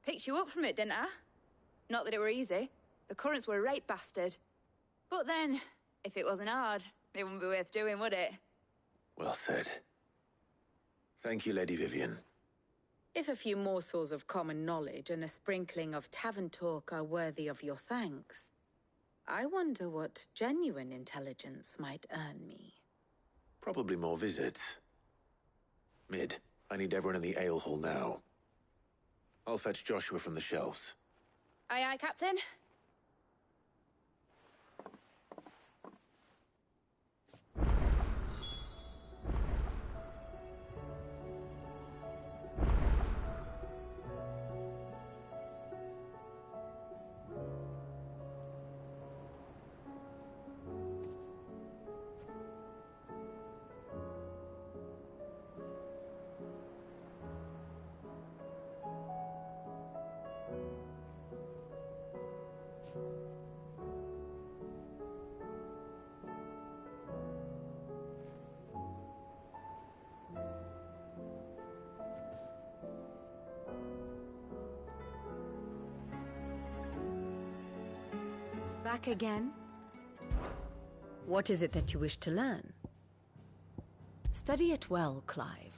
Picked you up from it, didn't I? Not that it were easy. The currents were a right bastard. But then, if it wasn't hard, it wouldn't be worth doing, would it? Well said. Thank you, Lady Vivian. If a few morsels of common knowledge and a sprinkling of tavern talk are worthy of your thanks, I wonder what genuine intelligence might earn me. Probably more visits. Mid, I need everyone in the ale hall now. I'll fetch Joshua from the shelves. Aye, aye, Captain. Back again? What is it that you wish to learn? Study it well, Clive.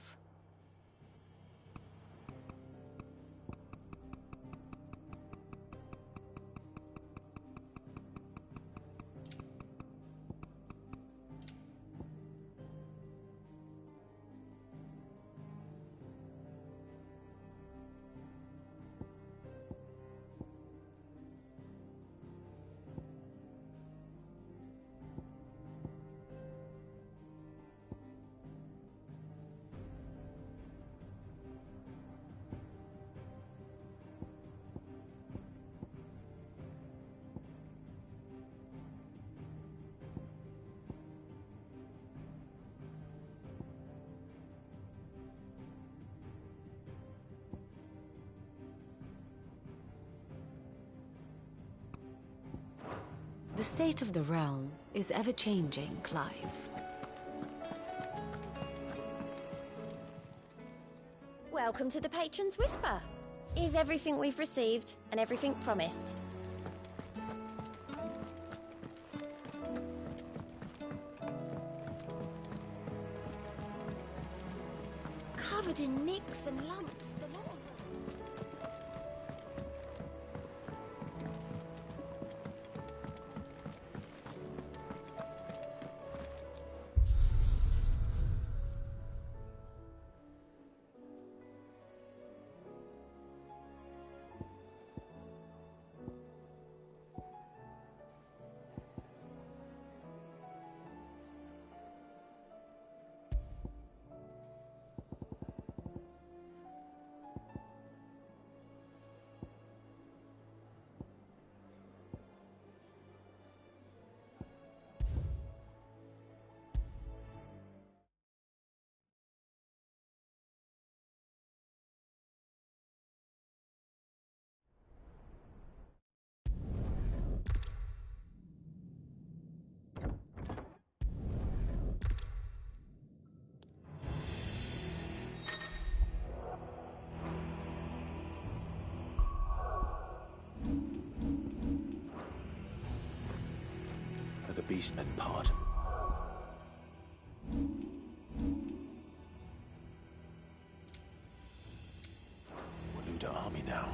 The state of the realm is ever-changing, Clive. Welcome to the Patron's Whisper. Is everything we've received and everything promised? Covered in nicks and lumps, the lot of them. Are the beastmen part of the... Waluda army now?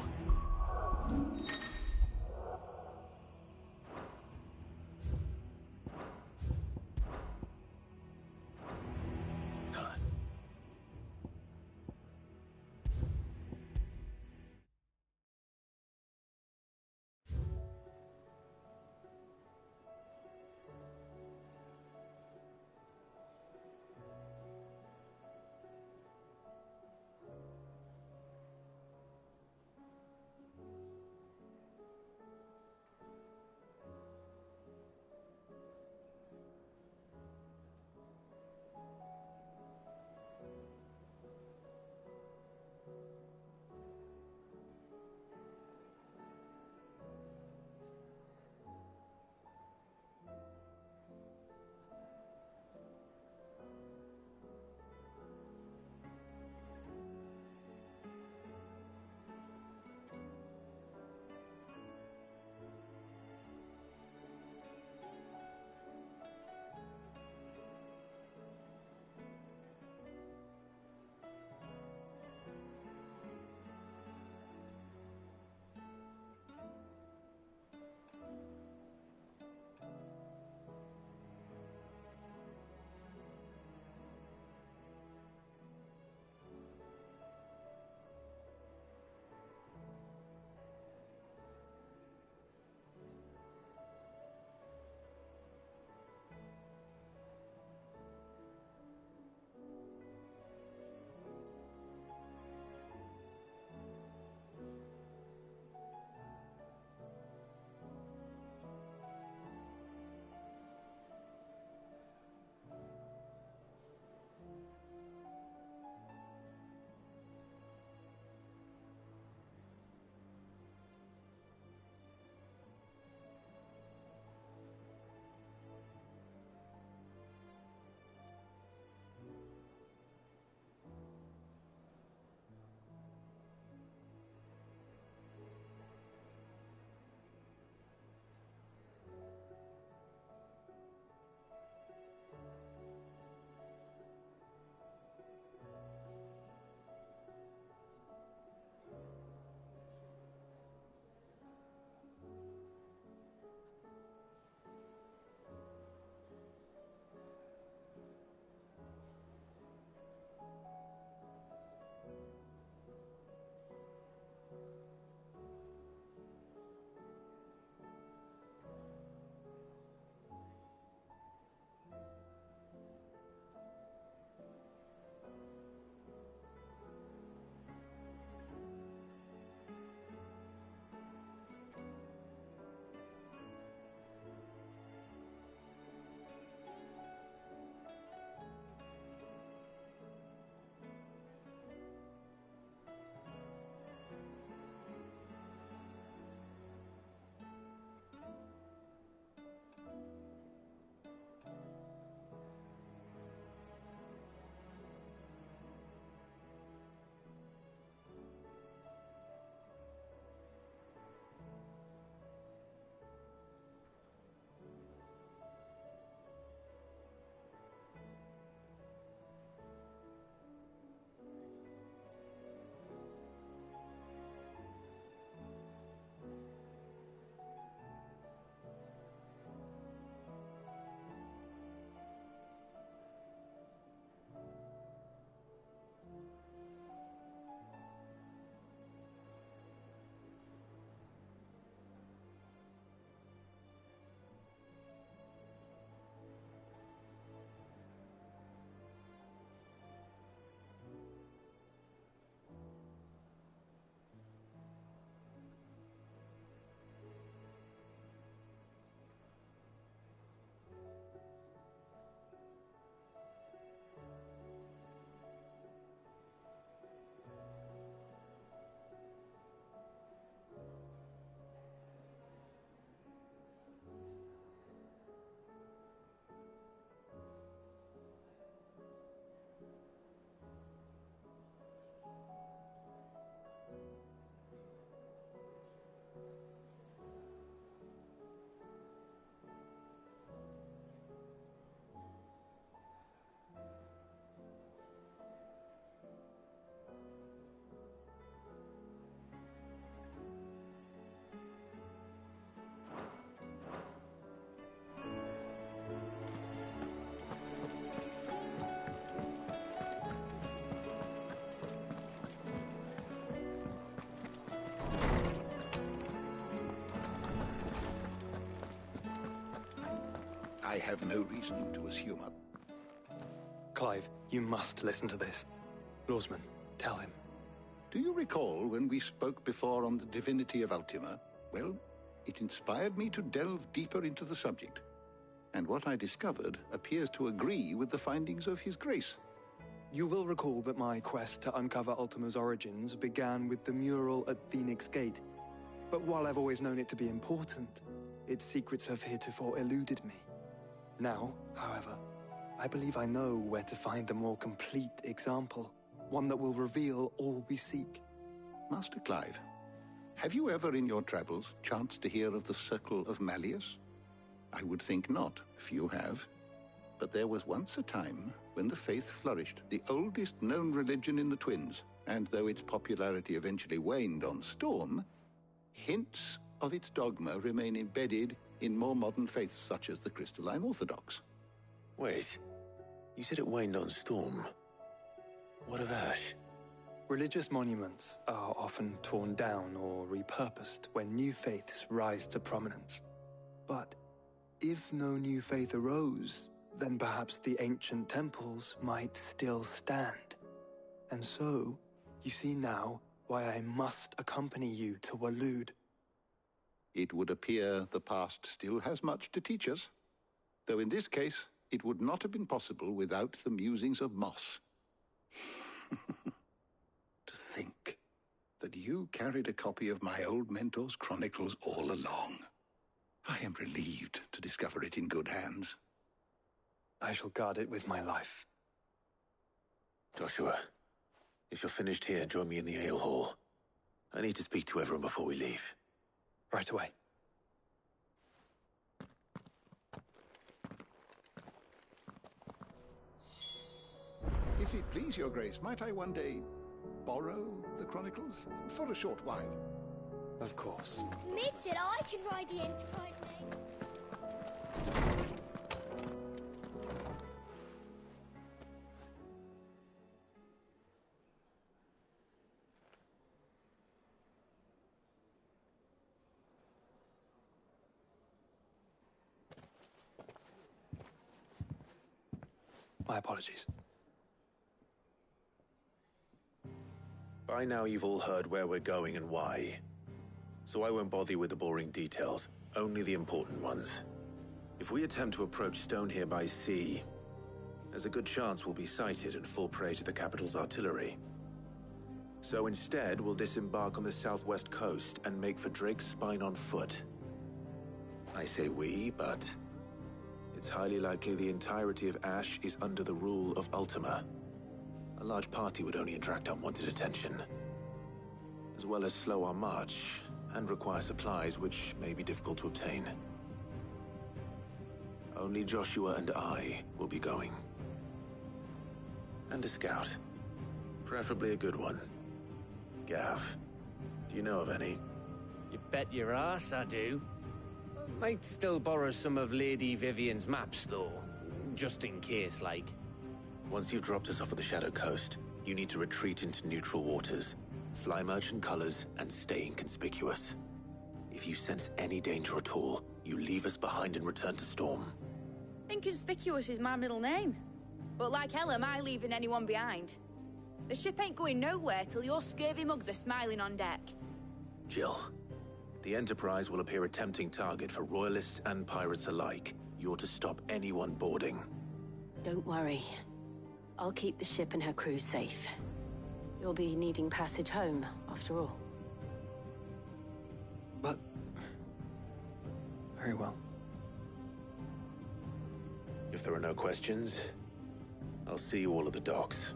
I have no reason to assume a... Clive, you must listen to this. Lawsman, tell him. Do you recall when we spoke before on the divinity of Ultima? Well, it inspired me to delve deeper into the subject. And what I discovered appears to agree with the findings of His Grace. You will recall that my quest to uncover Ultima's origins began with the mural at Phoenix Gate. But while I've always known it to be important, its secrets have heretofore eluded me. Now, however, I believe I know where to find the more complete example, one that will reveal all we seek. Master Clive, have you ever in your travels chanced to hear of the Circle of Malleus? I would think not, if you have. But there was once a time when the faith flourished, the oldest known religion in the Twins, and though its popularity eventually waned on Storm, hints of its dogma remain embedded in more modern faiths such as the Crystalline Orthodox. Wait, you said it waned on Storm. What of Ash? Religious monuments are often torn down or repurposed when new faiths rise to prominence. But if no new faith arose, then perhaps the ancient temples might still stand. And so, you see now why I must accompany you to Waloed. It would appear the past still has much to teach us, though in this case, it would not have been possible without the musings of Moss. To think that you carried a copy of my old mentor's chronicles all along. I am relieved to discover it in good hands. I shall guard it with my life. Joshua, if you're finished here, join me in the ale hall. I need to speak to everyone before we leave. Right away. If it please your grace, might I one day borrow the chronicles? For a short while. Of course. Mid said I could ride the Enterprise name. My apologies. By now you've all heard where we're going and why. So I won't bother you with the boring details, only the important ones. If we attempt to approach Stone here by sea, there's a good chance we'll be sighted and fall prey to the capital's artillery. So instead, we'll disembark on the southwest coast and make for Drake's Spine on foot. I say we, but it's highly likely the entirety of Ash is under the rule of Ultima. A large party would only attract unwanted attention, as well as slow our march and require supplies which may be difficult to obtain. Only Joshua and I will be going. And a scout. Preferably a good one. Gav, do you know of any? You bet your ass I do. Might still borrow some of Lady Vivian's maps, though. Just in case, like. Once you've dropped us off at the Shadow Coast, you need to retreat into neutral waters, fly merchant colors, and stay inconspicuous. If you sense any danger at all, you leave us behind and return to Storm. Inconspicuous is my middle name. But like hell am I leaving anyone behind. The ship ain't going nowhere till your scurvy mugs are smiling on deck. Jill, the Enterprise will appear a tempting target for royalists and pirates alike. You're to stop anyone boarding. Don't worry. I'll keep the ship and her crew safe. You'll be needing passage home, after all. But... very well. If there are no questions, I'll see you all at the docks.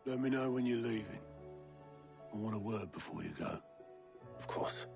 Let me know when you're leaving. I want a word before you go. Of course.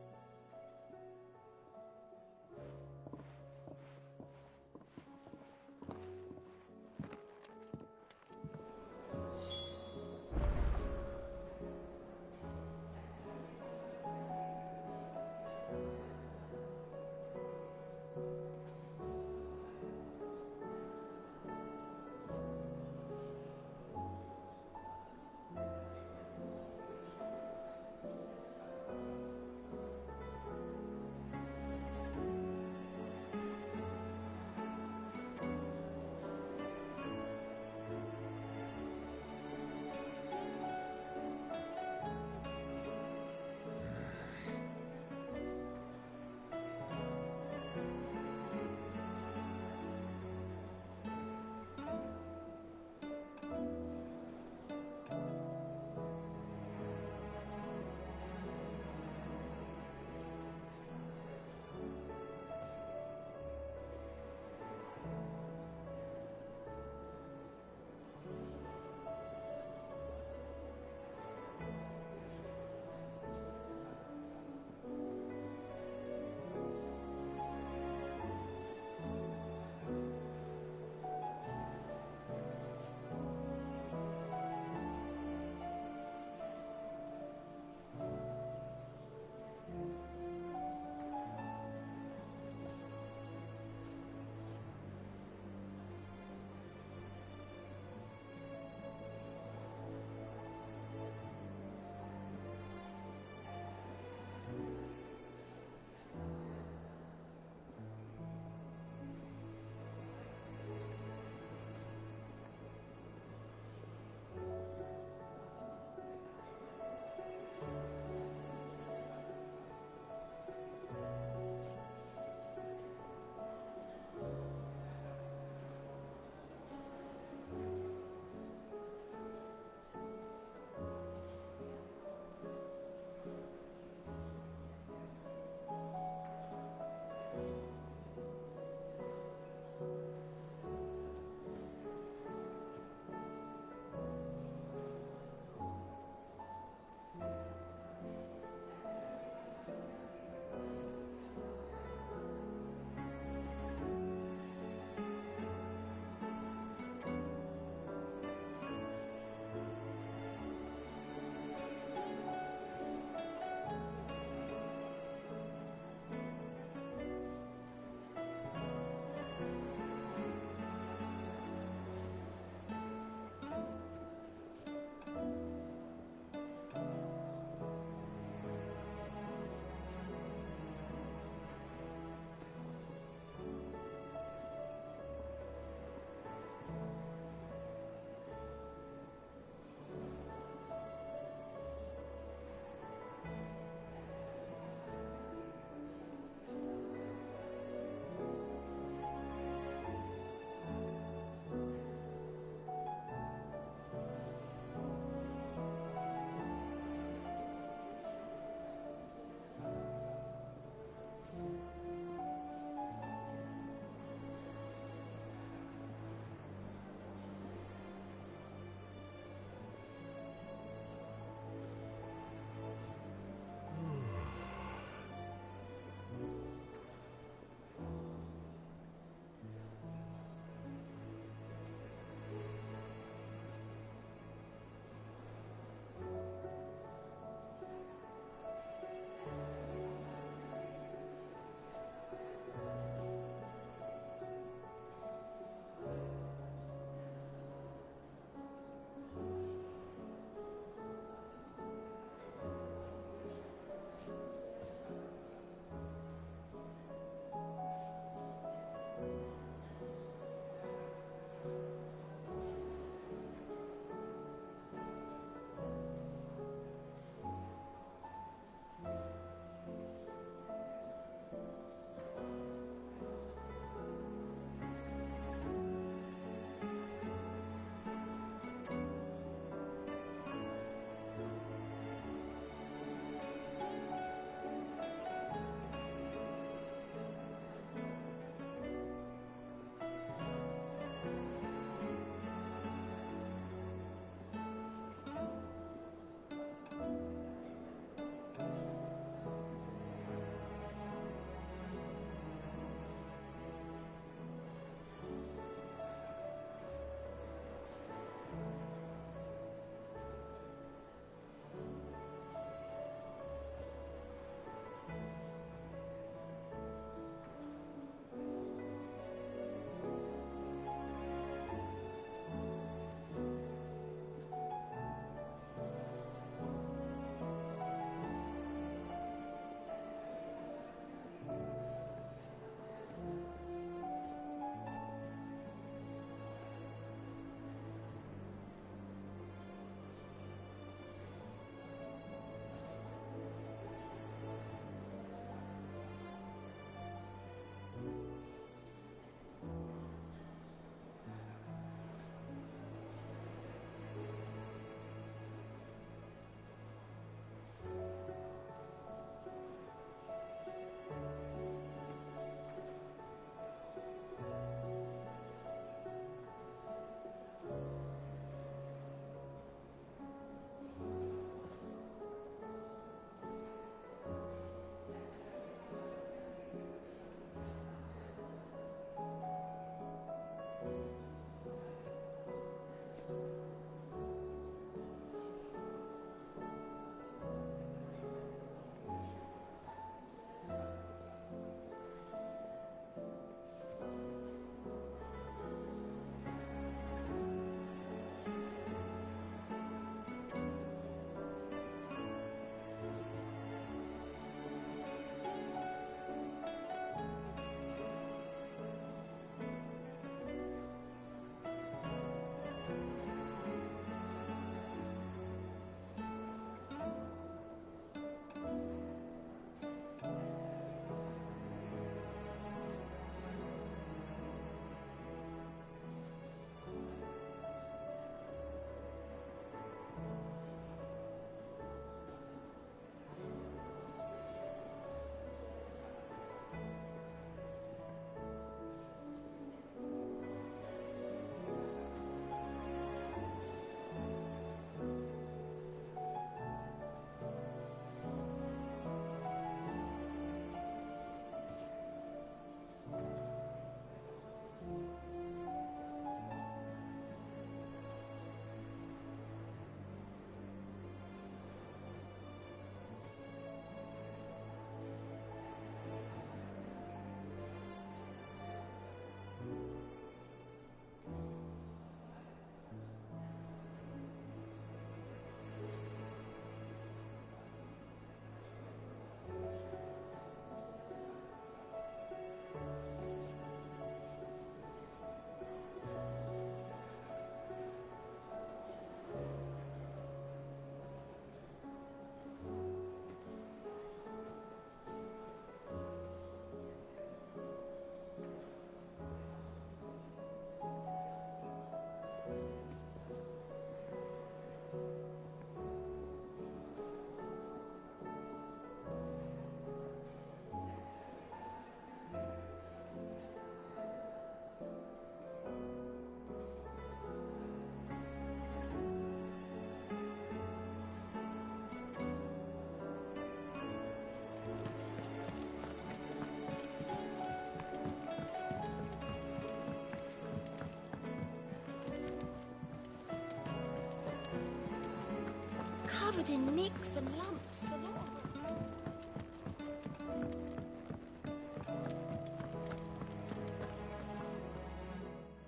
covered in nicks and lumps, the lot of them.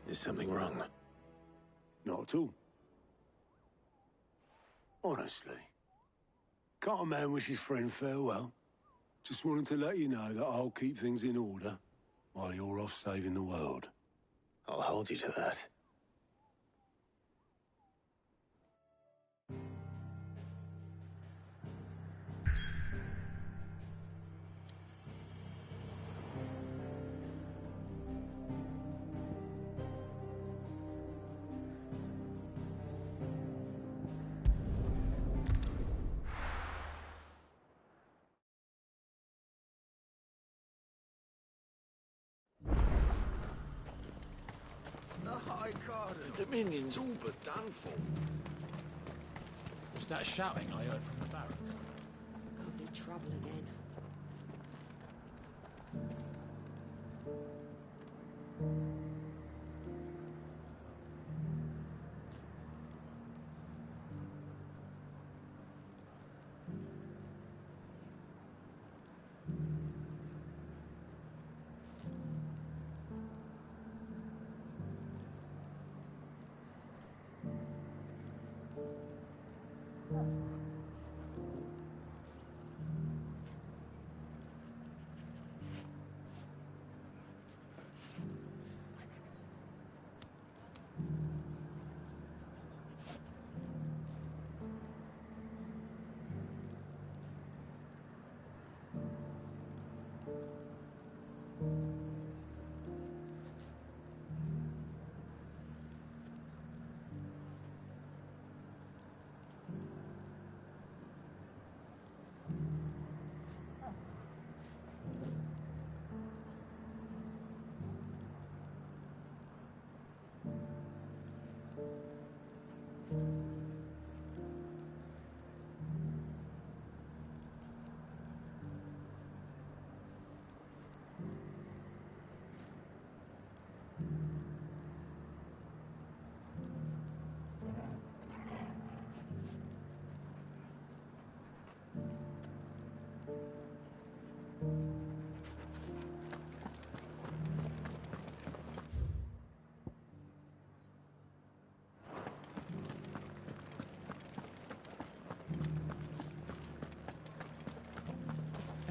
Is something wrong? Not at all. Honestly. Can't a man wish his friend farewell? Just wanted to let you know that I'll keep things in order while you're off saving the world. I'll hold you to that. The High Cardinal. The Dominion's all but done for. Was that shouting I heard from the barracks? Could be trouble again.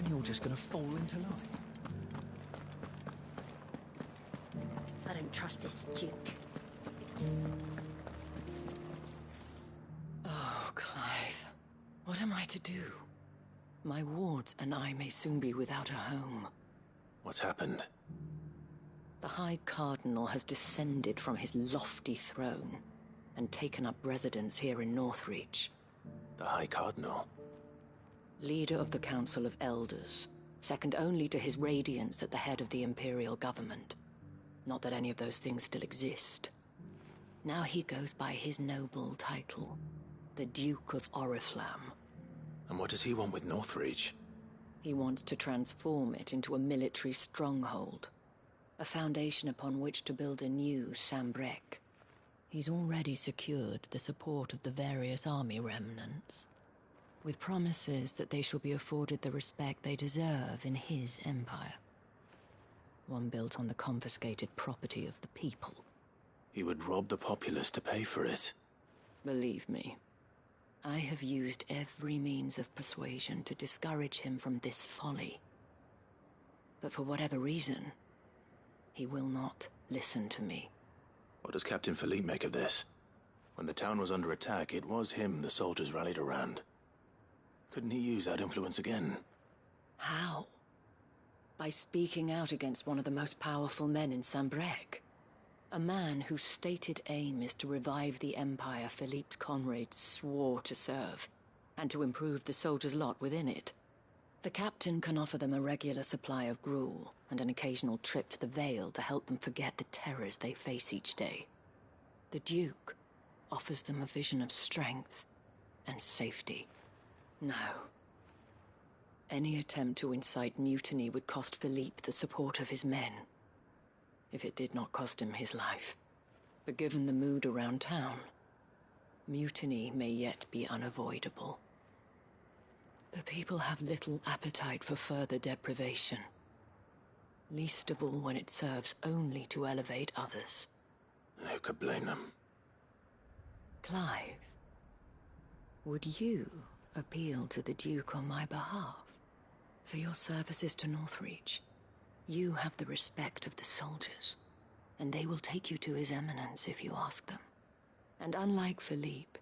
You're just gonna fall into line. I don't trust this Duke. Oh, Clive. What am I to do? My wards and I may soon be without a home. What's happened? The High Cardinal has descended from his lofty throne and taken up residence here in Northreach. The High Cardinal? Leader of the Council of Elders, second only to his Radiance at the head of the Imperial government. Not that any of those things still exist. Now he goes by his noble title, the Duke of Oriflamme. And what does he want with Northreach? He wants to transform it into a military stronghold, a foundation upon which to build a new Sambrec. He's already secured the support of the various army remnants, with promises that they shall be afforded the respect they deserve in his empire. One built on the confiscated property of the people. He would rob the populace to pay for it. Believe me, I have used every means of persuasion to discourage him from this folly. But for whatever reason, he will not listen to me. What does Captain Philippe make of this? When the town was under attack, it was him the soldiers rallied around. Couldn't he use that influence again? How? By speaking out against one of the most powerful men in Sambrec. A man whose stated aim is to revive the empire Philippe's comrades swore to serve, and to improve the soldiers' lot within it. The captain can offer them a regular supply of gruel, and an occasional trip to the Vale to help them forget the terrors they face each day. The Duke offers them a vision of strength and safety. No. Any attempt to incite mutiny would cost Philippe the support of his men, if it did not cost him his life. But given the mood around town, mutiny may yet be unavoidable. The people have little appetite for further deprivation. Least of all when it serves only to elevate others. And who could blame them? Clive, would you appeal to the Duke on my behalf? For your services to Northreach, you have the respect of the soldiers, and they will take you to His Eminence if you ask them. And unlike Philippe,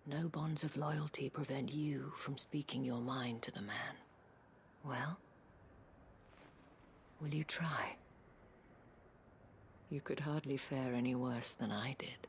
no bonds of loyalty prevent you from speaking your mind to the man. Well, will you try? You could hardly fare any worse than I did.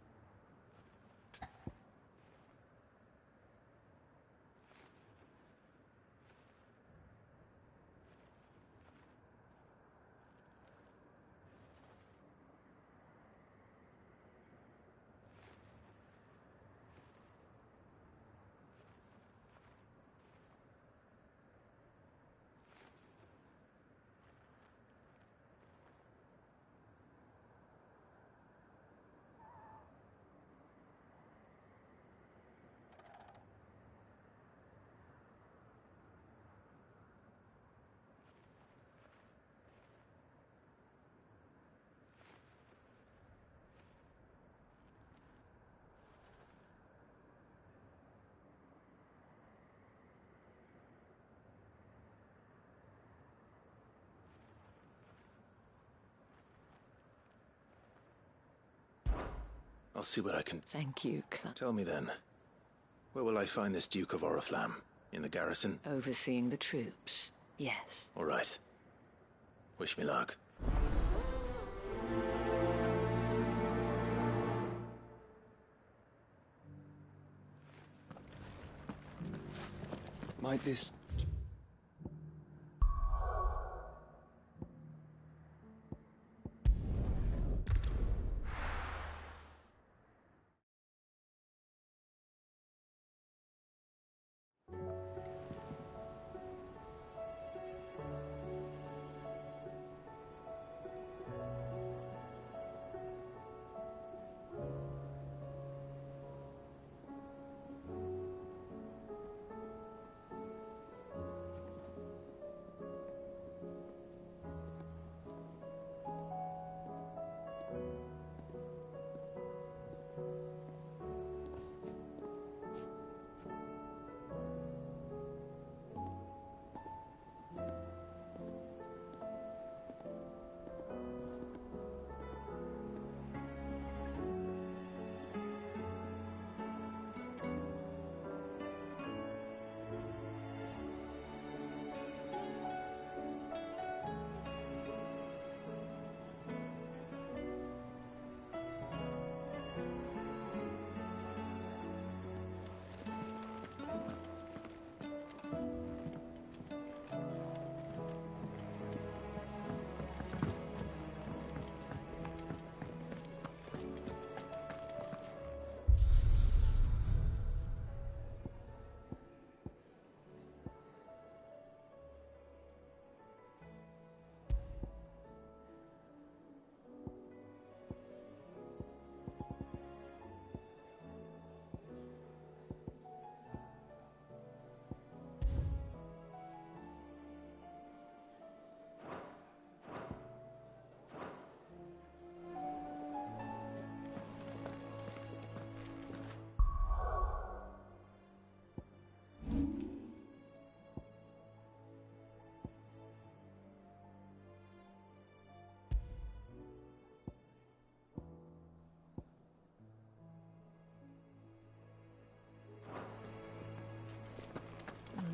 I'll see what I can... Thank you, Tell me then, where will I find this Duke of Oriflamme? In the garrison? Overseeing the troops, yes. All right. Wish me luck. Might this...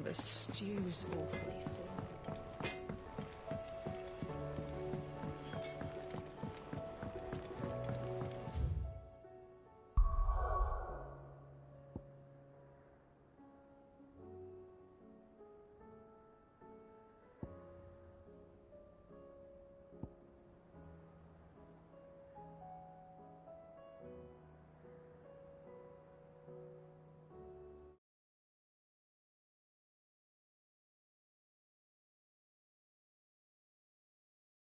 The stew's awfully thick.